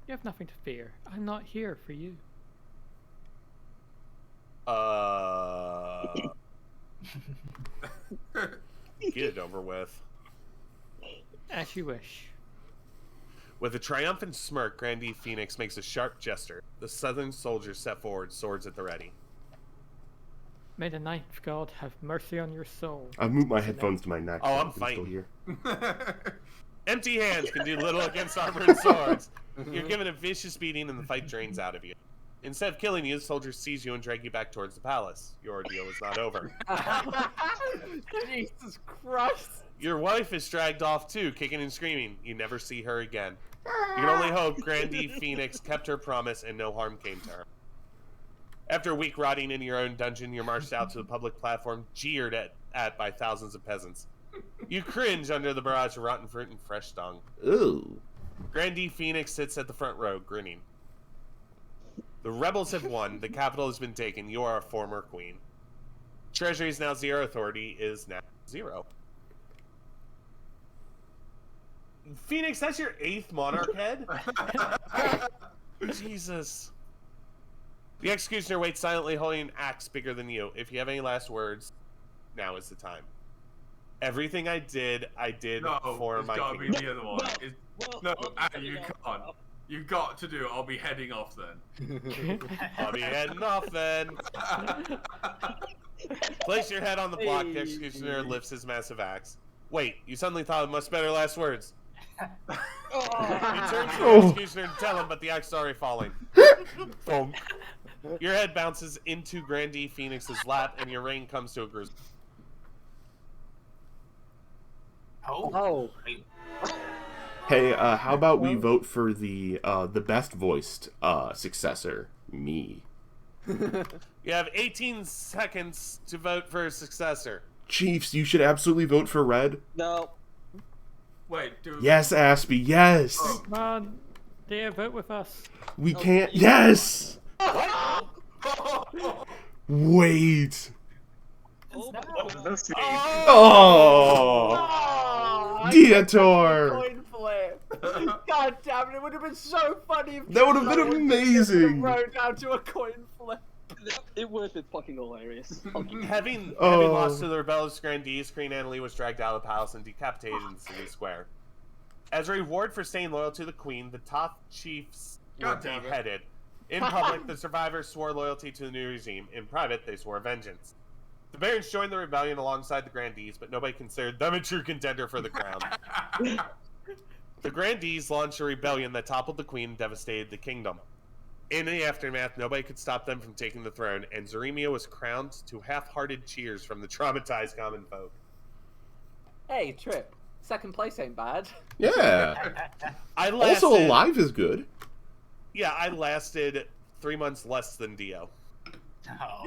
You have nothing to fear. I'm not here for you. Get it over with. As you wish. With a triumphant smirk, Grandee Phoenix makes a sharp gesture. The southern soldiers step forward, swords at the ready. May the ninth god have mercy on your soul. I've moved my headphones to my neck. Oh, so I'm I can fine. still hear. Empty hands can do little against armor and swords. You're given a vicious beating and the fight drains out of you. Instead of killing you, the soldiers seize you and drag you back towards the palace. Your ordeal is not over. Jesus Christ. Your wife is dragged off too, kicking and screaming. You never see her again. You can only hope Grandee Phoenix kept her promise and no harm came to her. After a week rotting in your own dungeon, you're marched out to the public platform, jeered at by thousands of peasants. You cringe under the barrage of rotten fruit and fresh dung. Ooh. Grandee Phoenix sits at the front row, grinning. The rebels have won. The capital has been taken. You are a former queen. Treasury is now 0. Authority is now 0. Phoenix, that's your 8th monarch head? Jesus. The executioner waits silently, holding an axe bigger than you. If you have any last words, now is the time. Everything I did for my gotta kingdom. be the other one. You can't. You got to do it. I'll be heading off then. I'll be heading off then. Place your head on the block. The executioner lifts his massive axe. Wait, you suddenly thought of much better last words. You turn to the executioner to tell him, but the axe is already falling. Thunk. Your head bounces into Grandee Phoenix's lap, and your reign comes to a grisly. Oh. Hey, how about we vote for the best voiced successor, me? You have 18 seconds to vote for a successor. Chiefs, you should absolutely vote for Red. No. Wait, do Yes, Aspie, yes. Come on, dear, vote with us. We can't. Yes. Wait. What was this game? Oh, Dietor. Coin flip. God damn it! It would have been so funny. If That would have been amazing. Road down to a coin flip. It would have been fucking hilarious. Having Oh. lost to the rebellious grandees, Queen Annalie was dragged out of the palace and decapitated in the city square. As a reward for staying loyal to the queen, the top chiefs were God damn it. beheaded. In public, the survivors swore loyalty to the new regime. In private, they swore vengeance. The barons joined the rebellion alongside the grandees, but nobody considered them a true contender for the crown. The grandees launched a rebellion that toppled the queen and devastated the kingdom. In the aftermath, nobody could stop them from taking the throne, and Zaremia was crowned to half-hearted cheers from the traumatized common folk. Hey, Trip. Second place ain't bad. Yeah. I lasted, Also, alive is good. Yeah, I lasted 3 months less than Dio. Oh.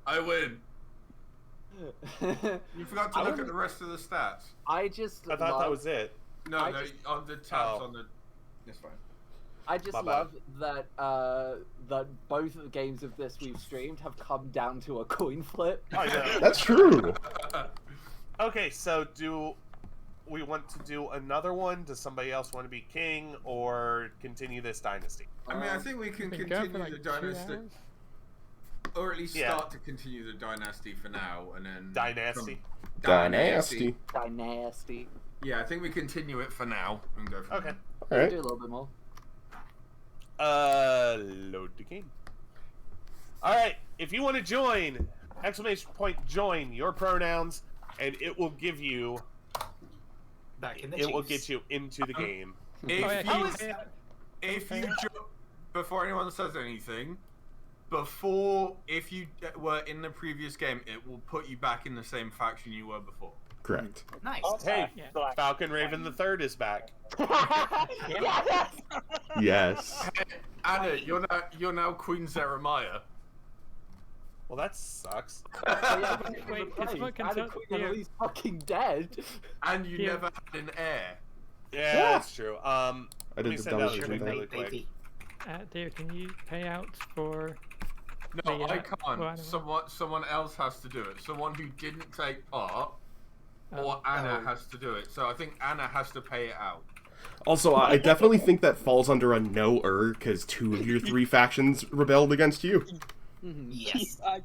I win. You forgot to look at the rest of the stats. I just I thought love, that was it. No, I no, just- on the tabs Oh. on the. It's fine. I just My bad. love that that both of the games of this we've streamed have come down to a coin flip. I know. That's true. Okay, so do we want to do another one? Does somebody else want to be king or continue this dynasty? I mean, I think we can Been going continue for like the 2 dynasty, hours. or at least Yeah. start to continue the dynasty for now, and then Dynasty? Dynasty. Dynasty. Yeah, I think we continue it for now and go from Okay. All We'll right. do a little bit more. Load the game. Alright, if you want to join, exclamation point join your pronouns, and it will give you, Back in the it will Chiefs. get you into the game. If Oh, yeah, you, can you- if you before anyone says anything, if you were in the previous game, it will put you back in the same faction you were before. Correct. Nice. Hey, Yeah. Falcon Raven the Third is back. Yes! Yes. Anna, you're now Queen Jeremiah. Well, that sucks. Oh, yeah, Wait, but is Queen what Anna Annalie's fucking dead. And you Yeah. never had an heir. Yeah, that's true. I Let did me the send out a delegation tweet thing. really quick. Baby. Dear, can you pay out for? No, The, I well, I can't. don't know. Someone else has to do it. Someone who didn't take part, Oh. or Anna has to do it. So I think Anna has to pay it out. Also, I definitely think that falls under a no-er, because 2 of your 3 factions rebelled against you. Yes. I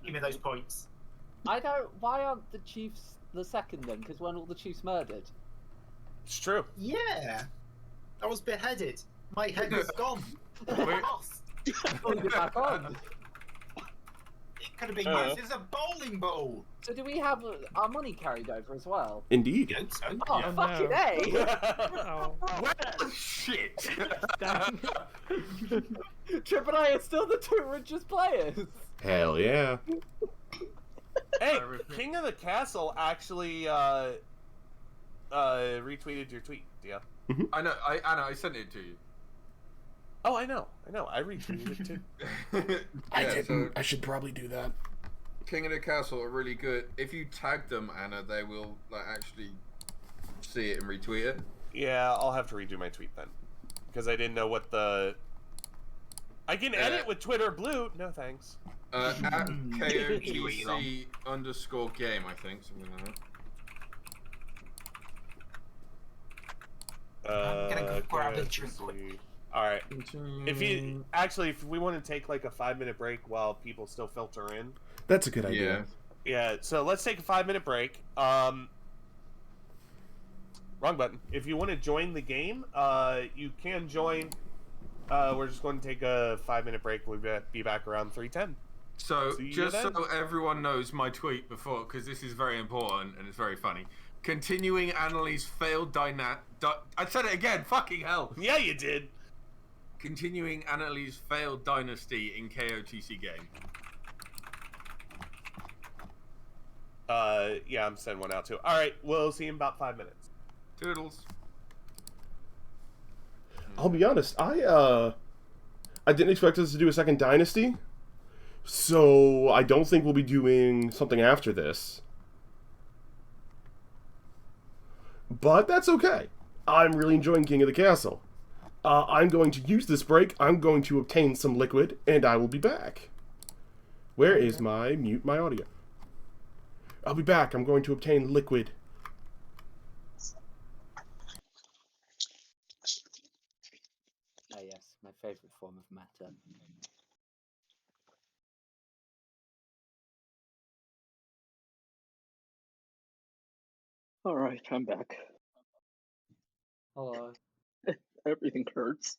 Give me those points. I don't. Why aren't the Chiefs the second then? Because weren't all the Chiefs murdered? It's true. Yeah. I was beheaded. My head was gone. Wait. Lost. Put it back on. It could have been Uh. used as a bowling ball. So do we have our money carried over as well? Indeed. I hope so. Oh, Yeah. fucking no. A! Oh, Well, shit. damn. Trip and I are still the 2 richest players. Hell yeah. Hey, King of the Castle actually retweeted your tweet, Dio. I know. Anna, I sent it to you. Oh, I know. I retweeted it too. I Yeah, didn't. so I should probably do that. King of the Castle are really good. If you tag them, Anna, they will actually see it and retweet it. Yeah, I'll have to redo my tweet then, because I didn't know what the. I can edit with Twitter Blue. No thanks. At Elon. KOTC_game, I think, something like that. I'm gonna go grab a let's drink. see. All right. If we want to take like a 5-minute break while people still filter in. That's a good idea. Yeah. So let's take a 5-minute break. Wrong button. If you want to join the game, you can join. We're just going to take a 5-minute break. We'll be back around 3:10. So, See you just then. so everyone knows my tweet before, because this is very important and it's very funny. Continuing Annalie's failed I said it again, fucking hell. Yeah, you did. Continuing Annalie's failed dynasty in KOTC game. Yeah, I'm sending one out too. All right, we'll see you in about 5 minutes. Toodles. I'll be honest, I didn't expect us to do a second Dynasty, so I don't think we'll be doing something after this. But that's okay. I'm really enjoying King of the Castle. I'm going to use this break, I'm going to obtain some liquid, and I will be back. Where is my mute my audio? I'll be back, I'm going to obtain liquid. Ah, yes, my favorite form of matter. Alright, I'm back. Hello. Everything hurts.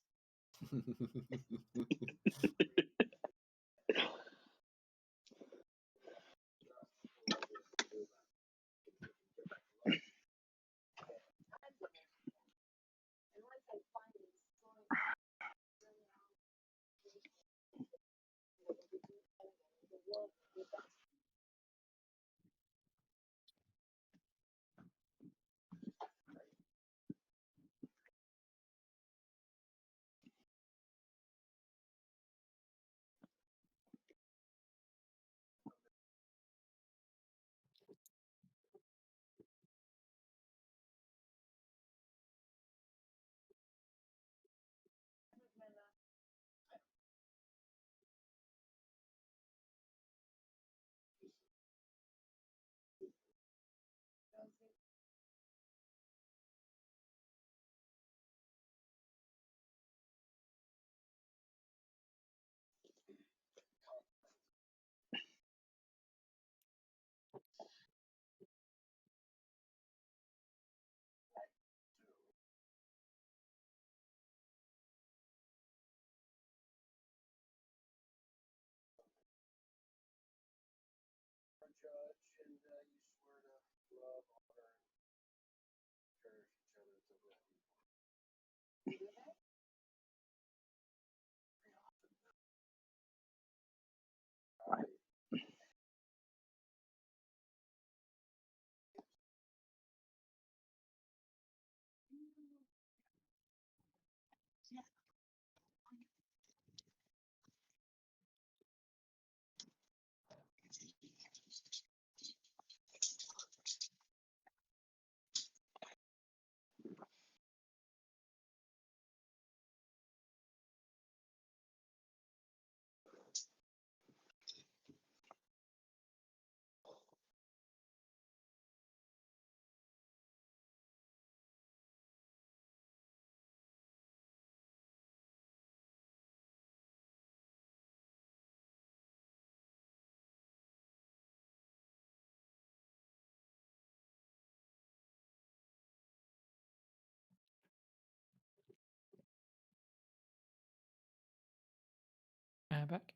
Back.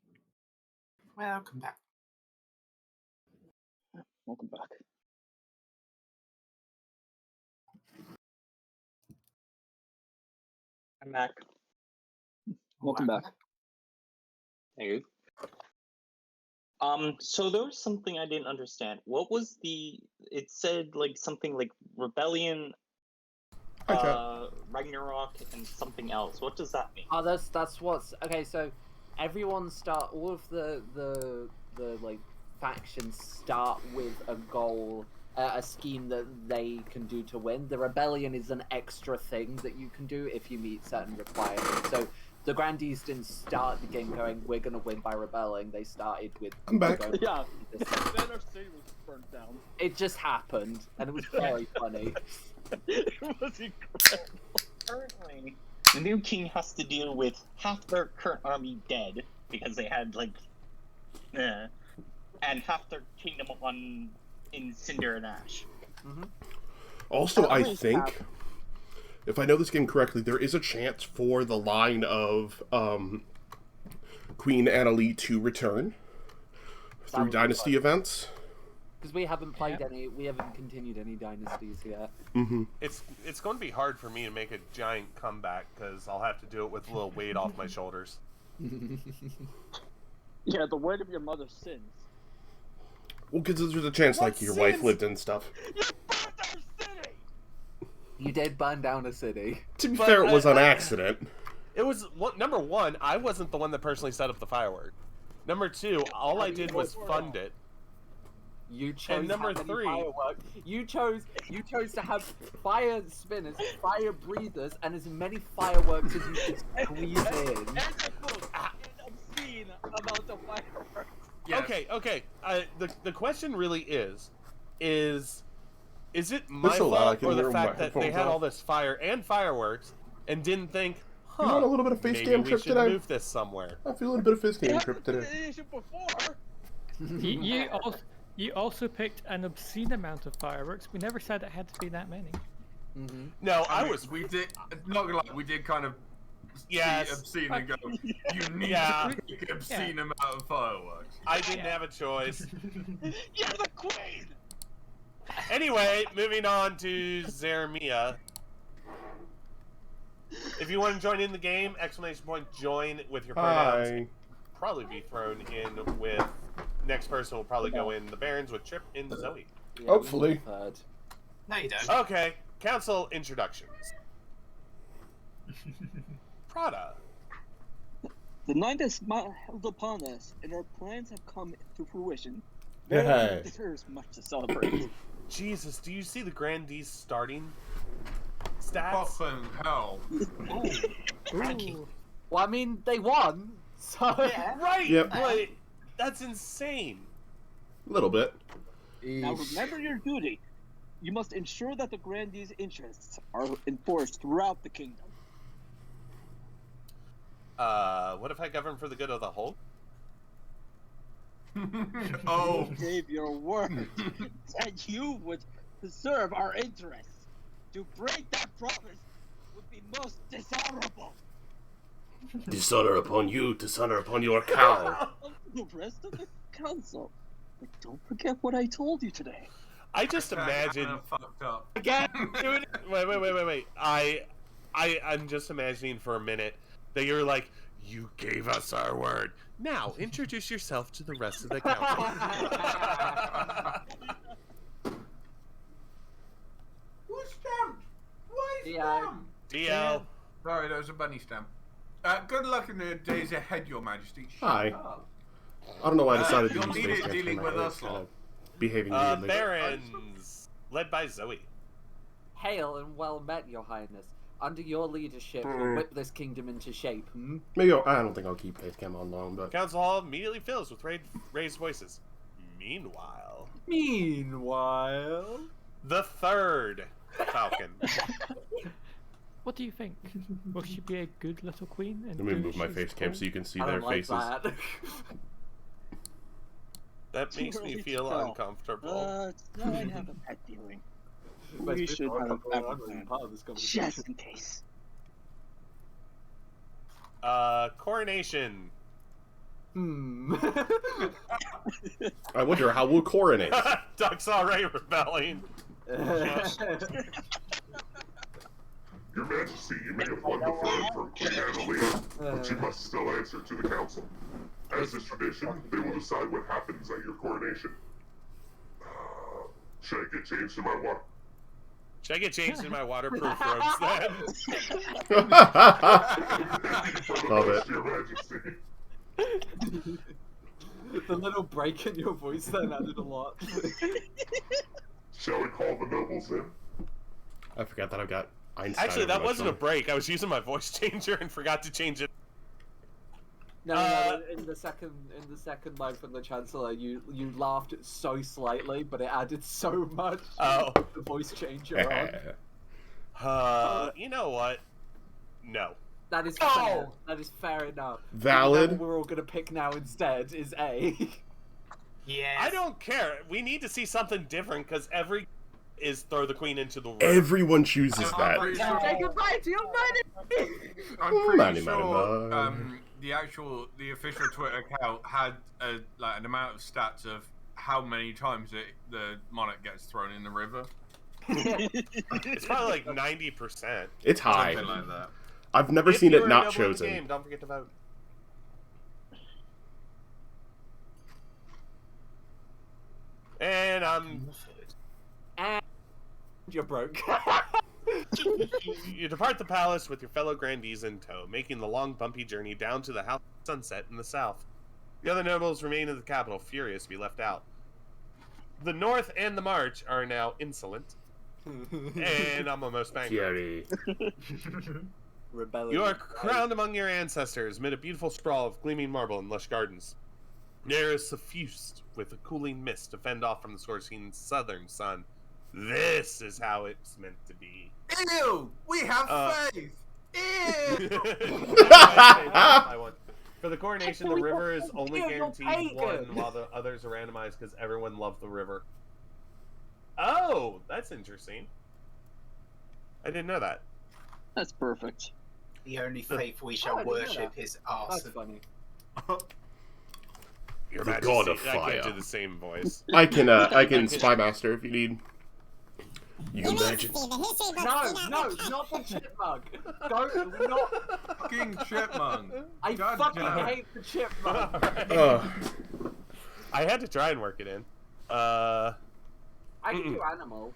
Welcome back. Welcome back. I'm back. Welcome back. Thank you. So there was something I didn't understand. What was it said like something like rebellion, Ragnarok, and something else. What does that mean? Oh, that's what's okay. So everyone all of the like factions start with a goal, a scheme that they can do to win. The rebellion is an extra thing that you can do if you meet certain requirements. So the Grandees didn't start the game going, we're gonna win by rebelling. They started with, I'm back. Yeah, then our city was burnt down. It just happened, and it was very funny. It was incredible. Currently, the new king has to deal with half their current army dead because they had and half their kingdom in cinder and ash. Mm-hmm. Also, I think, if I know this game correctly, there is a chance for the line of Queen Annalie to return through Dynasty events. Because we haven't played we haven't continued any dynasties yet. Mm-hmm. It's going to be hard for me to make a giant comeback because I'll have to do it with a little weight off my shoulders. Yeah, the weight of your mother's sins. Well, because there's a chance, like, What your wife sense? lived and stuff. You did burn down a city. To be But fair, it was on accident. It was number one. I wasn't the one that personally set up the firework. Number two, all I did was fund it. You chose number how many three- fireworks. You chose to have fire spinners, fire breathers, and as many fireworks as you could squeeze in. Obscene amount of fireworks. Yes. Okay. The question really is it my This is loud, I fault can or the hear my fact that they headphones had off. all this fire and fireworks and didn't think, huh, You want a little bit of face maybe cam we trip should today? move this somewhere. I'm feeling a bit of face cam trip today. Before. You also picked an obscene amount of fireworks. We never said it had to be that many. No, We did. Not gonna lie, we did kind of. Yes. See obscene and go. You need Yeah. to pick an obscene amount of fireworks. I didn't have a choice. You're the queen. Anyway, moving on to Zermia. If you want to join in the game, exclamation point join with your pronouns. Hi. Probably be thrown in with next person will probably go in the Barons with Trip in Zoe. Hopefully. No, you don't. Okay, council introductions. Prada. The night is held upon us, and our plans have come to fruition. Hey. There's much to celebrate. Jesus, do you see the Grandees starting stats? Fucking hell. Ooh. Well, I mean, they won, so... Right, Yep. but that's insane. A little bit. Now remember your duty. You must ensure that the Grandees' interests are enforced throughout the kingdom. What if I govern for the good of the whole? Oh. You gave your word that you would preserve our interests. To break that promise would be most dishonorable. Dishonor upon you, dishonor upon your cow. The rest of the council. But don't forget what I told you today. I just imagine. Fucked up. Again, doing it. Wait. I'm just imagining for a minute that you're like, you gave us our word. Now introduce yourself to the rest of the council. Who's stamped? Why is DL. stamped? DL. Sorry, that was a bunny stamp. Good luck in the days ahead, Your Majesty. Hi. I don't know why I decided to you'll use need face it cam dealing for with my us kind lot. of behaving weirdly. Barons, led by Zoe. Hail and well met, Your Highness. Under your leadership, we'll whip this kingdom into shape, Maybe I don't think I'll keep face cam on long, but Council hall immediately fills with raised voices. Meanwhile, the third Falcon. What do you think? Will she be a good little queen? And let me do move my as face she's cam told? so you can see I their don't like faces. that. That makes me feel uncomfortable. Now I have a bad feeling. But We should before I have a come on, backup I'm plan, part of this conversation. just in case. Coronation. I wonder how we'll coronate. Duck's already rebelling. Your Majesty, you may have won the throne from Queen Annalise, but you must still answer to the council. As is tradition, they will decide what happens at your coronation. Should I get changed in my water? Should I get changed in my waterproof robes then? Love it. Your Majesty. The little break in your voice then added a lot. Shall we call the nobles in? I forgot that I've got Einstein. Actually, over that my wasn't a phone. break. I was using my voice changer and forgot to change it. No, in the second line from the Chancellor, you laughed so slightly, but it added so much. Oh. The voice changer on. You know what? No. That is fair. That is fair enough. Valid. What we're all gonna pick now instead is A. Yes. I don't care. We need to see something different because every is throw the queen into the room. Everyone chooses I'm that. pretty Say sure, goodbye to your money. I'm pretty Money, sure money. the official Twitter account had an amount of stats of how many times the monarch gets thrown in the river. It's probably like 90%. It's high. Something like that. I've never If seen you it are not noble in the chosen. game, don't forget to vote. And And you're broke. you depart the palace with your fellow grandees in tow, making the long, bumpy journey down to the house of sunset in the south. The other nobles remain in the capital, furious to be left out. The North and the March are now insolent, and I'm almost bankrupt. Rebellion. You are crowned among your ancestors, amid a beautiful sprawl of gleaming marble and lush gardens. The air is suffused with a cooling mist to fend off from the scorching southern sun. This is how it's meant to be. Ew! We have faith! Ew! For the coronation, the river is only guaranteed one, while the others are randomized because everyone loved the river. Oh, that's interesting. I didn't know that. That's perfect. The only faith we shall worship is Arson. That's funny. Your The Majesty, god of I fire. can't do the same voice. I can Spy Master if you need. Your Majesty. No, not the chipmunk. Don't, not. Fucking chipmunk. I God fucking damn it. hate the chipmunk. I had to try and work it in. I can do animal.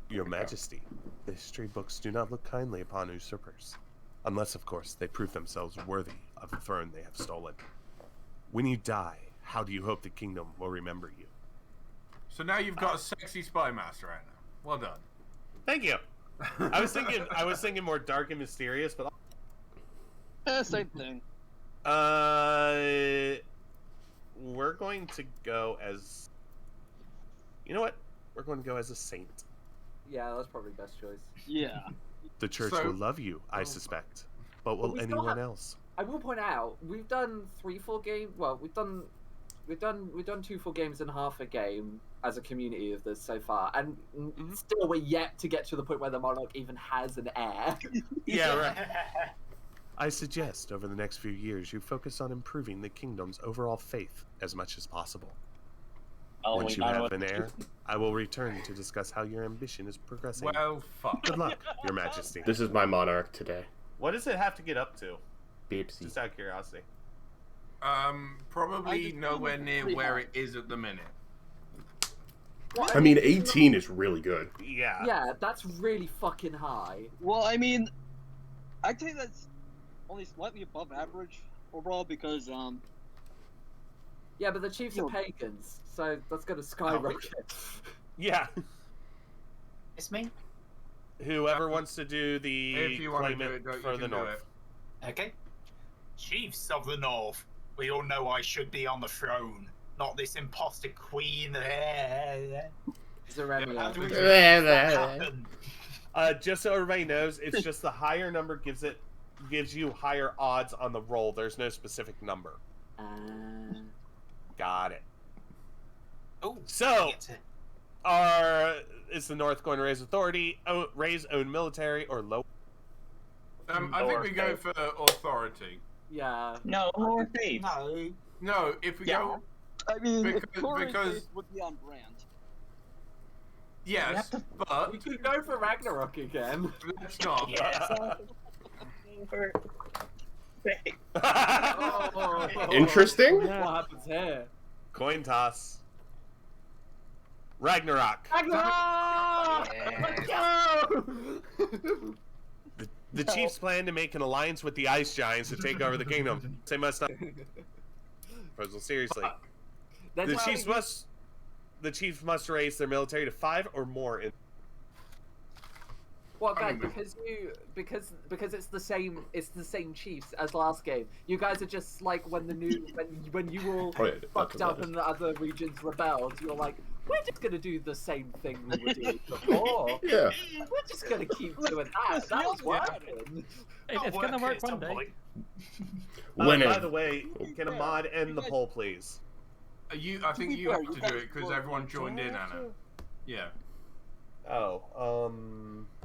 Your Majesty, the history books do not look kindly upon usurpers. Unless, of course, they prove themselves worthy of the throne they have stolen. When you die, how do you hope the kingdom will remember you? So now you've got a sexy spy master right now. Well done. Thank you. I was thinking more dark and mysterious, but Same thing. we're going to go as. You know what? We're going to go as a saint. Yeah, that's probably the best choice. Yeah. The church will love you, I suspect. But will we still anyone have- else? I will point out we've done 3 full games. Well, we've done 2 full games and half a game as a community of this so far, and still we're yet to get to the point where the monarch even has an heir. Yeah, right. I suggest over the next few years you focus on improving the kingdom's overall faith as much as possible. Once you have an heir, I will return to discuss how your ambition is progressing. Well, fuck. Good luck, Your Majesty. This is my monarch today. What does it have to get up to? Bipsy. Just out of curiosity. Probably nowhere near where it is at the minute. I mean, 18 is really good. Yeah. Yeah, that's really fucking high. Well, I mean, I'd say that's only slightly above average overall because Yeah, but the Chiefs are pagans, so that's gonna skyrocket. Yeah. It's me. Whoever wants to do the If you want to do claimant it, for you the can do north. it. Okay. Chiefs of the North, we all know I should be on the throne, not this imposter queen. Zaremia. How do we make that happen? Just so everybody knows, it's just the higher number gives you higher odds on the roll. There's no specific number. Got it. Oh, So, is the North going to raise authority, raise own military, or low? I think we go for authority. Yeah. No, more faith. No. No, if we go... I mean, because would be on brand. yes, but We could go for Ragnarok again. let's not. Interesting? What happens here? Coin toss. Ragnarok. Ragnarok! Let's go! The Chiefs plan to make an alliance with the Ice Giants to take over the kingdom. They must not. Proposal seriously. That's why The Chiefs must raise their military to 5 or more. Well, guys, because it's the same Chiefs as last game. You guys are just like when you all fucked up and the other regions rebelled. You're like, we're just gonna do the same thing we were doing before. Yeah. We're just gonna keep doing that. That was working. It's gonna work one day. By the way, can a mod end the poll, please? I think you have to do it because everyone joined in, Anna. Yeah. Oh,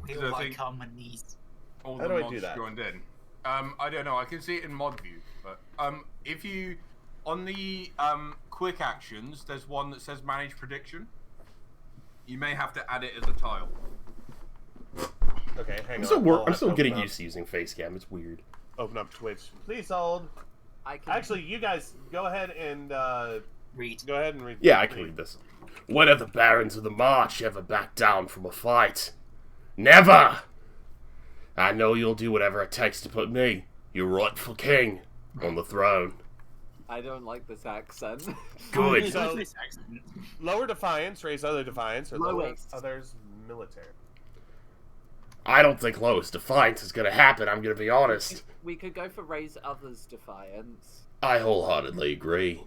We I like think harmonies. all How the do I mods do that? joined in. I don't know. I can see it in mod view, but if you on the quick actions, there's one that says manage prediction. You may have to add it as a tile. okay, hang I'm on. still I'll getting open used to using Facecam. It's weird. Open up Twitch. Please hold. I can... Actually, you guys go ahead and read. Go ahead and read. Yeah, I can read this. When have the barons of the March ever backed down from a fight? Never! I know you'll do whatever it takes to put me, your rightful king, on the throne. I don't like this accent. Good. So, lower defiance, raise other defiance, or lower Lowest. others military. I don't think lowest defiance is gonna happen, I'm gonna be honest. We could go for raise others defiance. I wholeheartedly agree.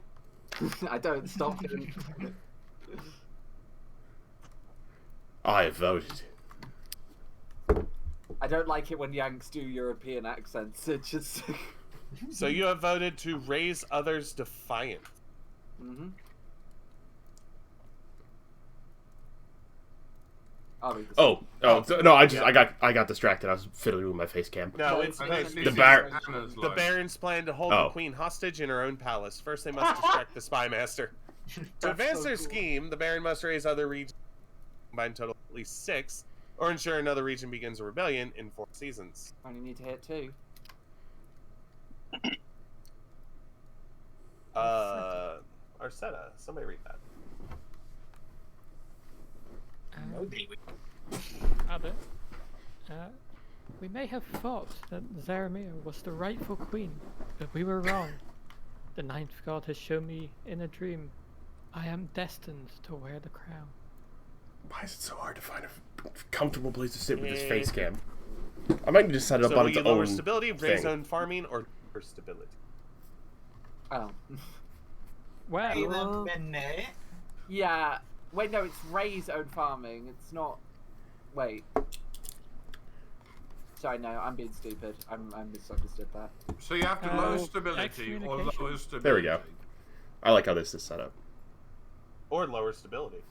I don't stop him. I have voted. I don't like it when Yanks do European accents. It just. So you have voted to raise others defiant. Mm-hmm. No! I got distracted. I was fiddling with my face cam. No, it's the barons plan to hold the queen hostage in her own palace. First, they must distract the spy master. To advance their scheme, the baron must raise other regions, combined total at least 6, or ensure another region begins a rebellion in 4 seasons. Only need to hit 2. Arcetta, somebody read that. We may have thought that Zaramir was the rightful queen, but we were wrong. The ninth god has shown me in a dream I am destined to wear the crown. Why is it so hard to find a comfortable place to sit with this face cam? I might need to set it up on its own lower stability, raise thing. own farming, or stability. Oh. Well, yeah. Wait, no, it's raise own farming. It's not. Wait. Sorry, no, I'm being stupid. I misunderstood that. So you have to lower stability or lower stability. There we go. I like how this is set up. Or lower stability.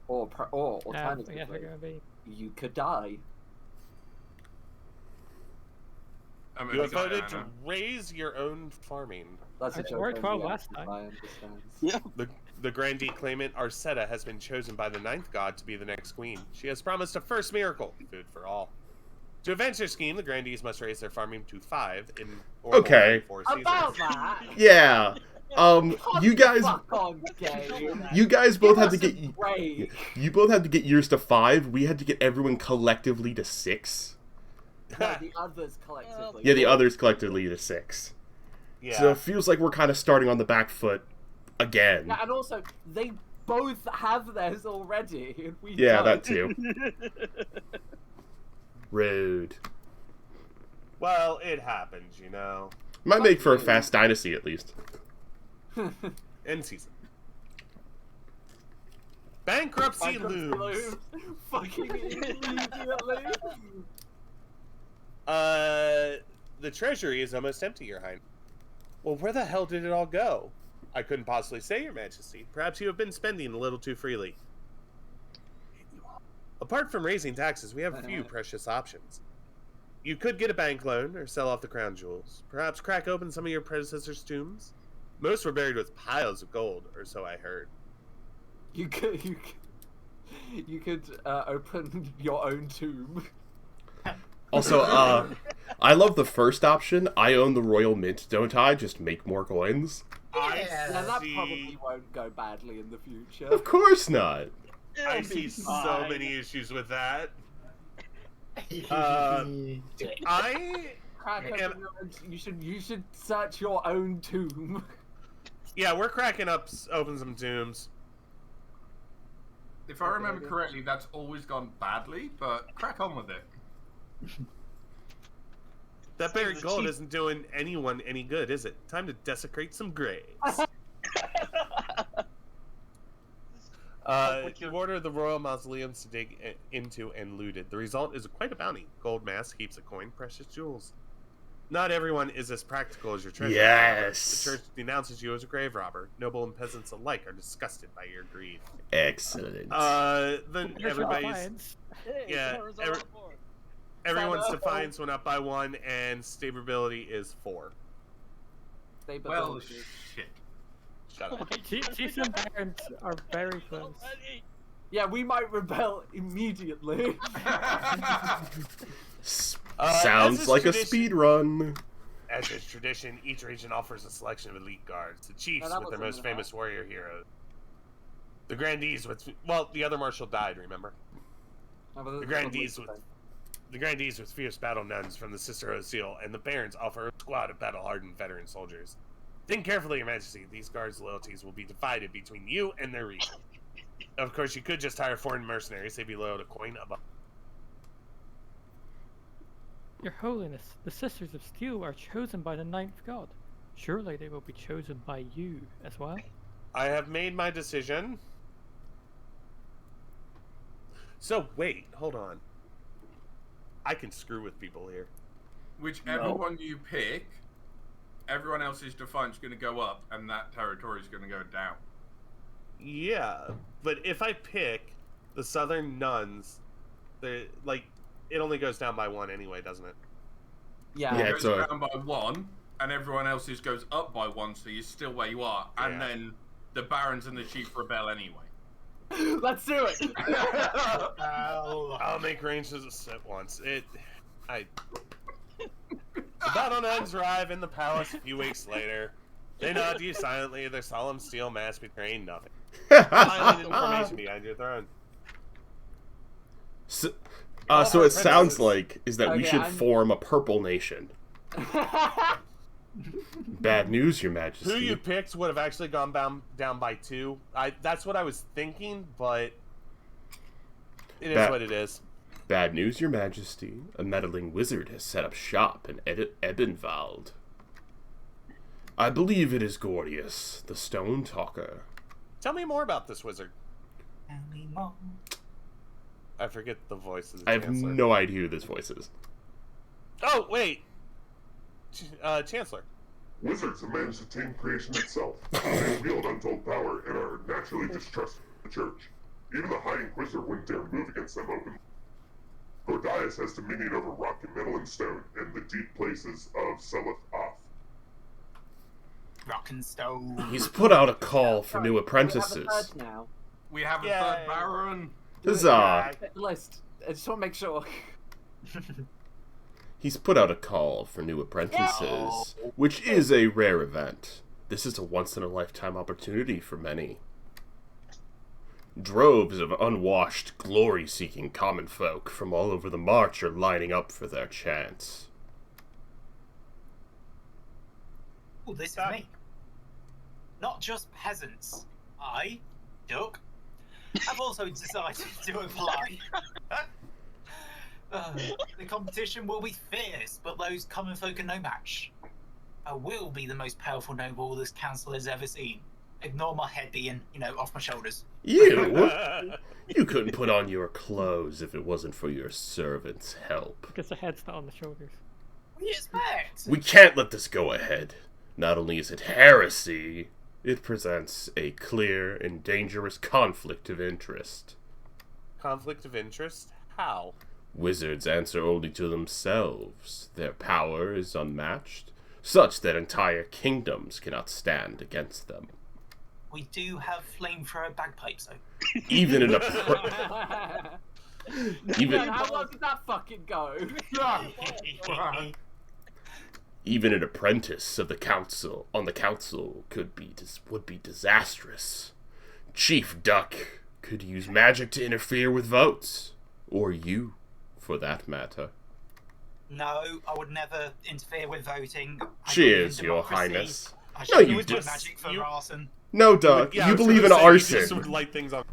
Or alternatively, yeah, they're gonna be... you could die. I mean, You have voted to raise your own farming. That's a It joke. worked well only last I time. understand. Yeah. The grandee claimant Arcetta has been chosen by the ninth god to be the next queen. She has promised a first miracle, food for all. To advance their scheme, the grandees must raise their farming to 5 in or Okay. in 4 seasons. About that. Yeah. You guys. Fuck on, game. You guys both had to Give get. us a break. You both had to get yours to 5. We had to get everyone collectively to 6. No, the others collectively. Yeah, the others collectively to 6. Yeah. So it feels like we're kind of starting on the back foot again. Yeah, and also they both have theirs already. And we Yeah, don't. that too. Rude. Well, it happens, you know. Might make for a fast dynasty at least. End season. Bankruptcy looms. Fucking immediately. The treasury is almost empty, Your Highness. Well, where the hell did it all go? I couldn't possibly say, Your Majesty. Perhaps you have been spending a little too freely. Apart from raising taxes, we have a few precious options. You could get a bank loan or sell off the crown jewels. Perhaps crack open some of your predecessors' tombs. Most were buried with piles of gold, or so I heard. You could open your own tomb. Also, I love the first option. I own the Royal Mint, don't I? Just make more coins. Yeah, that probably won't go badly in the future. Of course not. I see so many issues with that. You should search your own tomb. Yeah, we're cracking open some tombs. If I remember correctly, that's always gone badly, but crack on with it. That buried gold isn't doing anyone any good, is it? Time to desecrate some graves. You order the royal mausoleums to dig into and looted. The result is quite a bounty. Gold mask, heaps of coin, precious jewels. Not everyone is as practical as your treasure. Yes. The church denounces you as a grave robber. Noble and peasants alike are disgusted by your greed. Excellent. Then everybody's... Yeah, everyone's defiance went up by 1, and stability is 4. Well, shit. Shut up. Chiefs and barons are very close. Yeah, we might rebel immediately. Sounds like a speed run. As is tradition, each region offers a selection of elite guards. The chiefs that with their wasn't most enough. famous warrior heroes. The grandees with... Well, the other marshal died, remember? The grandees with fierce battle nuns from the Sisterhood of Seal, and the barons offer a squad of battle-hardened veteran soldiers. Think carefully, Your Majesty. These guards' loyalties will be divided between you and their region. Of course, you could just hire foreign mercenaries. They'd be loyal to coin above. Your Holiness, the Sisters of Steel are chosen by the Ninth God. Surely they will be chosen by you as well? I have made my decision. So, wait, hold on. I can screw with people here. Whichever one you pick, everyone else's defiance is going to go up, and that territory is going to go down. Yeah, but if I pick the Southern Nuns, it only goes down by 1 anyway, doesn't it? Yeah. It goes down by 1, and everyone else's goes up by 1, so you're still where you are. And then the barons and the chief rebel anyway. Let's do it! I'll make ranges a sit once. The battle nuns arrive in the palace a few weeks later. They nod to you silently, their solemn steel masks betraying nothing. Silent information behind your throne. So it sounds like is that we should form a purple nation. Bad news, Your Majesty. Who you picked would have actually gone down by 2. That's what I was thinking, but it is what it is. Bad news, Your Majesty. A meddling wizard has set up shop in Ebenwald. I believe it is Gordius, the Stone Talker. Tell me more about this wizard. Tell me more. I forget the voice of the I have Chancellor. no idea who this voice is. Oh, wait. Chancellor. Wizards have managed to tame creation itself. They wield untold power and are naturally distrustful of the church. Even the High Inquisitor wouldn't dare move against them openly. Gordius has dominion over rock and metal and stone, and the deep places of Seleth Off. Rock and stone. He's put out a call for new apprentices. We have a third baron. Huzzah! List. I just want to make sure. He's put out a call for new apprentices, which is a rare event. This is a once-in-a-lifetime opportunity for many. Droves of unwashed, glory-seeking common folk from all over the march are lining up for their chance. Oh, this is me. Not just peasants. I, Duck, have also decided to apply. The competition will be fierce, but those common folk are no match. I will be the most powerful noble this council has ever seen. Ignore my head being, off my shoulders. You? You couldn't put on your clothes if it wasn't for your servant's help. Because the head's not on the shoulders. What do you expect? We can't let this go ahead. Not only is it heresy, it presents a clear and dangerous conflict of interest. Conflict of interest? How? Wizards answer only to themselves. Their power is unmatched, such that entire kingdoms cannot stand against them. We do have flamethrower bagpipes, though. Even in a How long did that fucking go? even an apprentice of the council would be disastrous. Chief Duck could use magic to interfere with votes, or you, for that matter. No, I would never interfere with voting. Cheers, Your Highness. I No, should you use my just... magic for arson. No, Duck, Yeah, you I was believe in gonna say, arson. You just would light things on.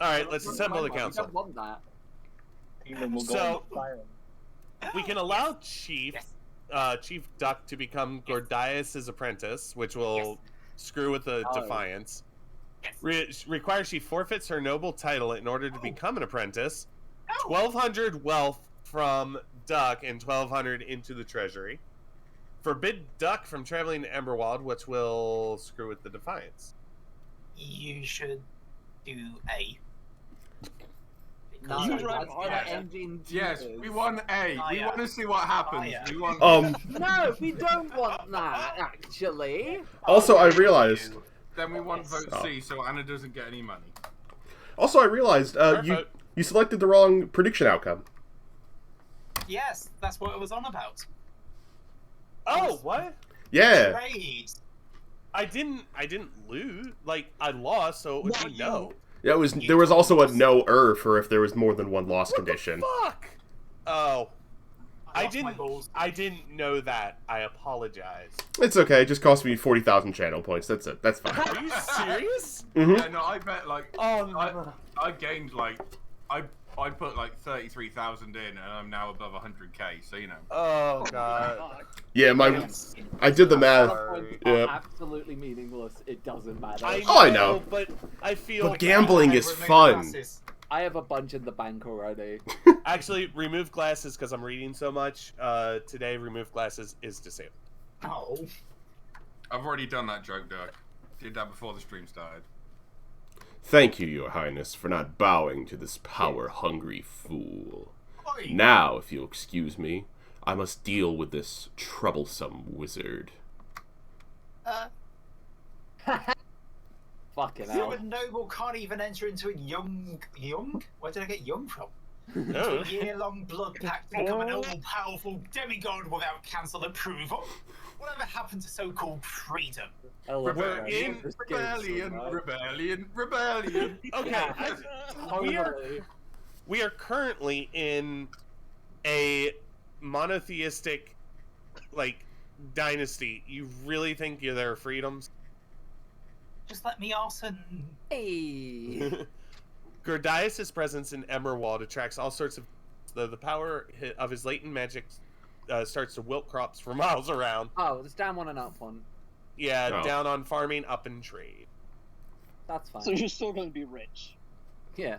Alright, let's assemble the I council. don't want that. So, we can allow Chief Duck to become Gordius' apprentice, which will screw with the Defiance. Requires she forfeits her noble title in order to become an apprentice. 1,200 wealth from Duck and 1,200 into the treasury. Forbid Duck from traveling to Emberwald, which will screw with the Defiance. You should do A. No, You that's drive what the engine Yes, does. we want A. We want to see what happens. We want... No, we don't want that, actually. Also, I realized... Then we want vote C, so Anna doesn't get any money. Also, I realized you selected the wrong prediction outcome. Yes, that's what it was on about. Oh, what? Yeah. Trade. I didn't lose. Like, I lost, so it would be no. Yeah, there was also a no for if there was more than one loss condition. Fuck. Oh. I lost my balls. I didn't know that. I apologize. It's okay. It just cost me 40,000 channel points. That's it. That's fine. Are you serious? Mm-hmm. Yeah, no, I bet like I gained like I put like 33,000 in, and I'm now above 100k. So you know. Oh god. Yeah, I did the math. Are Yeah. absolutely meaningless. It doesn't matter. I know. But I feel. But gambling is fun. I have a bunch in the bank already. Actually, remove glasses because I'm reading so much. Today, remove glasses is disabled. Oh. I've already done that joke, Dirk. Did that before the stream started. Thank you, Your Highness, for not bowing to this power-hungry fool. Oi. Now, if you'll excuse me, I must deal with this troublesome wizard. Fucking You hell. a noble can't even enter into a young? Where did I get young from? No. A year-long blood pact to become an all-powerful demigod without council approval. Whatever happened to so-called freedom? We're in rebellion. Okay. We are currently in a monotheistic, like, dynasty. You really think there are freedoms? Just let me, Arson. Hey. Gordias' presence in Emerald attracts all sorts of... The power of his latent magic starts to wilt crops for miles around. Oh, there's down one and up one. Yeah, Oh. down on farming, up in trade. That's fine. So you're still gonna be rich. Yeah.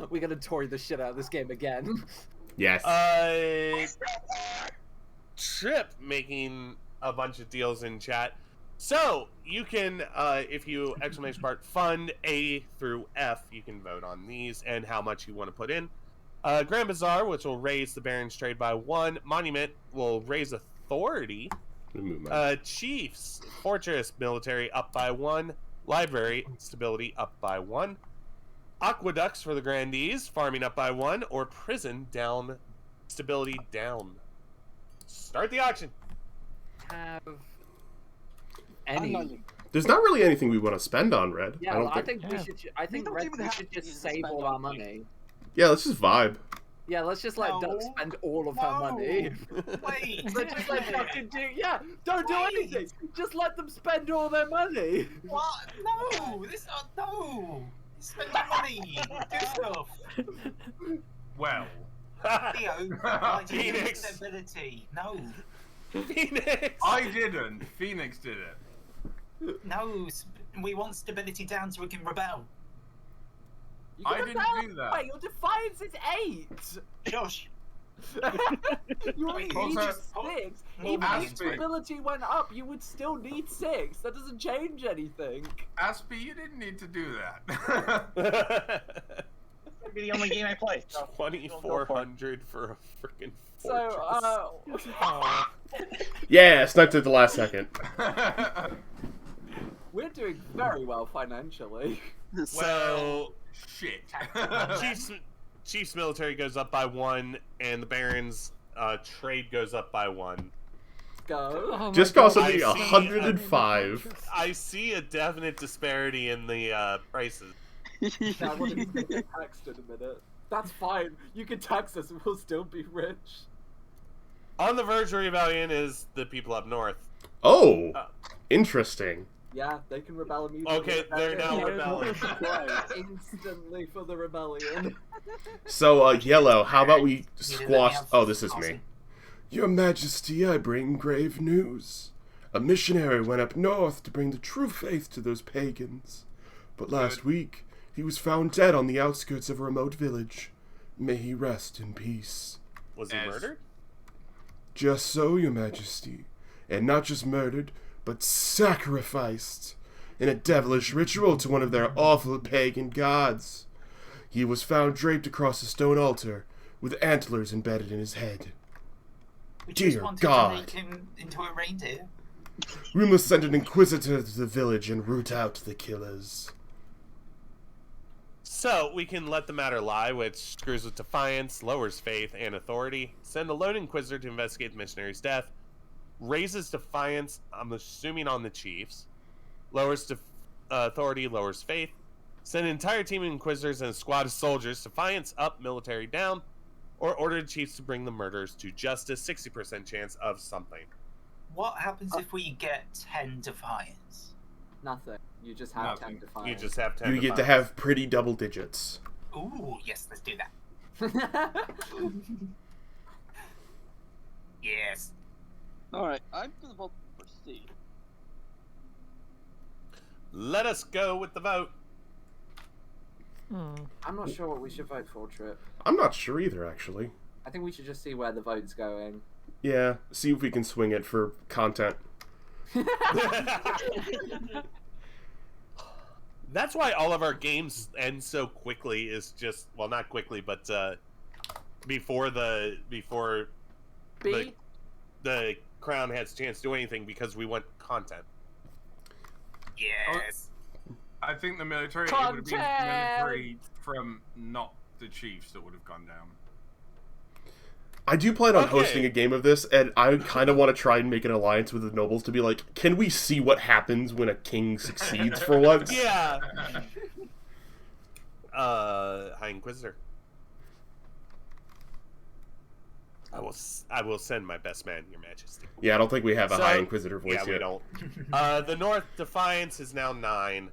We're gonna Tory the shit out of this game again. Yes. Trip making a bunch of deals in chat. So, you can, if you, exclamation mark, fund A through F, you can vote on these and how much you want to put in. Grand Bazaar, which will raise the Baron's trade by 1. Monument will raise authority. Chiefs, Fortress, military up by 1. Library, stability up by 1. Aqueducts for the Grandees, farming up by 1. Or prison, down, stability down. Start the auction. Have any? There's not really anything we want to spend on Red. Yeah, I think we should. I think don't Red, even we have should to just save all our money. Yeah, let's just vibe. Yeah, let's just let Duck spend all of her money. Wait. Let's just let fucking do. Yeah, don't do anything. Just let them spend all their money. What? No. No. Spend my money. Do stuff. Well. Theo, Phoenix. stability. No. Phoenix. I didn't. Phoenix did it. No. We want stability down so we can rebel. You I can didn't rebel. do that. Wait, your defiance is 8. Josh. You only Wait, need also- 6. Well, Even if Aspie. stability went up, you would still need 6. That doesn't change anything. Aspie, you didn't need to do that. It'll be the only game I play. So 2,400 for a freaking So, Yeah, sniped at the last second. we're doing very well financially. So, shit. Chiefs military goes up by 1, and the Barons trade goes up by 1. Go. Oh my Just God, cost I me see. 105. I see a definite disparity in the prices. Now we're gonna get taxed in a minute. That's fine. You can tax us and we'll still be rich. On the verge of rebellion is the people up north. Oh, interesting. Yeah, they can rebel immediately. Okay, they're now rebelling. Instantly for the rebellion. So, Yellow, how about we You didn't let me squash... have Oh, this is Arson. me. Your Majesty, I bring grave news. A missionary went up north to bring the true faith to those pagans. But last week, he was found dead on the outskirts of a remote village. May he rest in peace. Was he murdered? Just so, Your Majesty. And not just murdered, but sacrificed in a devilish ritual to one of their awful pagan gods. He was found draped across a stone altar with antlers embedded in his head. We just Dear wanted God. to make him into a reindeer. We must send an inquisitor to the village and root out the killers. So, we can let the matter lie, which screws with defiance, lowers faith and authority. Send a lone inquisitor to investigate the missionary's death. raises defiance, I'm assuming on the chiefs, lowers authority, lowers faith, send an entire team of inquisitors and a squad of soldiers, defiance up, military down, or order the chiefs to bring the murderers to justice, 60% chance of something. What happens if we get 10 defiance? Nothing. You just have 10 defiance. You just have 10 You get to have pretty double digits. Ooh, yes, let's do that. Yes. Alright, I'm gonna vote for C. Let us go with the vote. I'm not sure what we should vote for, Trip. I'm not sure either, actually. I think we should just see where the vote's going. Yeah, see if we can swing it for content. That's why all of our games end so quickly. Is just, well, not quickly, but before the crown has a chance to do anything, because we want content. Yes. I think the military, it would have been military from not the chiefs that would have gone down. I do plan on hosting a game of this, and I kind of want to try and make an alliance with the nobles to be like, can we see what happens when a king succeeds for once? Yeah. High Inquisitor. I will send my best man, Your Majesty. Yeah, I don't think we have a High Inquisitor voice yet. Yeah, we don't. The North Defiance is now 9.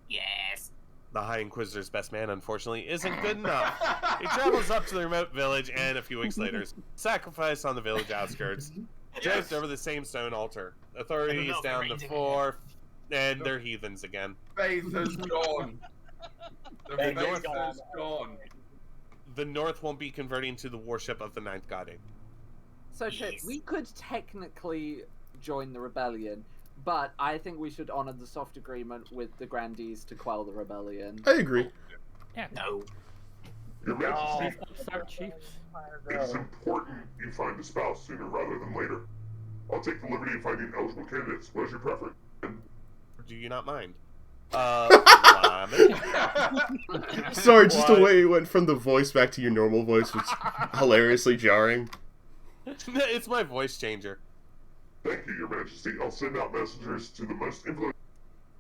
Yes. The High Inquisitor's best man, unfortunately, isn't good enough. He travels up to the remote village, and a few weeks later, sacrificed on the village outskirts, draped over the same stone altar. Authority is down to 4, and they're heathens again. Faith has gone. The faith has gone. The North won't be converting to the worship of the Ninth God. So, Chip, we could technically join the rebellion, but I think we should honor the soft agreement with the grandees to quell the rebellion. I agree. Yeah. No. Your Majesty, Chiefs. it is important you find a spouse sooner rather than later. I'll take the liberty of finding eligible candidates. What is your preference? Do you not mind? Sorry, just the way it went from the voice back to your normal voice was hilariously jarring. It's my voice changer. Thank you, Your Majesty. I'll send out messengers to the most influential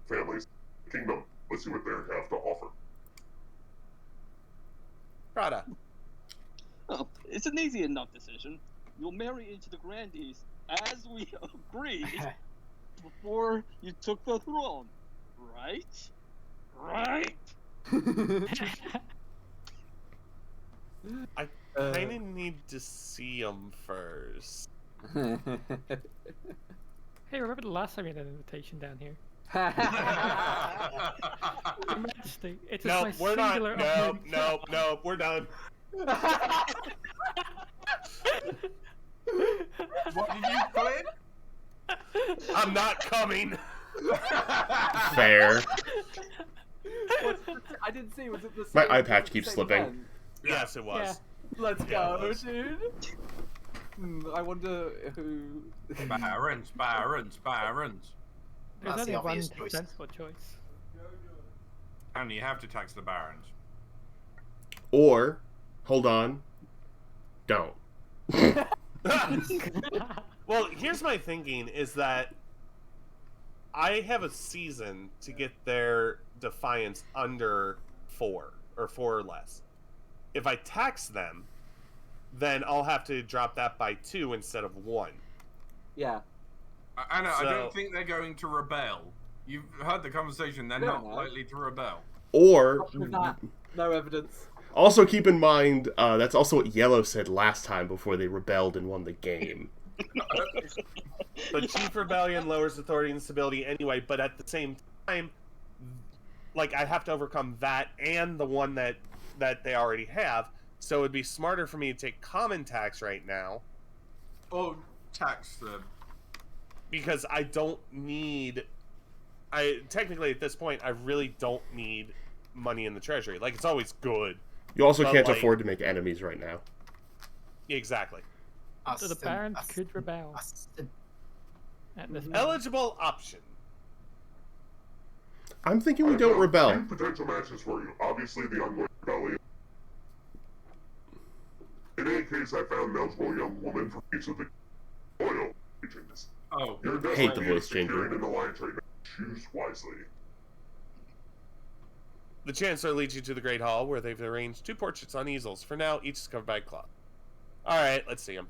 families in the kingdom. Let's see what they have to offer. Prada. Oh, it's an easy enough decision. You'll marry into the grandees, as we agreed, before you took the throne. Right? Right? I kind of need to see them first. Hey, remember the last time you had an invitation down here? Your Majesty, it's No, just my we're not. singular No, we're done. What did you put? I'm not coming. Fair. I didn't see. Was it the My same? eye patch keeps slipping. Event? Yes, it was. Yeah. Let's Yeah, it go, was. dude. I wonder who. Barons. There's That's only the one obvious choice. sensible choice. And you have to tax the barons. Or, hold on, don't. Well, here's my thinking, is that I have a season to get their defiance under 4, or 4 or less. If I tax them, then I'll have to drop that by 2 instead of 1. Yeah. Anna, I So- don't think they're going to rebel. You've heard the conversation. They're No, not no. likely to rebel. Or, No evidence. also keep in mind, that's also what Yellow said last time before they rebelled and won the game. But Chief Rebellion lowers authority and stability anyway, but at the same time, like, I have to overcome that and the one that they already have, so it'd be smarter for me to take common tax right now. Or tax the... Because I don't need... technically, at this point, I really don't need money in the treasury. Like, it's always good. You also But, can't like- afford to make enemies right now. Exactly. So the barons could rebel. At this moment. Eligible option. I'm thinking we don't rebel. 2 potential matches for you. Obviously, the ongoing rebellion. In any case, I found an eligible young woman from each of the loyal. regions. Oh, You're in Hate the desperate need of voice changer. securing an alliance right now. Choose wisely. The Chancellor leads you to the Great Hall, where they've arranged 2 portraits on easels. For now, each is covered by a cloth. Alright, let's see them.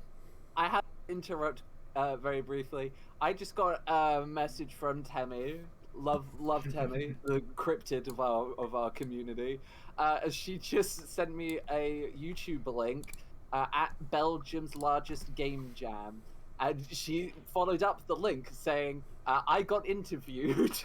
I have to interrupt very briefly. I just got a message from Temi. Love Temi, the cryptid of our community. She just sent me a YouTube link at Belgium's largest game jam, and she followed up the link saying, "I got interviewed."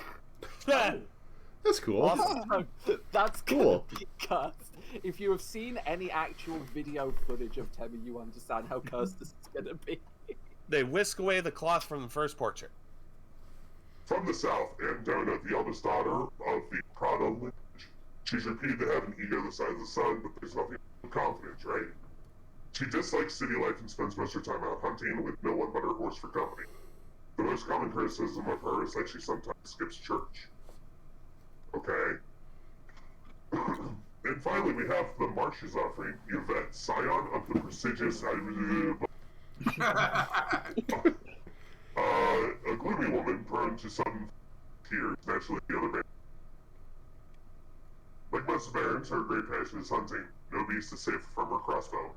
That's cool. Awesome. That's Cool. Cursed. If you have seen any actual video footage of Temi, you understand how cursed this is gonna be. They whisk away the cloth from the first portrait. From the south, Andona, the eldest daughter of the Prada lineage. She's repeated to have an ego the size of the sun, but there's nothing but confidence, right? She dislikes city life and spends most of her time out hunting with no one but her horse for company. The most common criticism of her is that she sometimes skips church. Okay. And finally, we have the Marsh's offering, Yvette, scion of the prestigious... a gloomy woman prone to sudden tears, naturally the other band. Like most barons, her great passion is hunting. No beast is safe from her crossbow.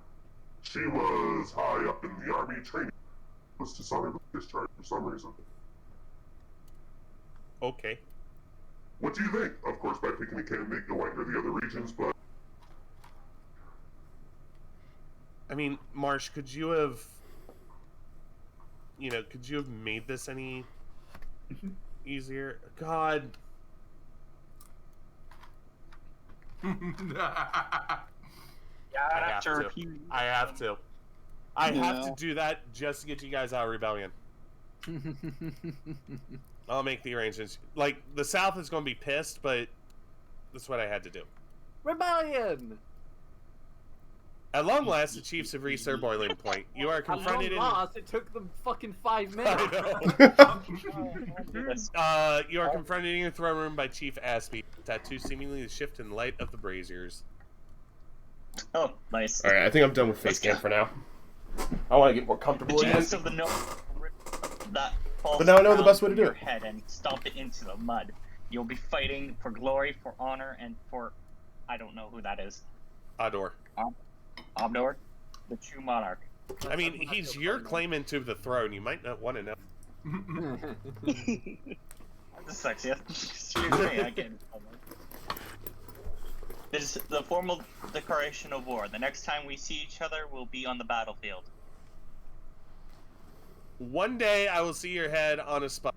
She was high up in the army training, was dishonorably discharged for some reason. Okay. What do you think? Of course, by picking a candidate, you'll anger the other regions, but... I mean, Marsh, could you have... could you have made this any easier? God. I have to. I have to. I have to do that just to get you guys out of rebellion. I'll make the arrangements. Like, the South is going to be pissed, but that's what I had to do. Rebellion! At long last, the chiefs have reached their boiling point. You are confronted At long last, it took them fucking 5 minutes. You are confronted in your throne room by Chief Aspie. Tattoo seemingly the shift in the light of the braziers. Oh, nice. Alright, I think I'm done with face cam for now. I want to get more comfortable The again. chance of the note that falls But now I know the best way to do your it. head and stomp it into the mud. You'll be fighting for glory, for honor, and for... I don't know who that is. Ador. Obnor? The true monarch. I mean, he's your claimant to the throne. You might not want to know. This sucks, yeah. Seriously, I get it. This is the formal declaration of war. The next time we see each other, we'll be on the battlefield. One day, I will see your head on a spot.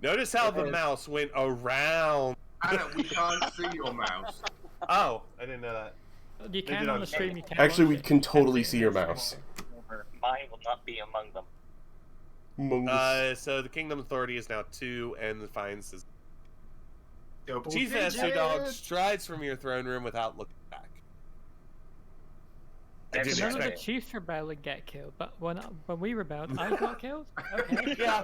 Notice how the mouse went around. Anna, we can't see your mouse. Oh, I didn't know that. You can on the stream, you can. Actually, we can totally see your mouse. Mine will not be among them. So the Kingdom Authority is now 2, and the fines is... Double Chief digits. Dog strides from your throne room without looking back. I didn't None of the expect... chiefs rebelled and get killed, but when we rebelled, I got killed? Okay. Yeah.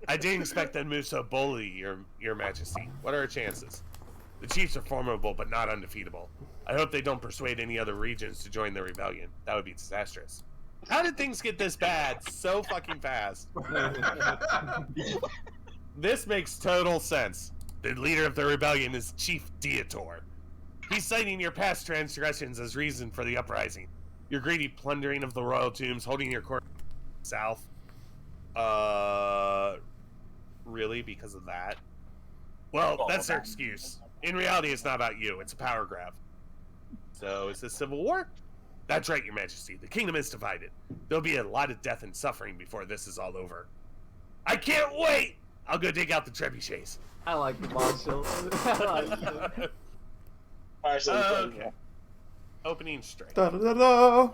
I didn't expect them to move so boldly, your Majesty. What are our chances? The chiefs are formidable, but not undefeatable. I hope they don't persuade any other regions to join the rebellion. That would be disastrous. How did things get this bad so fucking fast? This makes total sense. The leader of the rebellion is Chief Dietor. He's citing your past transgressions as reason for the uprising. Your greedy plundering of the royal tombs, holding your court south. Really? Because of that? Well, that's their excuse. In reality, it's not about you. It's a power grab. So, is this civil war? That's right, Your Majesty. The kingdom is divided. There'll be a lot of death and suffering before this is all over. I can't wait! I'll go dig out the trebuchets. I like the Marshall. Okay. Opening straight. Da, da, da, da.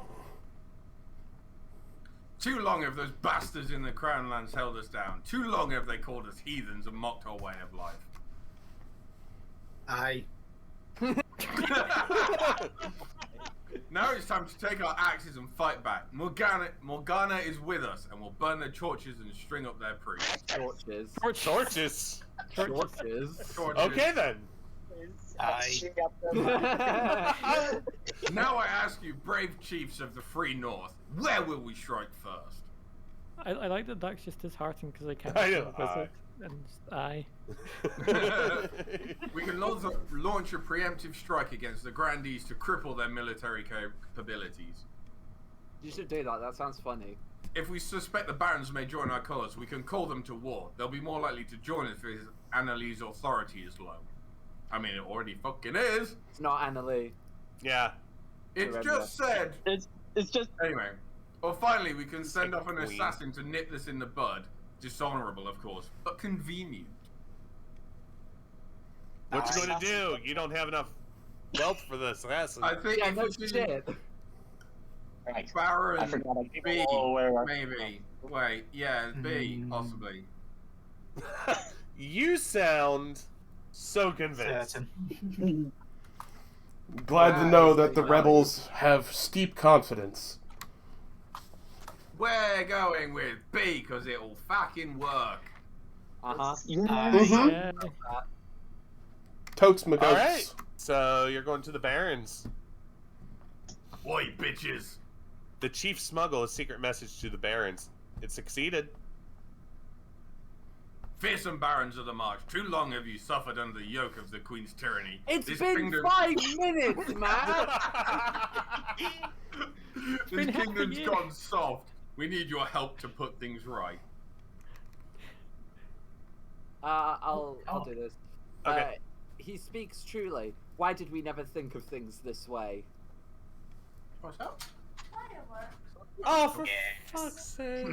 Too long have those bastards in the Crown Lands held us down. Too long have they called us heathens and mocked our way of life. Aye. Now it's time to take our axes and fight back. Morgana is with us, and we'll burn their torches and string up their priests. Torches. Torches. Torches. Torches. Okay then. Now I ask you, brave chiefs of the free north, where will we strike first? I like that Duck's just disheartened because I can't. I know, visit, and I. We can launch a preemptive strike against the Grandees to cripple their military capabilities. You should do that. That sounds funny. If we suspect the barons may join our cause, we can call them to war. They'll be more likely to join us if Annalee's authority is low. I mean, it already fucking is. It's not Annalee. Yeah. It's just said. It's just. Anyway. Well, finally, we can send off an queen. assassin to nip this in the bud. Dishonorable, of course, but convenient. What you going to do? You don't have enough wealth for the assassin. I think Yeah, if no it's in shit. Right. Baron I forgot I gave B, a little aware. maybe. Wait, yeah, B, possibly. You sound so convinced. Certain. Glad to know that the rebels have steep confidence. We're going with B because it'll fucking work. Uh-huh. Mm-hmm. Yeah. Totes my All goats. right. So you're going to the barons. Oi, bitches. The chief smuggled a secret message to the barons. It succeeded. Fearsome barons of the march, too long have you suffered under the yoke of the Queen's tyranny. It's This been kingdom- 5 minutes, man! This been half a kingdom's year. gone soft. We need your help to put things right. I'll do this. Okay. He speaks truly. Why did we never think of things this way? What's up? Oh, for Yes. fuck's sake.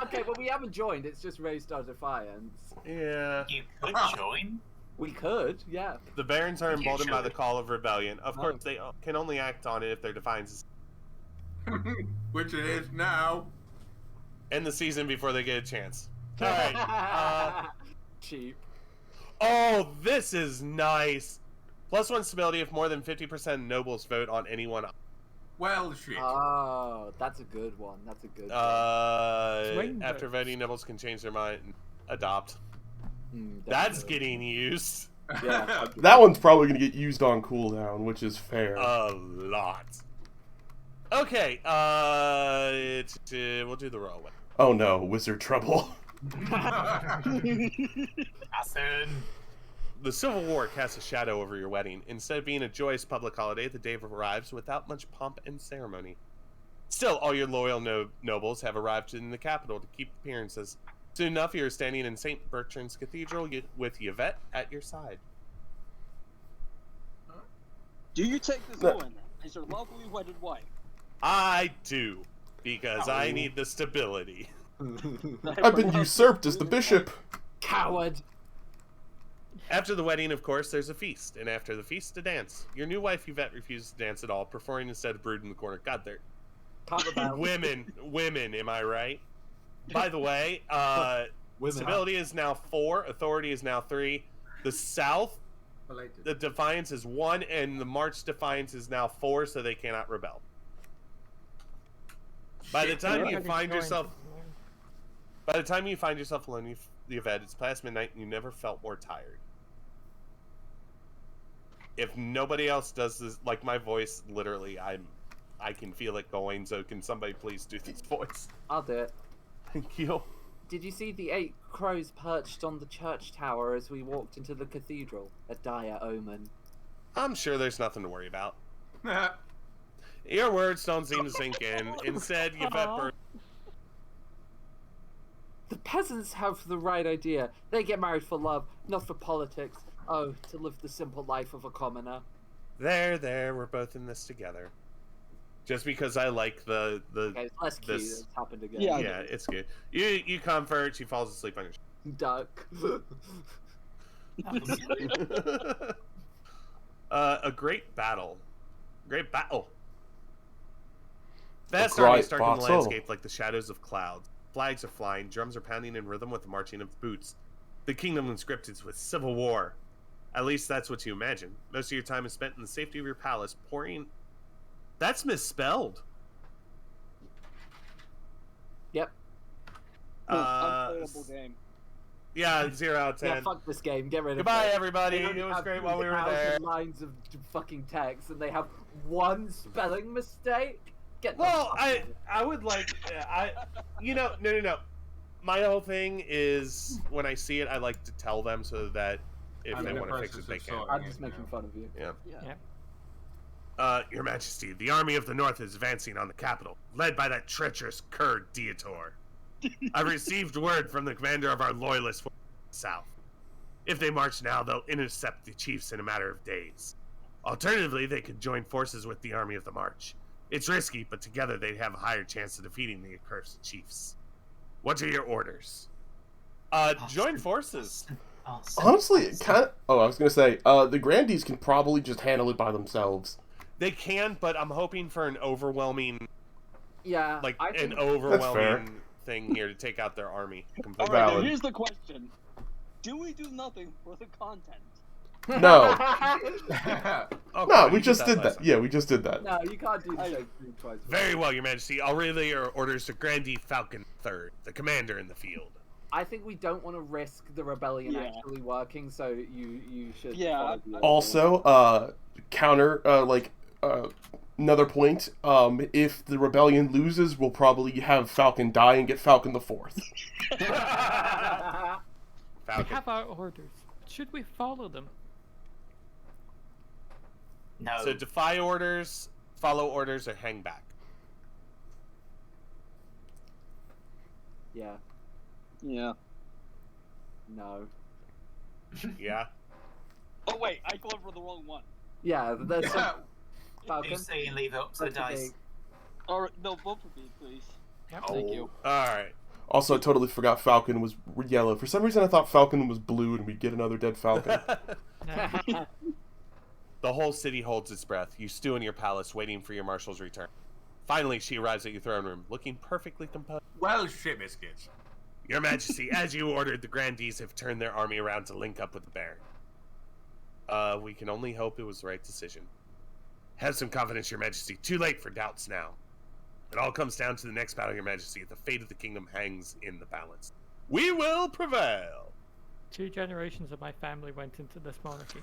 Okay, well we haven't joined. It's just raised our defiance. Yeah. You could join. We could, yeah. The barons are You emboldened by the should. call of rebellion. Of Oh. course, they can only act on it if their defiance is Which it is now. in the season before they get a chance. All right. Cheap. Oh, this is nice. +1 stability if more than 50% nobles vote on anyone. Well, shit. Oh, that's a good one. That's a good one. Swing After votes. voting, nobles can change their mind and adopt. Mm, That's definitely. getting used Yeah. That one's probably going to get used on cooldown, which is fair. a lot. Okay, we'll do the roll. Oh no, wizard trouble. Arson. The Civil War casts a shadow over your wedding. Instead of being a joyous public holiday, the day arrives without much pomp and ceremony. Still, all your loyal nobles have arrived in the capital to keep appearances. Soon enough, you're standing in St. Bertrand's Cathedral with Yvette at your side. Do you take this No. on as your lawfully wedded wife? I do, because I need the stability. I've been usurped as the bishop. Coward. After the wedding, of course, there's a feast, and after the feast, a dance. Your new wife, Yvette, refuses to dance at all, preferring instead to brood in the corner. God, they're women, am I right? By the way, stability is now 4, authority is now 3. The South, the Defiance is 1, and the March Defiance is now 4, so they cannot rebel. By the time you find yourself alone, Yvette, it's past midnight, and you never felt more tired. If nobody else does this, like my voice, literally, I can feel it going. So can somebody please do this voice? I'll do it. Thank you. Did you see the 8 crows perched on the church tower as we walked into the cathedral? A dire omen. I'm sure there's nothing to worry about. Your words don't seem to sink in. Instead, Yvette The peasants have the right idea. They get married for love, not for politics. Oh, to live the simple life of a commoner. There, we're both in this together. Just because I like the Okay, it's less cute. this- It's happened again. yeah, it's good. You comfort. She falls asleep on your. Duck. A great battle. Vast great armies darken the battle. landscape like the shadows of clouds. Flags are flying, drums are pounding in rhythm with the marching of boots. The kingdom is scripted with civil war. At least that's what you imagine. Most of your time is spent in the safety of your palace, pouring. That's misspelled. Yep. Unplayable game. Yeah, 0 out of 10. Yeah, fuck this game. Get rid of it. Goodbye, everybody. They only It was have great while we were 2,000 there. lines of fucking text, and they have one spelling mistake. Get the Well, fuck I would like no. My whole thing is when I see it, I like to tell them so that if I'm they in the want to fix it, process they of can. sorting I'm it just making now. fun of you. Yeah. Yeah. Your Majesty, the army of the North is advancing on the capital, led by that treacherous cur Dietor. I've received word from the commander of our loyalist forces in the south. If they march now, they'll intercept the chiefs in a matter of days. Alternatively, they could join forces with the army of the march. It's risky, but together they'd have a higher chance of defeating the accursed chiefs. What are your orders? Join forces. Honestly, it kind of. Oh, I was gonna say, the Grandees can probably just handle it by themselves. They can, but I'm hoping for an overwhelming, Yeah, like I an think overwhelming thing here to take out their army All completely. right, now Valid. here's the question: do we do nothing for the content? No, Oh, no, cool, we you just that did last that. time. Yeah, we just did that. No, you can't do the same thing twice. Very well, Your Majesty. I'll relay your orders to Grandee Falcon III, the commander in the field. I think we don't want to risk the rebellion Yeah. actually working, so you should. Yeah, follow the Also, counter, another point. If the rebellion loses, we'll probably have Falcon die and get Falcon the Fourth. We Falcon. have our orders. Should we follow them? No. So defy orders, follow orders, or hang back. Yeah. Yeah. No. Yeah. Oh wait, I fell for the wrong one. Yeah. That's Yeah. Falcon. You say and leave it up to the That's okay. dice. All right, no, vote for me, please. Yep. Thank you. All right. Also, I totally forgot Falcon was yellow. For some reason, I thought Falcon was blue and we'd get another dead Falcon. The whole city holds its breath. You stew in your palace, waiting for your marshal's return. Finally, she arrives at your throne room, looking perfectly composed. Well, shit biscuits. Your Majesty, as you ordered, the Grandees have turned their army around to link up with the Baron. We can only hope it was the right decision. Have some confidence, Your Majesty. Too late for doubts now. It all comes down to the next battle, Your Majesty. The fate of the kingdom hangs in the balance. We will prevail! 2 generations of my family went into this monarchy.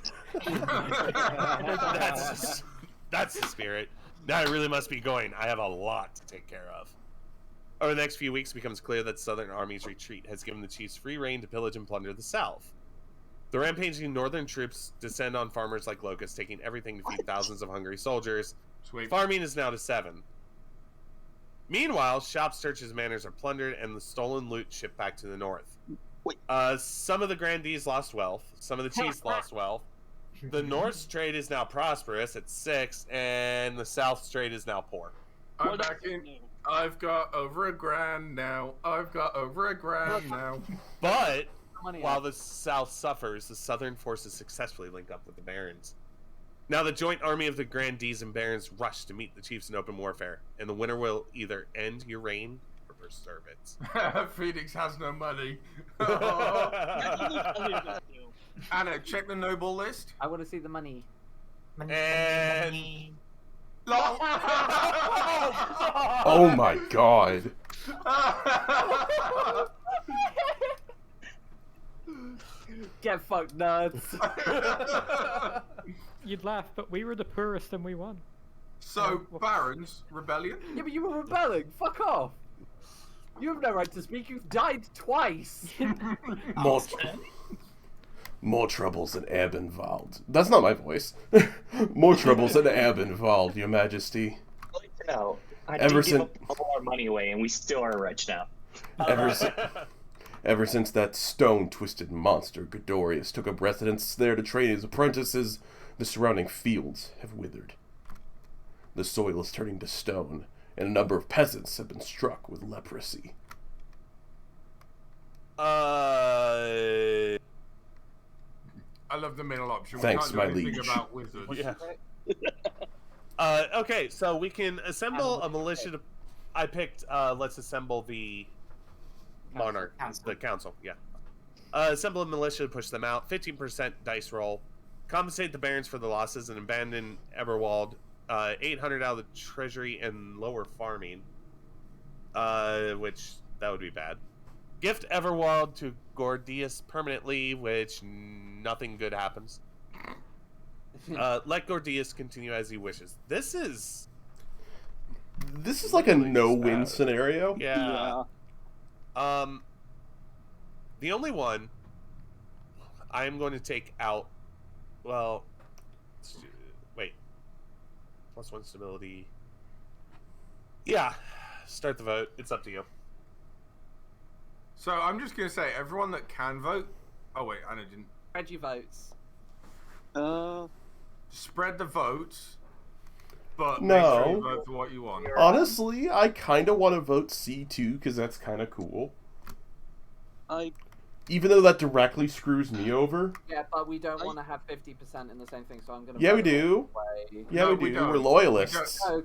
That's the spirit. Now I really must be going. I have a lot to take care of. Over the next few weeks, it becomes clear that Southern Army's retreat has given the chiefs free rein to pillage and plunder the South. The rampaging Northern troops descend on farmers like locusts, taking everything to feed thousands of hungry soldiers. Sweet. Farming is now to 7. Meanwhile, shops, churches, manors are plundered, and the stolen loot shipped back to the north. Wait. Some of the Grandees lost wealth. Some of the chiefs lost wealth. The North's trade is now prosperous at 6, and the South's trade is now poor. I'm What back else? in. I've got over $1,000 now. I've got over $1,000 now. But Money while out. the South suffers, the Southern forces successfully link up with the Barons. Now the joint army of the Grandees and Barons rush to meet the chiefs in open warfare, and the winner will either end your reign or preserve it. Phoenix has no money. Yeah. Anna, check the noble list. I want to see the money. And- Lol. Oh my god. Get fucked, nuts. You'd laugh, but we were the poorest and we won. So, Barons, rebellion? Yeah, but you were rebelling. Fuck off. You have no right to speak. You've died twice. More troubles than Erbenwald. That's not my voice. More troubles than Erbenwald, Your Majesty. I'd like to know. I Ever did give since- up all our money away, and we still are rich now. Ever since that stone-twisted monster Godorius took up residence there to train his apprentices, the surrounding fields have withered. The soil is turning to stone, and a number of peasants have been struck with leprosy. Uh, I love the middle option. Thanks, we can't my do anything liege. about wizards. yeah. Okay, so we can assemble a militia to... I picked, let's assemble the monarch, the council, yeah. Assemble a militia to push them out, 15% dice roll, compensate the barons for the losses, and abandon Eberwald, 800 out of the treasury and lower farming, which, that would be bad. Gift Everwald to Gordius permanently, which nothing good happens. Let Gordius continue as he wishes. This is like a really no-win sad. scenario. Yeah. The only one I am going to take out. Well, wait. +1 stability. Yeah. Start the vote. It's up to you. So I'm just gonna say, everyone that can vote. Oh wait, Anna didn't. Spread your votes. Spread the votes, but No. make sure you vote for what you want. Honestly, I kind of want to vote C2 because that's kind of cool. Even though that directly screws me over. Yeah, but we don't want to have 50% in the same thing, so I'm going to. Yeah, we do. Yeah, No, we do. don't. We're loyalists. Oh,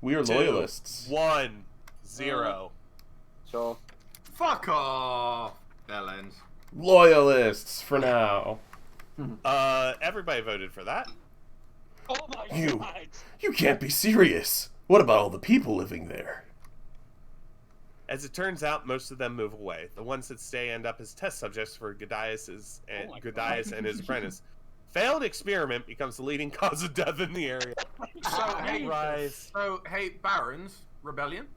We are 2, loyalists. 1, 0. sure. Fuck off, Bellends. Loyalists for now. Everybody voted for that. Oh my You. god! You can't be serious. What about all the people living there? As it turns out, most of them move away. The ones that stay end up as test subjects for Godius and his apprentice. Failed experiment becomes the leading cause of death in the area. Hey, Barons, rebellion?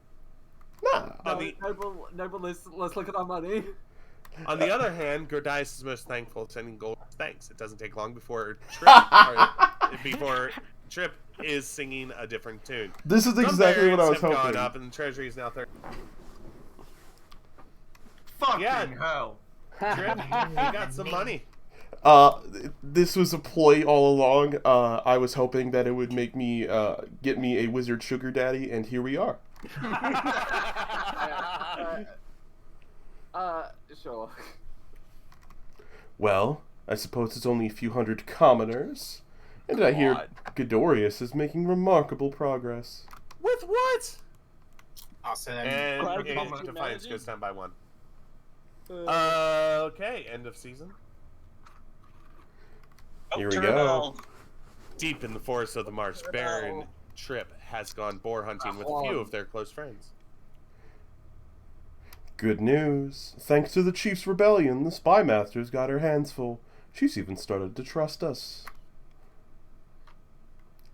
Nah. Noble, let's look at our money. On the other hand, Gordius is most thankful, sending gold as thanks. It doesn't take long before Trip is singing a different tune. This is Some exactly what I barons was have hoping. gone up, and the treasury is now 30. Fucking Yeah. hell. Trip, you got some money. This was a ploy all along. I was hoping that it would make me, get me a wizard sugar daddy, and here we are. Sure. Well, I suppose it's only a few hundred commoners. And I hear Godorius is making remarkable progress. With what? Arson And Crowd Game control Defiance managing? goes down by 1. Okay, end of season. Here we Turtle. go. Deep in the forest of the marsh, Baron Trip has gone boar hunting with a few of their close friends. Good news. Thanks to the Chief's rebellion, the Spy Master's got her hands full. She's even started to trust us.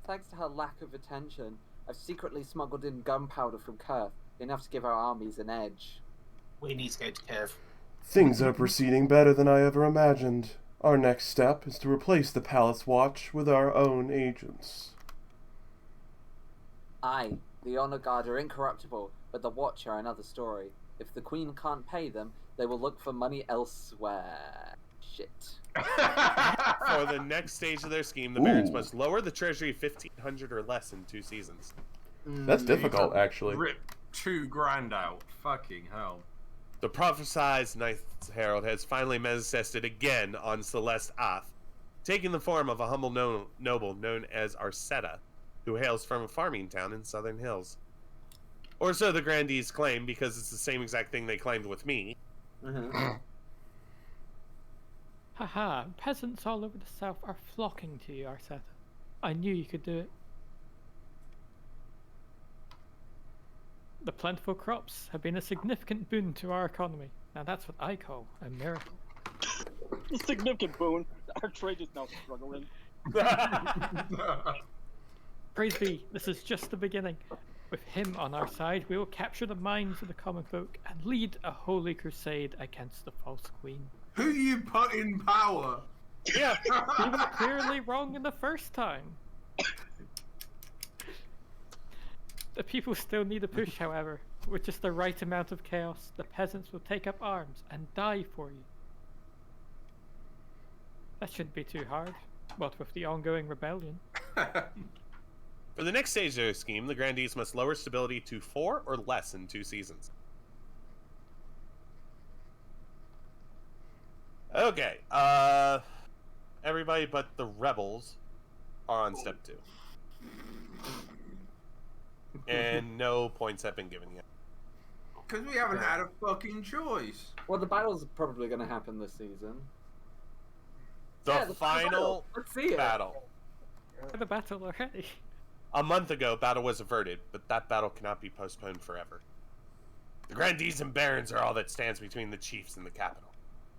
Thanks to her lack of attention, I've secretly smuggled in gunpowder from Kurth, enough to give our armies an edge. We need to go to Curve. Things are proceeding better than I ever imagined. Our next step is to replace the Palace Watch with our own agents. Aye, the Honor Guard are incorruptible, but the Watch are another story. If the Queen can't pay them, they will look for money elsewhere. Shit. For the next stage of their scheme, the Barons must lower the treasury 1,500 or less in 2 seasons. That's difficult, actually. Rip $2,000 out. Fucking hell. The prophesized Ninth Herald has finally manifested again on Celeste Ath, taking the form of a humble noble known as Arsetta, who hails from a farming town in Southern Hills. Or so the grandees claim, because it's the same exact thing they claimed with me. Haha, peasants all over the south are flocking to you, Arseta. I knew you could do it. The plentiful crops have been a significant boon to our economy. Now that's what I call a miracle. A significant boon. Our trade is now struggling. Praise be, this is just the beginning. With him on our side, we will capture the minds of the common folk and lead a holy crusade against the false queen. Who you put in power? Yeah. He was clearly wrong in the first time. The people still need a push, however. With just the right amount of chaos, the peasants will take up arms and die for you. That shouldn't be too hard, what with the ongoing rebellion. For the next stage of their scheme, the grandees must lower stability to 4 or less in 2 seasons. Okay, everybody but the rebels are on step 2. And no points have been given yet. Because we haven't had a fucking choice. Well, the battle's probably going to happen this season. The final Let's see it. battle. The battle already. A month ago, battle was averted, but that battle cannot be postponed forever. The grandees and barons are all that stands between the chiefs and the capital.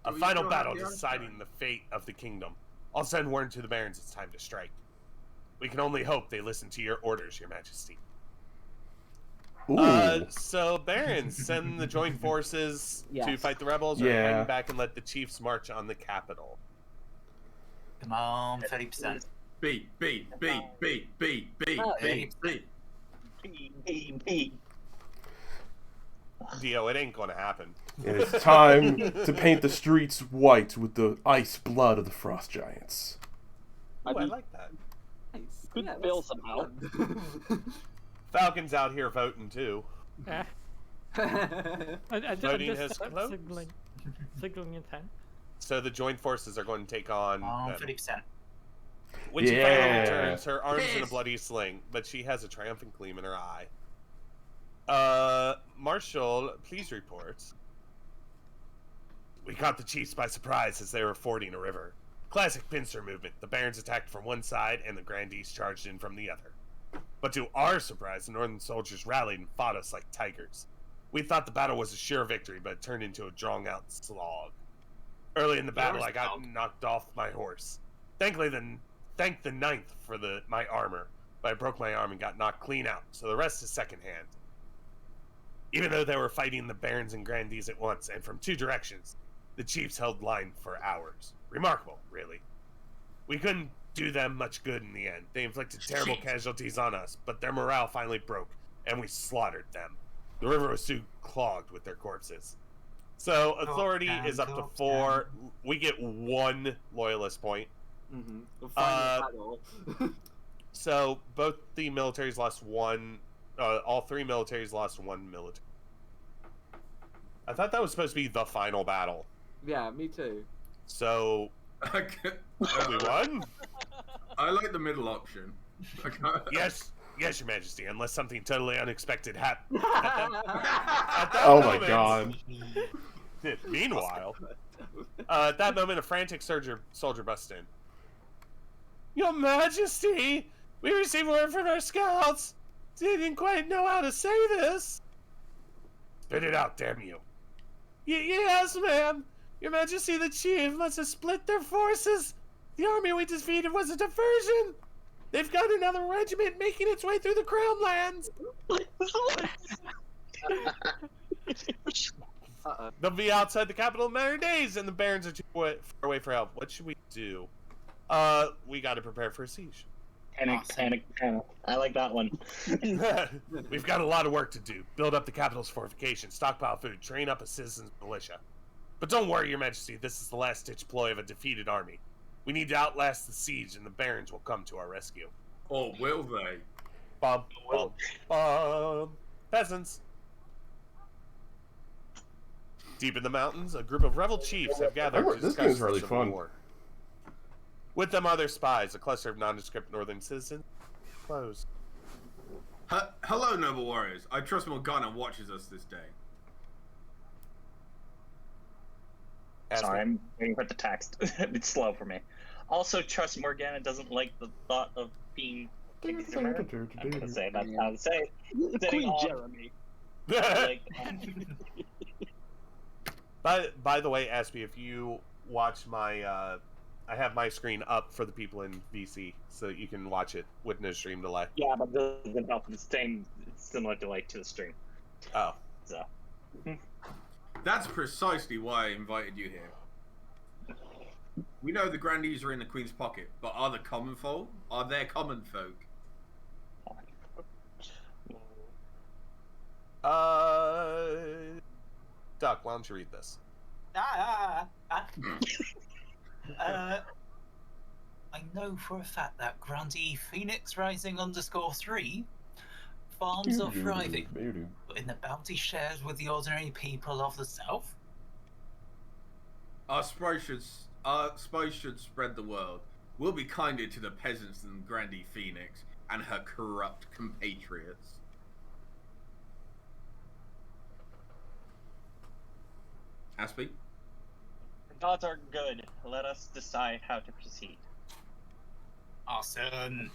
A We final still battle have the deciding the fate of the kingdom. I'll send word to the barons it's time to strike. We can only hope they listen to your orders, your majesty. Ooh. So barons, send the joint forces to Yes. fight the rebels, or Yeah. hang back and let the chiefs march on the capital. Come on, 30%. B. Dio, it ain't gonna happen. It is time to paint the streets white with the ice blood of the frost giants. Ooh, I like that. Nice. Could Yeah, fail that's somehow. fun. Falcon's out here voting too. Yeah. I'm Voting has just closed. signaling intent. So the joint forces are going to take on Come on, them. 30%. When she Yeah. finally returns, her arms in a Piss. bloody sling, but she has a triumphant gleam in her eye. Marshal, please report. We caught the chiefs by surprise as they were fording a river. Classic pincer movement. The barons attacked from one side and the grandees charged in from the other. But to our surprise, the northern soldiers rallied and fought us like tigers. We thought the battle was a sure victory, but it turned into a drawn-out slog. Early in the battle, I got knocked off my horse. Thank the ninth for my armor, but I broke my arm and got knocked clean out, so the rest is secondhand. Even though they were fighting the barons and grandees at once, and from two directions, the chiefs held line for hours. Remarkable, really. We couldn't do them much good in the end. They inflicted terrible casualties on us, but their morale finally broke, and we slaughtered them. The river was soon clogged with their corpses. So authority is up to 4. We get 1 loyalist point. Mm-hmm. The final battle. So both the militaries lost 1. All 3 militaries lost 1 military. I thought that was supposed to be the final battle. Yeah, me too. So we won. I like the middle option. Yes, your Majesty. Unless something totally unexpected happened. Oh my god. Meanwhile, at that moment, a frantic soldier busts in. Your Majesty, we received word from our scouts. Didn't quite know how to say this. Spit it out, damn you. Yes, ma'am. Your Majesty, the chief must have split their forces. The army we defeated was a diversion. They've got another regiment making its way through the Crown Lands. They'll be outside the capital in a matter of days, and the barons are too far away for help. What should we do? We got to prepare for a siege. Panic. I like that one. We've got a lot of work to do. Build up the capital's fortifications, stockpile food, train up a citizens' militia. But don't worry, Your Majesty, this is the last-ditch ploy of a defeated army. We need to outlast the siege, and the barons will come to our rescue. Or will they? Bum, bum, bum. Peasants. Deep in the mountains, a group of rebel chiefs have gathered to This discuss game's really the civil fun. war. With them are their spies, a cluster of nondescript northern citizens. Close. Hello, noble warriors. I trust Morgana watches us this day. Sorry, I'm waiting for the text. It's slow for me. Also, trust Morgana doesn't like the thought of being kingdomer. I'm gonna say that's how to say it. Sitting Queen on, Jeremy. like, By the way, Aspie, if you watch my, I have my screen up for the people in VC, so you can watch it with no stream delay. yeah, but this doesn't help the same similar delay to the stream. Oh. So. That's precisely why I invited you here. We know the grandees are in the Queen's pocket, but are the common folk? Are there common folk? Duck, why don't you read this? I know for a fact that Grandee Phoenix Rising _3 farms are thriving, but in the bounty shares with the ordinary people of the South. Our spies should spread the word. We'll be kinder to the peasants than Grandee Phoenix and her corrupt compatriots. Aspie? Thoughts are good. Let us decide how to proceed. Arson.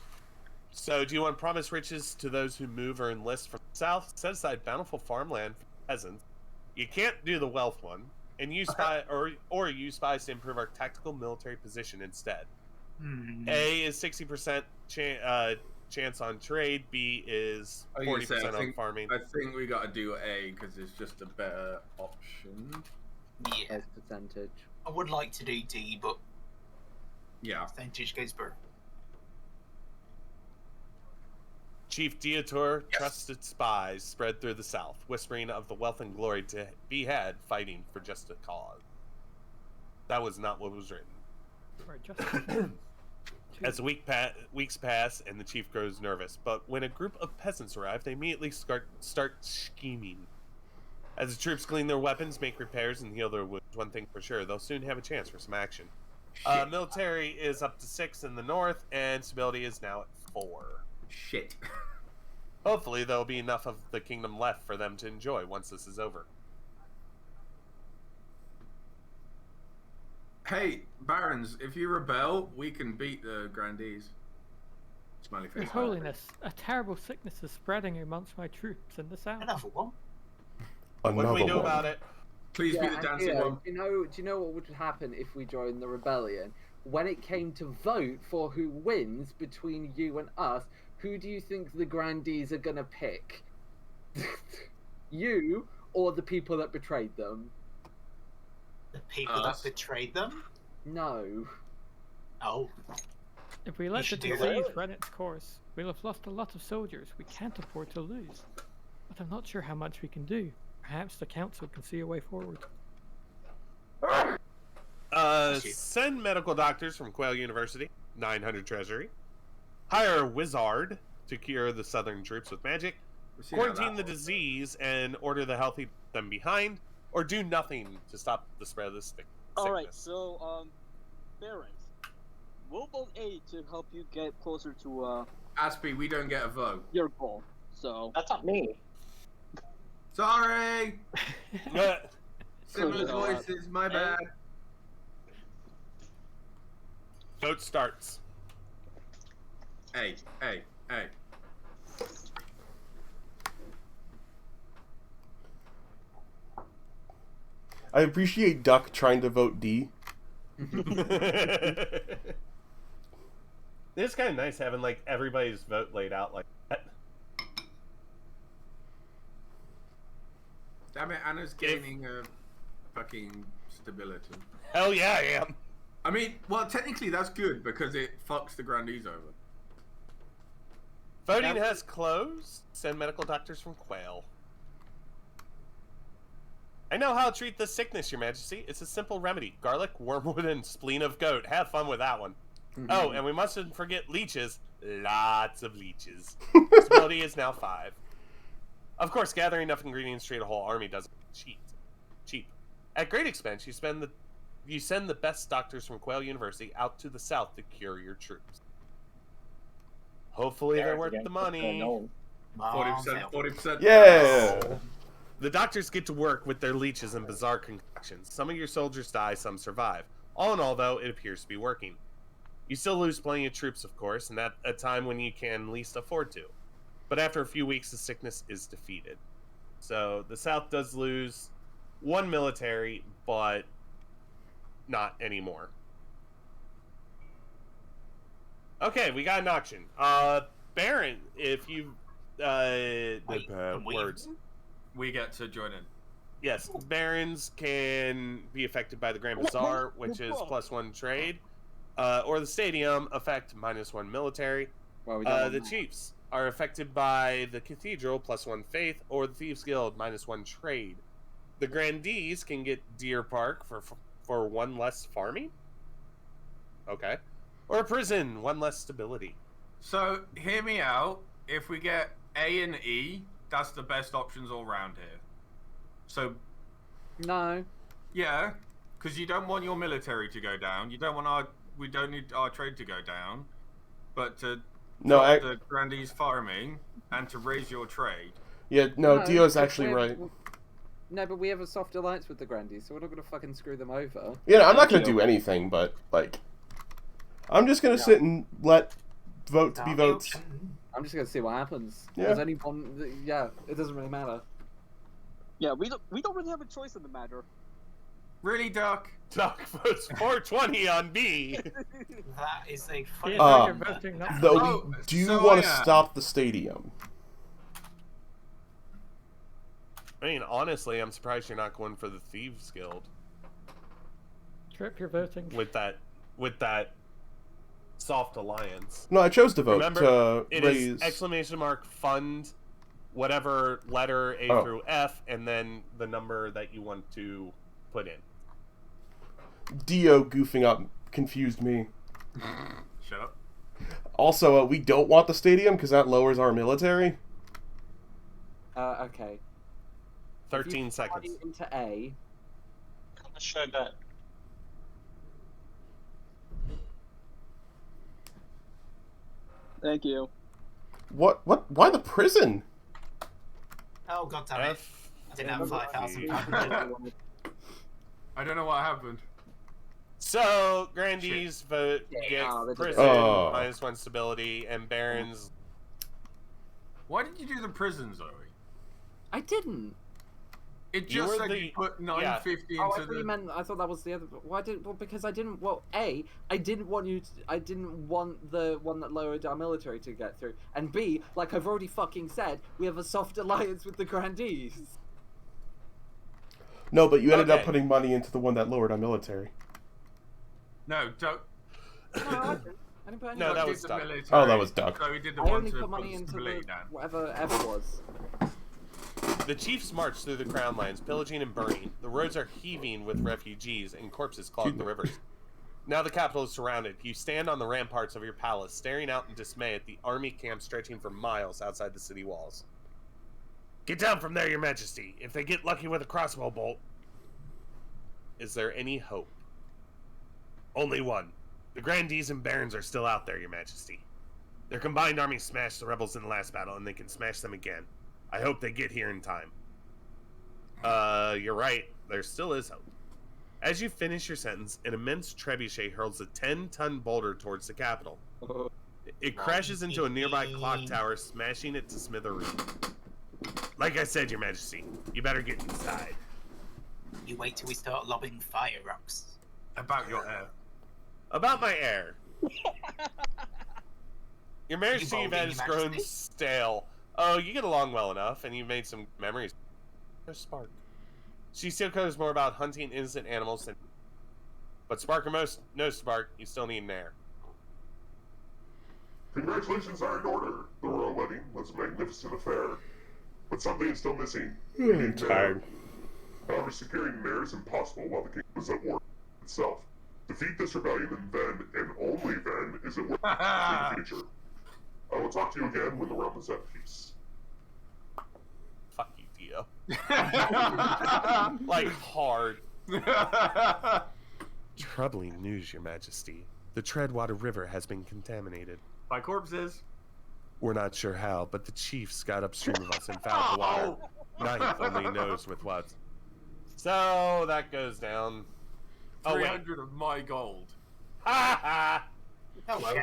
So, do you want promised riches to those who move or enlist from the south? Set aside bountiful farmland for peasants. You can't do the wealth one, and use spy or use spies to improve our tactical military position instead. A is 60% chance on trade. B is 40% on farming. I think we got to do A because it's just a better option. Yeah. As percentage. I would like to do D, but yeah, percentage goes better. Chief Dietor trusted spies spread through the south, whispering of the wealth and glory to be had fighting for just a cause. That was not what was written. As the weeks pass and the chief grows nervous, but when a group of peasants arrive, they immediately start scheming. As the troops clean their weapons, make repairs, and heal their wounds, one thing for sure, they'll soon have a chance for some action. Military is up to 6 in the north, and stability is now at 4. Shit. Hopefully, there'll be enough of the kingdom left for them to enjoy once this is over. Hey, Barons, if you rebel, we can beat the Grandees. Smiley face. Your Holiness, a terrible sickness is spreading amongst my troops in the south. Another one? What can we do about it? Please be the dancing one. Do you know what would happen if we joined the rebellion? When it came to vote for who wins between you and us, who do you think the Grandees are gonna pick? You or the people that betrayed them? The people that betrayed them? No. Oh. If we let the should do disease that. run its course, we'll have lost a lot of soldiers we can't afford to lose. But I'm not sure how much we can do. Perhaps the council can see a way forward. Send medical doctors from Quail University, 900 treasury. Hire a wizard to cure the southern troops with magic. Quarantine the disease and order the healthy them behind, or do nothing to stop the spread of this sickness. Alright, so, Barons, we'll vote A to help you get closer to, Aspie, we don't get a vote. your goal, so... That's not me. Sorry! Similar voices, my bad. Vote starts. Hey. I appreciate Duck trying to vote D. It's kind of nice having, like, everybody's vote laid out like that. Damn it, Anna's gaining a fucking stability. Hell yeah, I am. I mean, well, technically that's good because it fucks the Grandees over. Voting has closed. Send medical doctors from Quail. I know how to treat this sickness, Your Majesty. It's a simple remedy. Garlic, wormwood, and spleen of goat. Have fun with that one. Oh, and we mustn't forget leeches. Lots of leeches. Stability is now 5. Of course, gathering enough ingredients to treat a whole army doesn't cheap. At great expense, you send the best doctors from Quail University out to the south to cure your troops. Hopefully they're worth the money. 40%. Yeah! The doctors get to work with their leeches and bizarre concoctions. Some of your soldiers die, some survive. All in all, though, it appears to be working. You still lose plenty of troops, of course, and at a time when you can least afford to. But after a few weeks, the sickness is defeated. So the South does lose 1 military, but not anymore. Okay, we got an auction. Baron, if you words. We get to join in. Yes, barons can be affected by the Grand Bazaar, which is +1 trade, or the stadium effect -1 military. The chiefs are affected by the cathedral +1 faith, or the Thieves Guild -1 trade. The grandees can get Deer Park for 1 less farming. Okay, or a prison, 1 less stability. So hear me out. If we get A and E, that's the best options all round here. So, no. Yeah, because you don't want your military to go down. You don't want we don't need our trade to go down, but to the grandees farming and to raise your trade. Yeah, no, Dio's actually right. No, but we have a soft alliance with the Grandees, so we're not gonna fucking screw them over. Yeah, no, I'm not gonna do anything, but like, I'm just gonna sit and let vote to be votes. I'm just gonna see what happens. Yeah. There's only one. Yeah, it doesn't really matter. Yeah, we don't really have a choice in the matter. Really, Duck? Duck votes 420 on B. That is a funny Though we do want to stop the stadium. I mean, honestly, I'm surprised you're not going for the Thieves Guild. Trip, you're voting. With that soft alliance. No, I chose to vote Remember, to it raise... is ! Fund whatever letter A through F, and then the number that you want to put in. Dio goofing up confused me. Shut up. Also, we don't want the stadium because that lowers our military. Okay. 13 seconds. Into A. Show that. Thank you. What? Why the prison? Oh, god damn it. I didn't have 5,000. I don't know what happened. So, Grandees vote get prison, -1 stability, and Barons... Why did you do the prison, Zoe? I didn't. It just said you put 950 Oh, I into thought you meant. I thought that was the other. Why did? Well, because I didn't. Well, A, I didn't want you. I didn't want the one that lowered our military to get through. And B, like I've already fucking said, we have a soft alliance with the Grandees. No, but you ended up putting money into the one that lowered our military. No, Duck. No, I didn't put any. No, that was Duck. Oh, that was Duck. So we did the I one only to put money into stability the down. whatever ever was. The chiefs march through the crown lands, pillaging and burning. The roads are heaving with refugees, and corpses clog the rivers. Now the capital is surrounded. You stand on the ramparts of your palace, staring out in dismay at the army camp stretching for miles outside the city walls. Get down from there, your majesty. If they get lucky with a crossbow bolt... Is there any hope? Only one. The Grandees and Barons are still out there, your majesty. Their combined army smashed the rebels in the last battle, and they can smash them again. I hope they get here in time. You're right. There still is hope. As you finish your sentence, an immense trebuchet hurls a 10-ton boulder towards the capital. It crashes into a nearby clock tower, smashing it to smithereens. Like I said, your majesty, you better get inside. You wait till we start lobbing fire rocks. About your hair. About my heir. Your majesty event has grown stale. Oh, you get along well enough, and you've made some memories. There's Spark. She still cares more about hunting innocent animals than... But Spark or no Spark, you still need an heir. Congratulations are in order. The royal wedding was a magnificent affair. But something is still missing. I'm tired. However, securing an heir is impossible while the kingdom is at war itself. Defeat this rebellion, and then, and only then, is it worth it in the future. I will talk to you again when the realm is at peace. Fuck you, Dio. Like, hard. Troubling news, your majesty. The Treadwater River has been contaminated. By corpses. We're not sure how, but the chiefs got upstream of us and found the water. Ninth only knows with what. So, that goes down. 300 of my gold. Ha ha! Hello.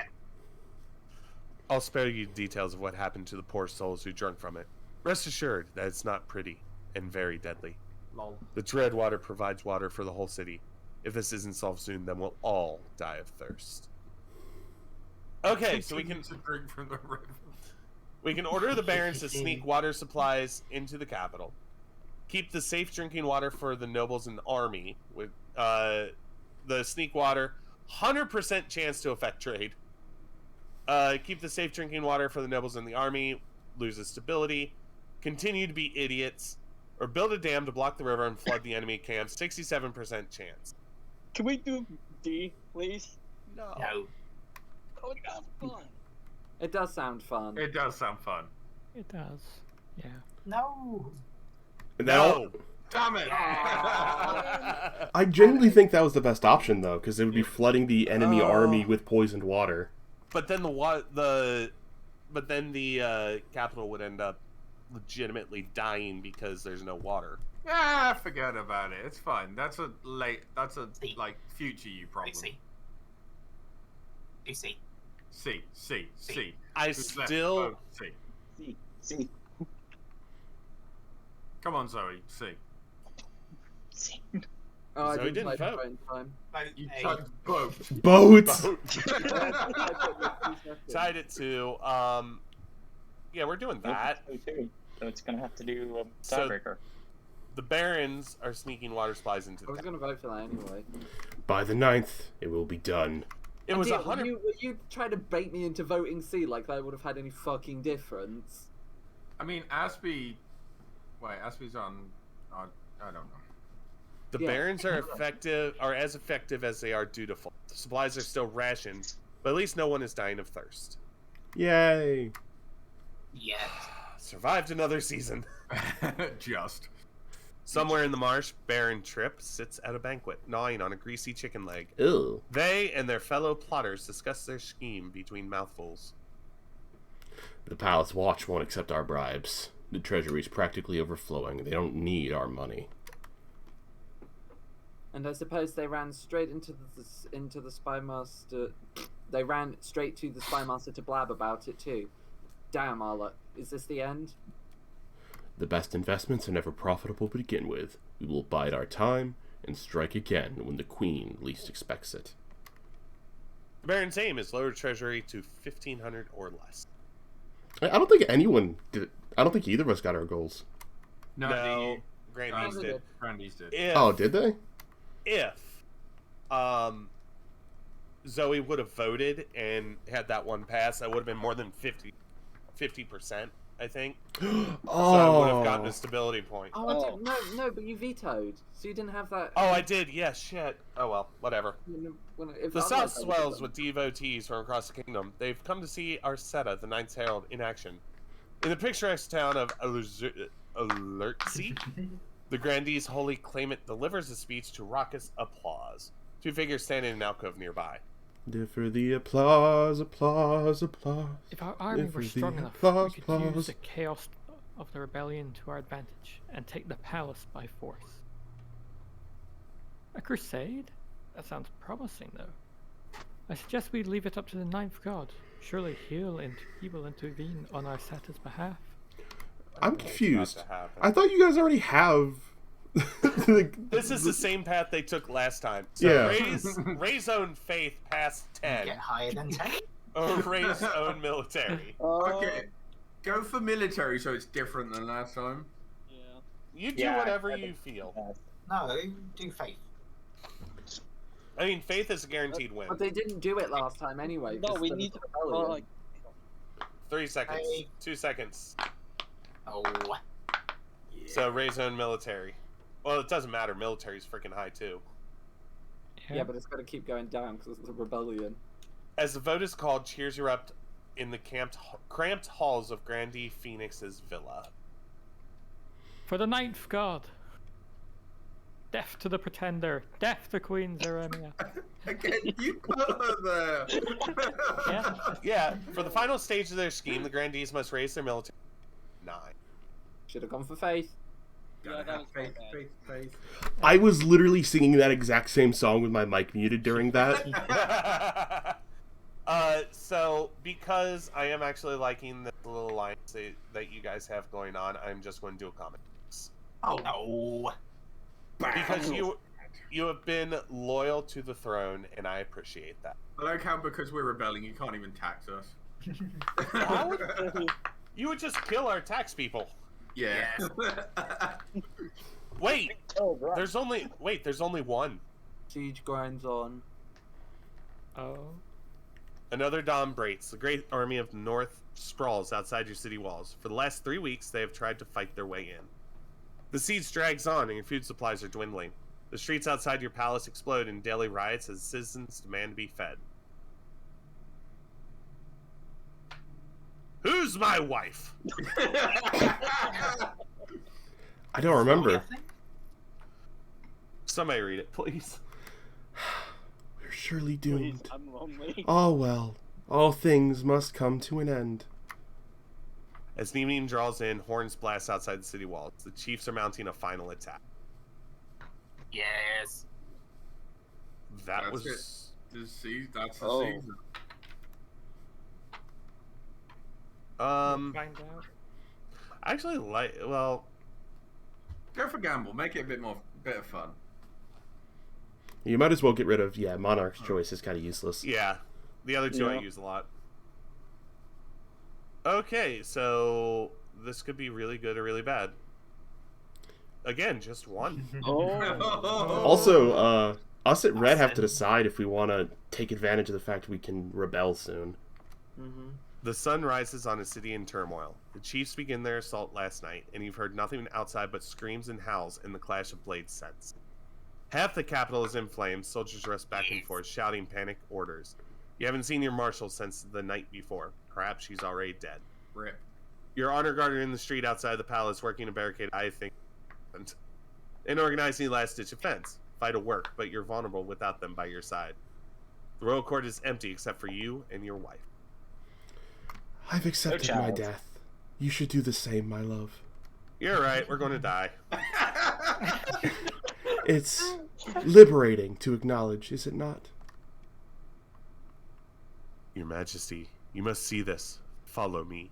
I'll spare you details of what happened to the poor souls who drank from it. Rest assured that it's not pretty and very deadly. Lol. The Treadwater provides water for the whole city. If this isn't solved soon, then we'll all die of thirst. Okay, so we can drink from the river. We can order the barons to sneak water supplies into the capital. Keep the safe drinking water for the nobles and army. With the sneak water, 100% chance to affect trade. Keep the safe drinking water for the nobles and the army. Loses stability. Continue to be idiots. Or build a dam to block the river and flood the enemy camp. 67% chance. Can we do D, please? No. Oh, it sounds fun. It does sound fun. It does sound fun. It does. Yeah. No. No. Damn it! I genuinely think that was the best option, though, because it would be flooding the enemy army with poisoned water. But then the capital would end up legitimately dying because there's no water. Forget about it. It's fine. That's a future you problem. C. I still... C. C. Come Come on, Zoe. See. Oh, I Zoe didn't didn't type vote. it in time. You typed boat. Boats. Tied it to. Yeah, we're doing that. So it's gonna have to do a So- tiebreaker. The Barons are sneaking water supplies into I the was town. gonna vote for that anyway. By the 9th, it will be done. It was Dear, 100. Were you trying to bait me into voting C like that would have had any fucking difference? I mean, Aspie. Wait, Aspie's on. I don't know. The Yeah. Barons are as effective as they are dutiful. The supplies are still rationed, but at least no one is dying of thirst. Yay. Yeah. Survived another season. Just. Somewhere in the marsh, Baron Tripp sits at a banquet, gnawing on a greasy chicken leg. Ew. They and their fellow plotters discuss their scheme between mouthfuls. The Palace Watch won't accept our bribes. The treasury's practically overflowing. They don't need our money. And I suppose they ran straight into the spy master. They ran straight to the spy master to blab about it too. Damn, Arla, is this the end? The best investments are never profitable to begin with. We will bide our time and strike again when the Queen least expects it. The Baron's aim is lower treasury to 1,500 or less. I don't think anyone did. I don't think either of us got our goals. No, Grandy's did. Grandy's did. Oh, did they? If Zoe would have voted and had that one pass, that would have been more than 50%, I think. Oh. So I would have gotten a stability point. Oh, I didn't. No, but you vetoed, so you didn't have that. Oh, I did. Yeah, shit. Oh well, whatever. If The Arla south voted swells them. with devotees from across the kingdom. They've come to see Arsetta, the Ninth Herald, in action. In the picturesque town of Alertsea, the Grandee's holy claimant delivers a speech to raucous applause. Two figures stand in an alcove nearby. For the applause, applause, applause. If our army were For the strong enough, applause, we could use applause. the chaos of the rebellion to our advantage and take the palace by force. A crusade? That sounds promising, though. I suggest we leave it up to the Ninth God. Surely he will intervene on Arsetta's behalf. I'm confused. About to happen. I thought you guys already have. This is the same path they took last time. So Yeah. Ray's own faith past 10. Get higher than 10. Or Ray's own military. Okay. Go for military so it's different than last time. You do Yeah, whatever I you think- feel. No, do faith. I mean, faith is a guaranteed win. But they didn't do it last time anyway. No, 'cause we there need was to. a rebellion. 3 seconds. Hey. 2 seconds. Oh. So Ray's own military. Well, it doesn't matter. Military's freaking high too. Yeah, but it's got to keep going down because it's a rebellion. As the vote is called, cheers erupt in the cramped halls of Grandee Phoenix's villa. For the Ninth God. Death to the Pretender. Death to Queen Zeremia. Again, you put her there. Yeah. Yeah, for the final stage of their scheme, the Grandees must raise their military 9. Should have gone for faith. Yeah, that was faith, quite faith, faith. I was literally singing that exact same song with my mic muted during that. So because I am actually liking the little alliance that you guys have going on, I'm just going to do a comment. Oh no. Because you have been loyal to the throne, and I appreciate that. I like how because we're rebelling, you can't even tax us. You would just kill our tax people. Yeah. Wait, there's only one. Siege grinds on. Oh. Another dawn breaks. The great army of the North sprawls outside your city walls. For the last 3 weeks, they have tried to fight their way in. The siege drags on, and your food supplies are dwindling. The streets outside your palace explode in daily riots as citizens demand to be fed. Who's my wife? I don't remember. Somebody read it, please. We're surely Please, doomed. I'm lonely. Oh well. All things must come to an end. As the evening draws in, horns blast outside the city walls. The chiefs are mounting a final attack. Yes. That That's was... That's the Oh. season. Find out. I actually like... Well... Go for gamble. Make it a bit of fun. You might as well get rid of Monarch's Choice is kind of useless. Yeah, the other two I use a lot. Okay, so this could be really good or really bad. Again, just one. Also, us at Red have to decide if we want to take advantage of the fact we can rebel soon. The sun rises on a city in turmoil. The chiefs begin their assault last night, and you've heard nothing outside but screams and howls and the clash of blades sets. Half the capital is in flames, soldiers rush back and forth, shouting panic orders. You haven't seen your marshal since the night before. Perhaps she's already dead. Rip. Your honor guard are in the street outside the palace working a barricade, I think, and organizing the last-ditch defense. Fight will work, but you're vulnerable without them by your side. The royal court is empty except for you and your wife. I've accepted my death. You should do the same, my love. You're right, we're going to die. It's liberating to acknowledge, is it not? Your Majesty, you must see this. Follow me.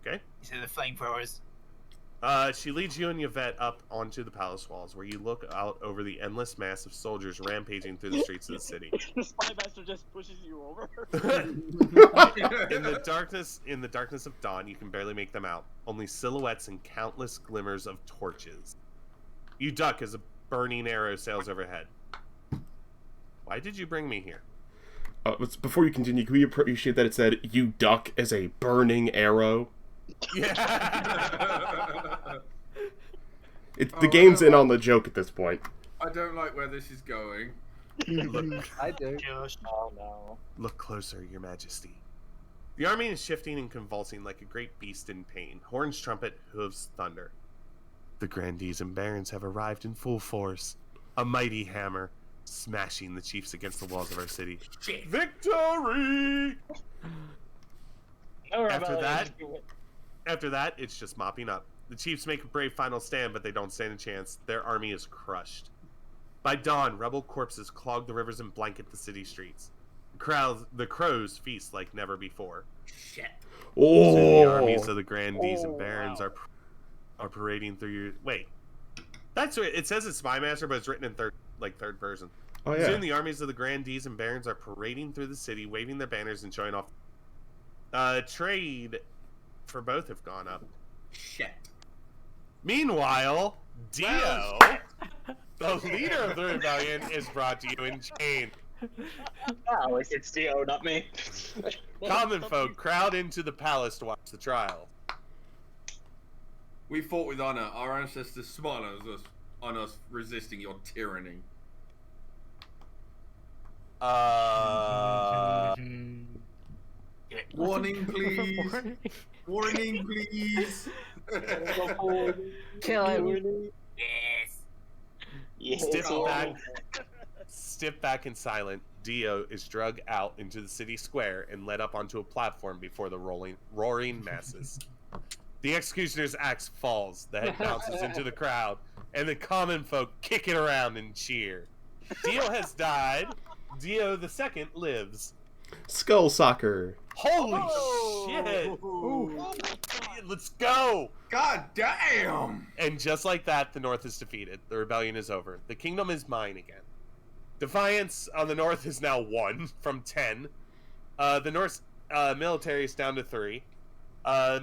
Okay? These are the flamethrowers. She leads you and Yvette up onto the palace walls, where you look out over the endless mass of soldiers rampaging through the streets of the city. The spy master just pushes you over. In the darkness of dawn, you can barely make them out. Only silhouettes and countless glimmers of torches. You duck as a burning arrow sails overhead. Why did you bring me here? Before you continue, can we appreciate that it said, you duck as a burning arrow? Yeah. The game's in on the joke at this point. I don't like where this is going. Look, I do. Oh no. Look closer, Your Majesty. The army is shifting and convulsing like a great beast in pain. Horns trumpet, hooves thunder. The grandees and barons have arrived in full force. A mighty hammer, smashing the chiefs against the walls of our city. Shit. Victory! No After that, it's just mopping up. The chiefs make a brave final stand, but they don't stand a chance. Their army is crushed. By dawn, rebel corpses clog the rivers and blanket the city streets. The crows feast like never before. Shit. Oh! Soon the armies of the grandees and barons are parading through your... Wait. That's right. It says it's Spy Master, but it's written in third person. Oh, yeah. Soon the armies of the grandees and barons are parading through the city, waving their banners and showing off. Trade for both have gone up. Shit. Meanwhile, Dio, the leader of the rebellion, is brought to you in chains. Oh, it's Dio, not me. Common folk crowd into the palace to watch the trial. We fought with honor. Our ancestors smiled on us resisting your tyranny. Warning, please. Warning, please. Kill him. Yes. Stiff back and silent, Dio is dragged out into the city square and led up onto a platform before the roaring masses. The executioner's axe falls, the head bounces into the crowd, and the common folk kick it around and cheer. Dio has died. Dio the Second lives. Skull Soccer. Holy shit! Let's go! God damn! And just like that, the North is defeated. The rebellion is over. The kingdom is mine again. Defiance on the North is now 1 from 10. The North's military is down to 3.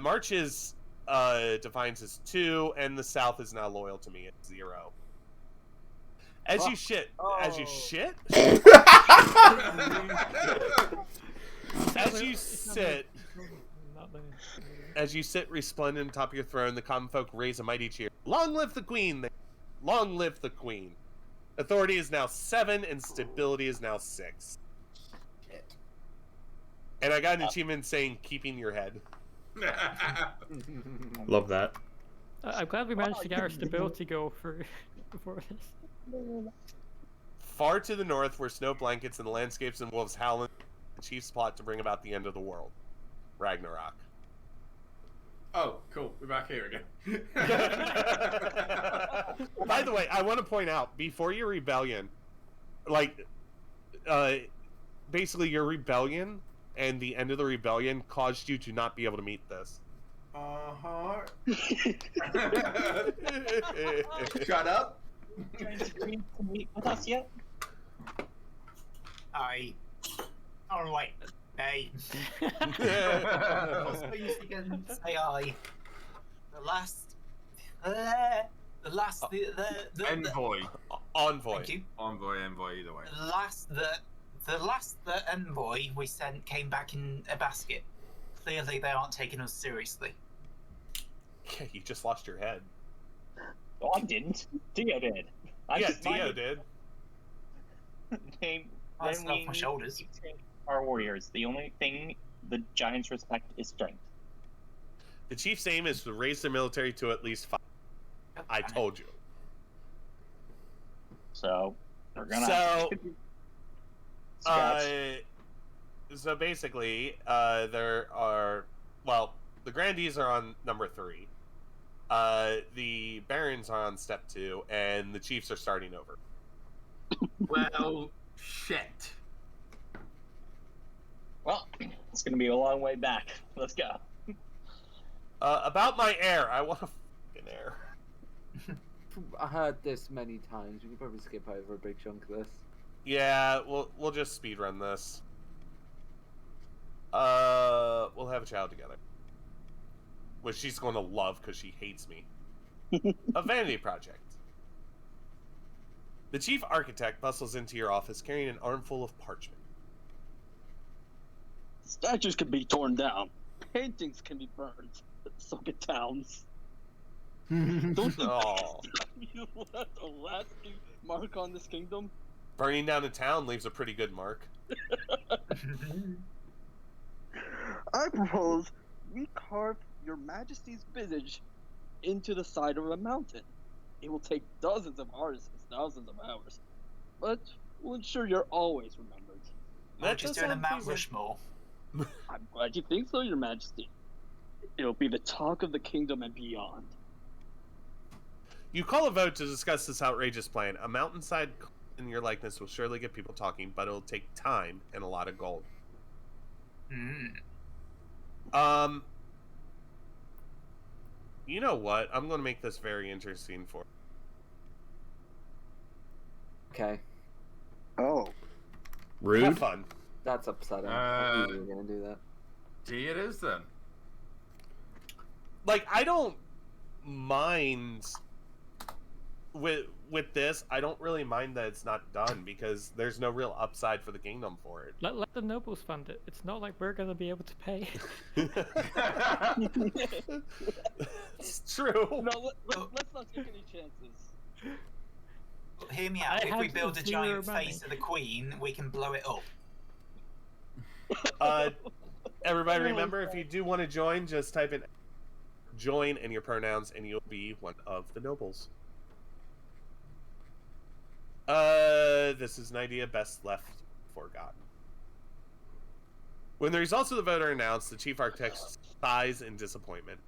March's Defiance is 2, and the South is now loyal to me at 0. As you shit. As you sit resplendent atop your throne, the common folk raise a mighty cheer. Long live the Queen! Long live the Queen! Authority is now 7, and stability is now 6. And I got an achievement saying keeping your head. Love that. I'm glad we managed to get our stability goal for this. Far to the north, where snow blankets and the landscapes and wolves howling, the chiefs plot to bring about the end of the world. Ragnarok. Oh, cool. We're back here again. By the way, I want to point out, before your rebellion, basically your rebellion and the end of the rebellion caused you to not be able to meet this. Shut up. Trying to meet with us yet? All right. Hey. Also, you can say I. The Envoy. Envoy. Thank you. Envoy, either way. The last envoy we sent came back in a basket. Clearly, they aren't taking us seriously. Yeah, you just lost your head. No, I didn't. Dio did. Dio did. I still have my shoulders. Our warriors. The only thing the Giants respect is strength. The chief's aim is to raise their military to at least 5. I told you. So we're gonna. So basically, there are the grandees are on number 3. The barons are on step 2, and the chiefs are starting over. Well, shit. Well, it's gonna be a long way back. Let's go. About my heir, I want a fucking heir. I heard this many times. We can probably skip over a big chunk of this. Yeah, we'll just speedrun this. We'll have a child together. Which she's going to love because she hates me. A vanity project. The chief architect bustles into your office carrying an armful of parchment. Statues can be torn down. Paintings can be burned. So can towns. Don't you left a lasting mark on this kingdom? Burning down a town leaves a pretty good mark. I propose we carve your majesty's visage into the side of a mountain. It will take dozens of artists, thousands of hours, but we'll ensure you're always remembered. We're just doing a Mount Rushmore. I'm glad you think so, your majesty. It'll be the talk of the kingdom and beyond. You call a vote to discuss this outrageous plan. A mountainside in your likeness will surely get people talking, but it'll take time and a lot of gold. You know what? I'm going to make this very interesting for you. Okay. Oh. Rude. Have fun. That's upsetting. I knew you were gonna do that. Gee, it is then. Like, I don't mind with this. I don't really mind that it's not done because there's no real upside for the kingdom for it. Let the nobles fund it. It's not like we're gonna be able to pay. It's true. No, let's not take any chances. Hear me out. If we build a giant face of the queen, we can blow it up. Everybody remember, if you do want to join, just type in join and your pronouns and you'll be one of the nobles. This is an idea best left forgotten. When the results of the vote are announced, the chief architect sighs in disappointment.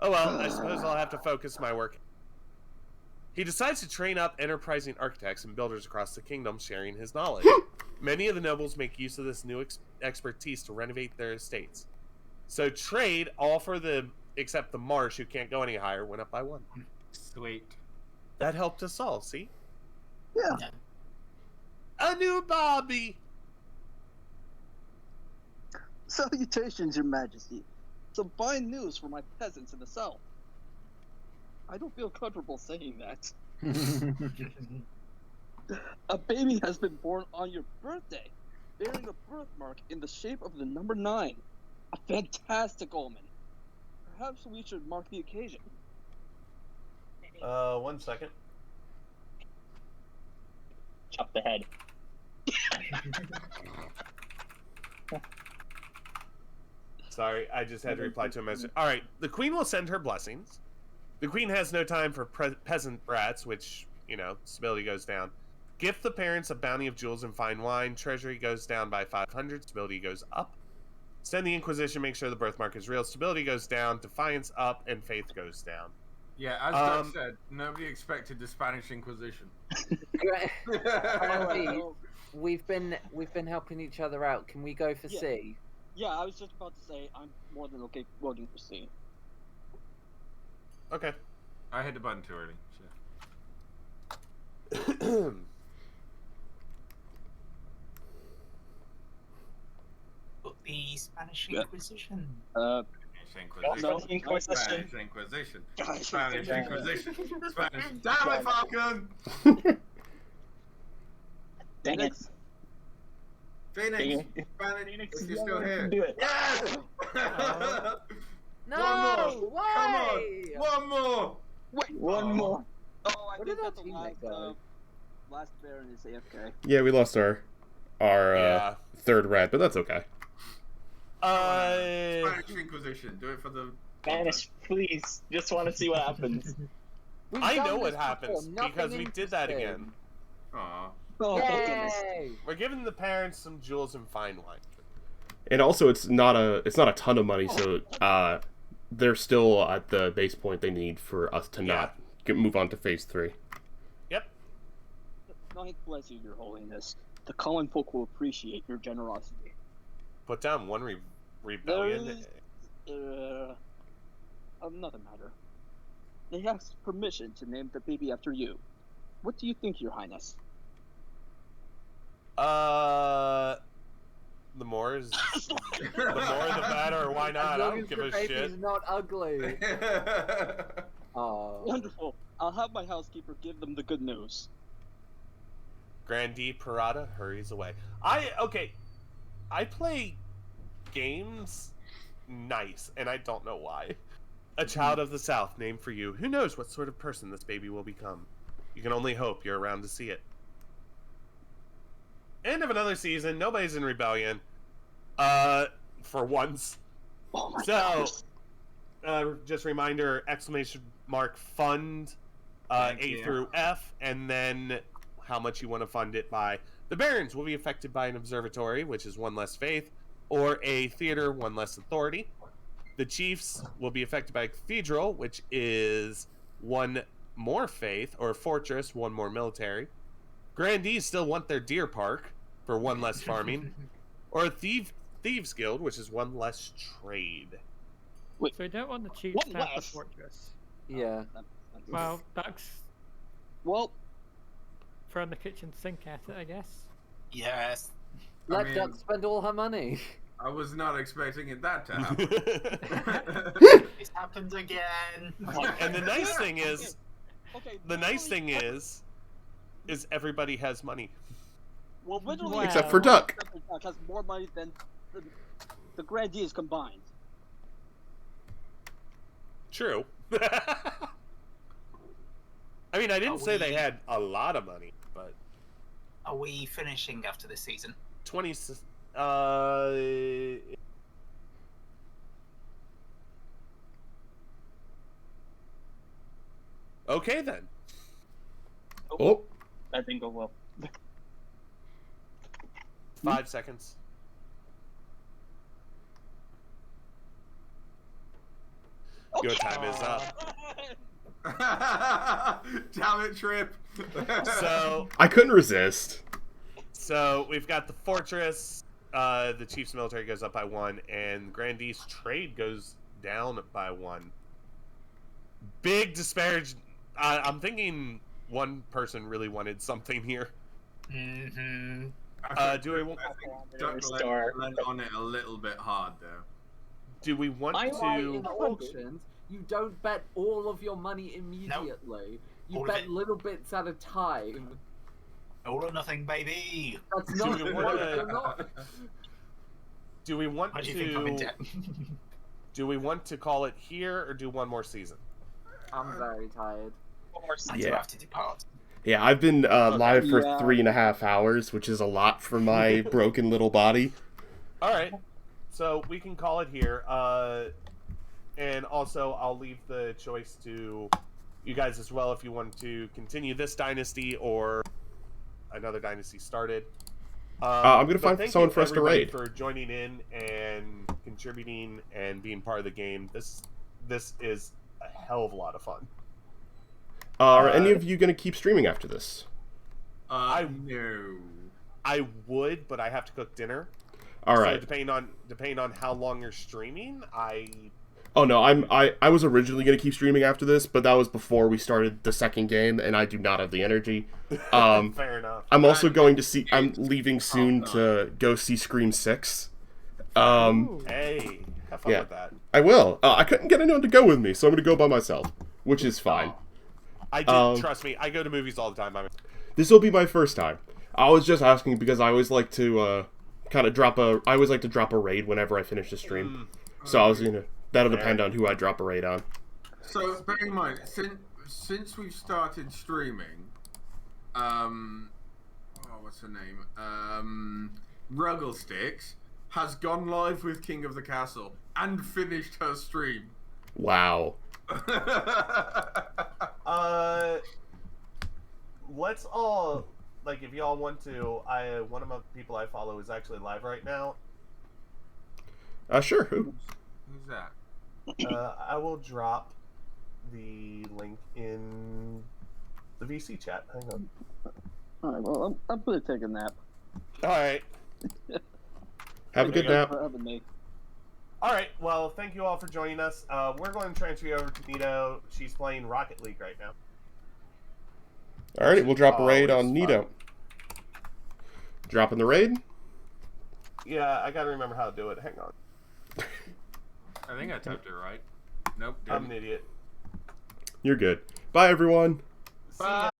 Oh well, I suppose I'll have to focus my work. He decides to train up enterprising architects and builders across the kingdom, sharing his knowledge. Many of the nobles make use of this new expertise to renovate their estates. So trade, all for them except the marsh, who can't go any higher, went up by 1. Sweet. That helped us all, see? Yeah. A new Bobby! Salutations, your majesty. Some fine news for my peasants in the south. I don't feel comfortable saying that. A baby has been born on your birthday, bearing a birthmark in the shape of the number 9. A fantastic omen. Perhaps we should mark the occasion. 1 second. Chop the head. Sorry, I just had to reply to a message. Alright, the queen will send her blessings. The queen has no time for peasant brats, which, you know, stability goes down. Gift the parents a bounty of jewels and fine wine. Treasury goes down by 500. Stability goes up. Send the Inquisition, make sure the birthmark is real. Stability goes down. Defiance up, and faith goes down. Yeah, as Doug said, nobody expected the Spanish Inquisition. We've been helping each other out. Can we go for C? Yeah, I was just about to say I'm more than okay voting for C. Okay. I hit the button too early. The Spanish Inquisition. Spanish Inquisition. Spanish Inquisition. Spanish. Damn it, Falcon! Dang it. Phoenix. Spanish. You're still here. Do it. Yes! No! Why? One more! Wait, One more. oh, I Where think did that that the teammate last Baron is AFK. Yeah, we lost our Yeah. third rat, but that's okay. Spanish Inquisition. Do it for the. Spanish, please. Just want to see what happens. We've I done know this what happens before, because we nothing did that interesting. again. Aw. Oh, thank goodness. Yay! We're giving the parents some jewels and fine wine. And also, it's not a ton of money, so they're still at the base point they need for us to not move on to phase 3. Yep. God bless you, Your Holiness. The common folk will appreciate your generosity. Put down one rebellion. Another matter. They asked permission to name the baby after you. What do you think, Your Highness? The more is the better. Why not? I As long don't as give the a baby's shit. not ugly. Oh. Wonderful. I'll have my housekeeper give them the good news. Grandee Parada hurries away. I play games nice, and I don't know why. A child of the South named for you. Who knows what sort of person this baby will become? You can only hope you're around to see it. End of another season. Nobody's in rebellion. For once. Oh my So, just reminder, !fund, A through F, and then how much you want to fund it by. The Barons will be affected by an observatory, which is 1 less faith, or a theater, 1 less authority. The Chiefs will be affected by a cathedral, which is 1 more faith, or a fortress, 1 more military. Grandees still want their deer park for 1 less farming, or a thieves guild, which is 1 less trade. Wait, So we don't want the Chiefs what to have the less? fortress. Yeah. Well, that's Well, throwing the kitchen sink at it, I guess. Yes. Let mean- Duck spend all her money. I was not expecting it that to happen. It's happened again. And the nice thing is, okay. the nice thing is everybody has money. Well, literally, Except for Duck. Duck has more money than the Grandees combined. True. I mean, I didn't Are say they we- had a lot of money, but Are we finishing after this season? 20. Okay then. Oh, That didn't go well. 5 seconds. Your time is up. Damn it, Trip. So I couldn't resist. we've got the fortress. The Chiefs military goes up by 1, and Grandee's trade goes down by 1. Big disparage. I'm thinking one person really wanted something here. Mm-hmm. Do we want? Duck Star. lent on it a little bit hard though. Do we want I Why to? in auctions, you don't bet all of your money immediately. You All of bet it. little bits at a time. All or nothing, baby. That's Do not we no, wanna- you're not. Do we want Why do you think I'm in to? debt? Do we want to call it here or do one more season? I'm very tired. I do Yeah. have to depart. Yeah, I've been live for Yeah. 3.5 hours, which is a lot for my broken little body. All right, so we can call it here. And also, I'll leave the choice to you guys as well if you want to continue this dynasty or another dynasty started. I'm gonna but find thank someone you, for us to everybody, raid. for joining in and contributing and being part of the game. This is a hell of a lot of fun. Are any of you gonna keep streaming after this? No. I would, but I have to cook dinner. All So right. depending on how long you're streaming, I Oh no, I was originally gonna keep streaming after this, but that was before we started the second game, and I do not have the energy. Fair enough. I'm also going to see. I'm leaving soon to go see Scream 6. Hey, have fun with that. I will. I couldn't get anyone to go with me, so I'm gonna go by myself, which is fine. I do. Trust me, I go to movies all the time. This will be my first time. I was just asking because I always like to kind of drop a. I always like to drop a raid whenever I finish a stream. So I was gonna. That'll depend on who I drop a raid on. So bear in mind, since we've started streaming, what's her name? Rugglesticks has gone live with King of the Castle and finished her stream. Wow. Let's all if y'all want to. One of my people I follow is actually live right now. Sure. Who's that? I will drop the link in the VC chat. Hang on. Alright, well, I'm gonna take a nap. Alright. Have a good nap. Alright, well, thank you all for joining us. We're going to transfer you over to Nito. She's playing Rocket League right now. Alright, we'll drop a raid on Nito. Dropping the raid? Yeah, I gotta remember how to do it. Hang on. I think I typed it right. Nope. I'm an idiot. You're good. Bye, everyone. Bye.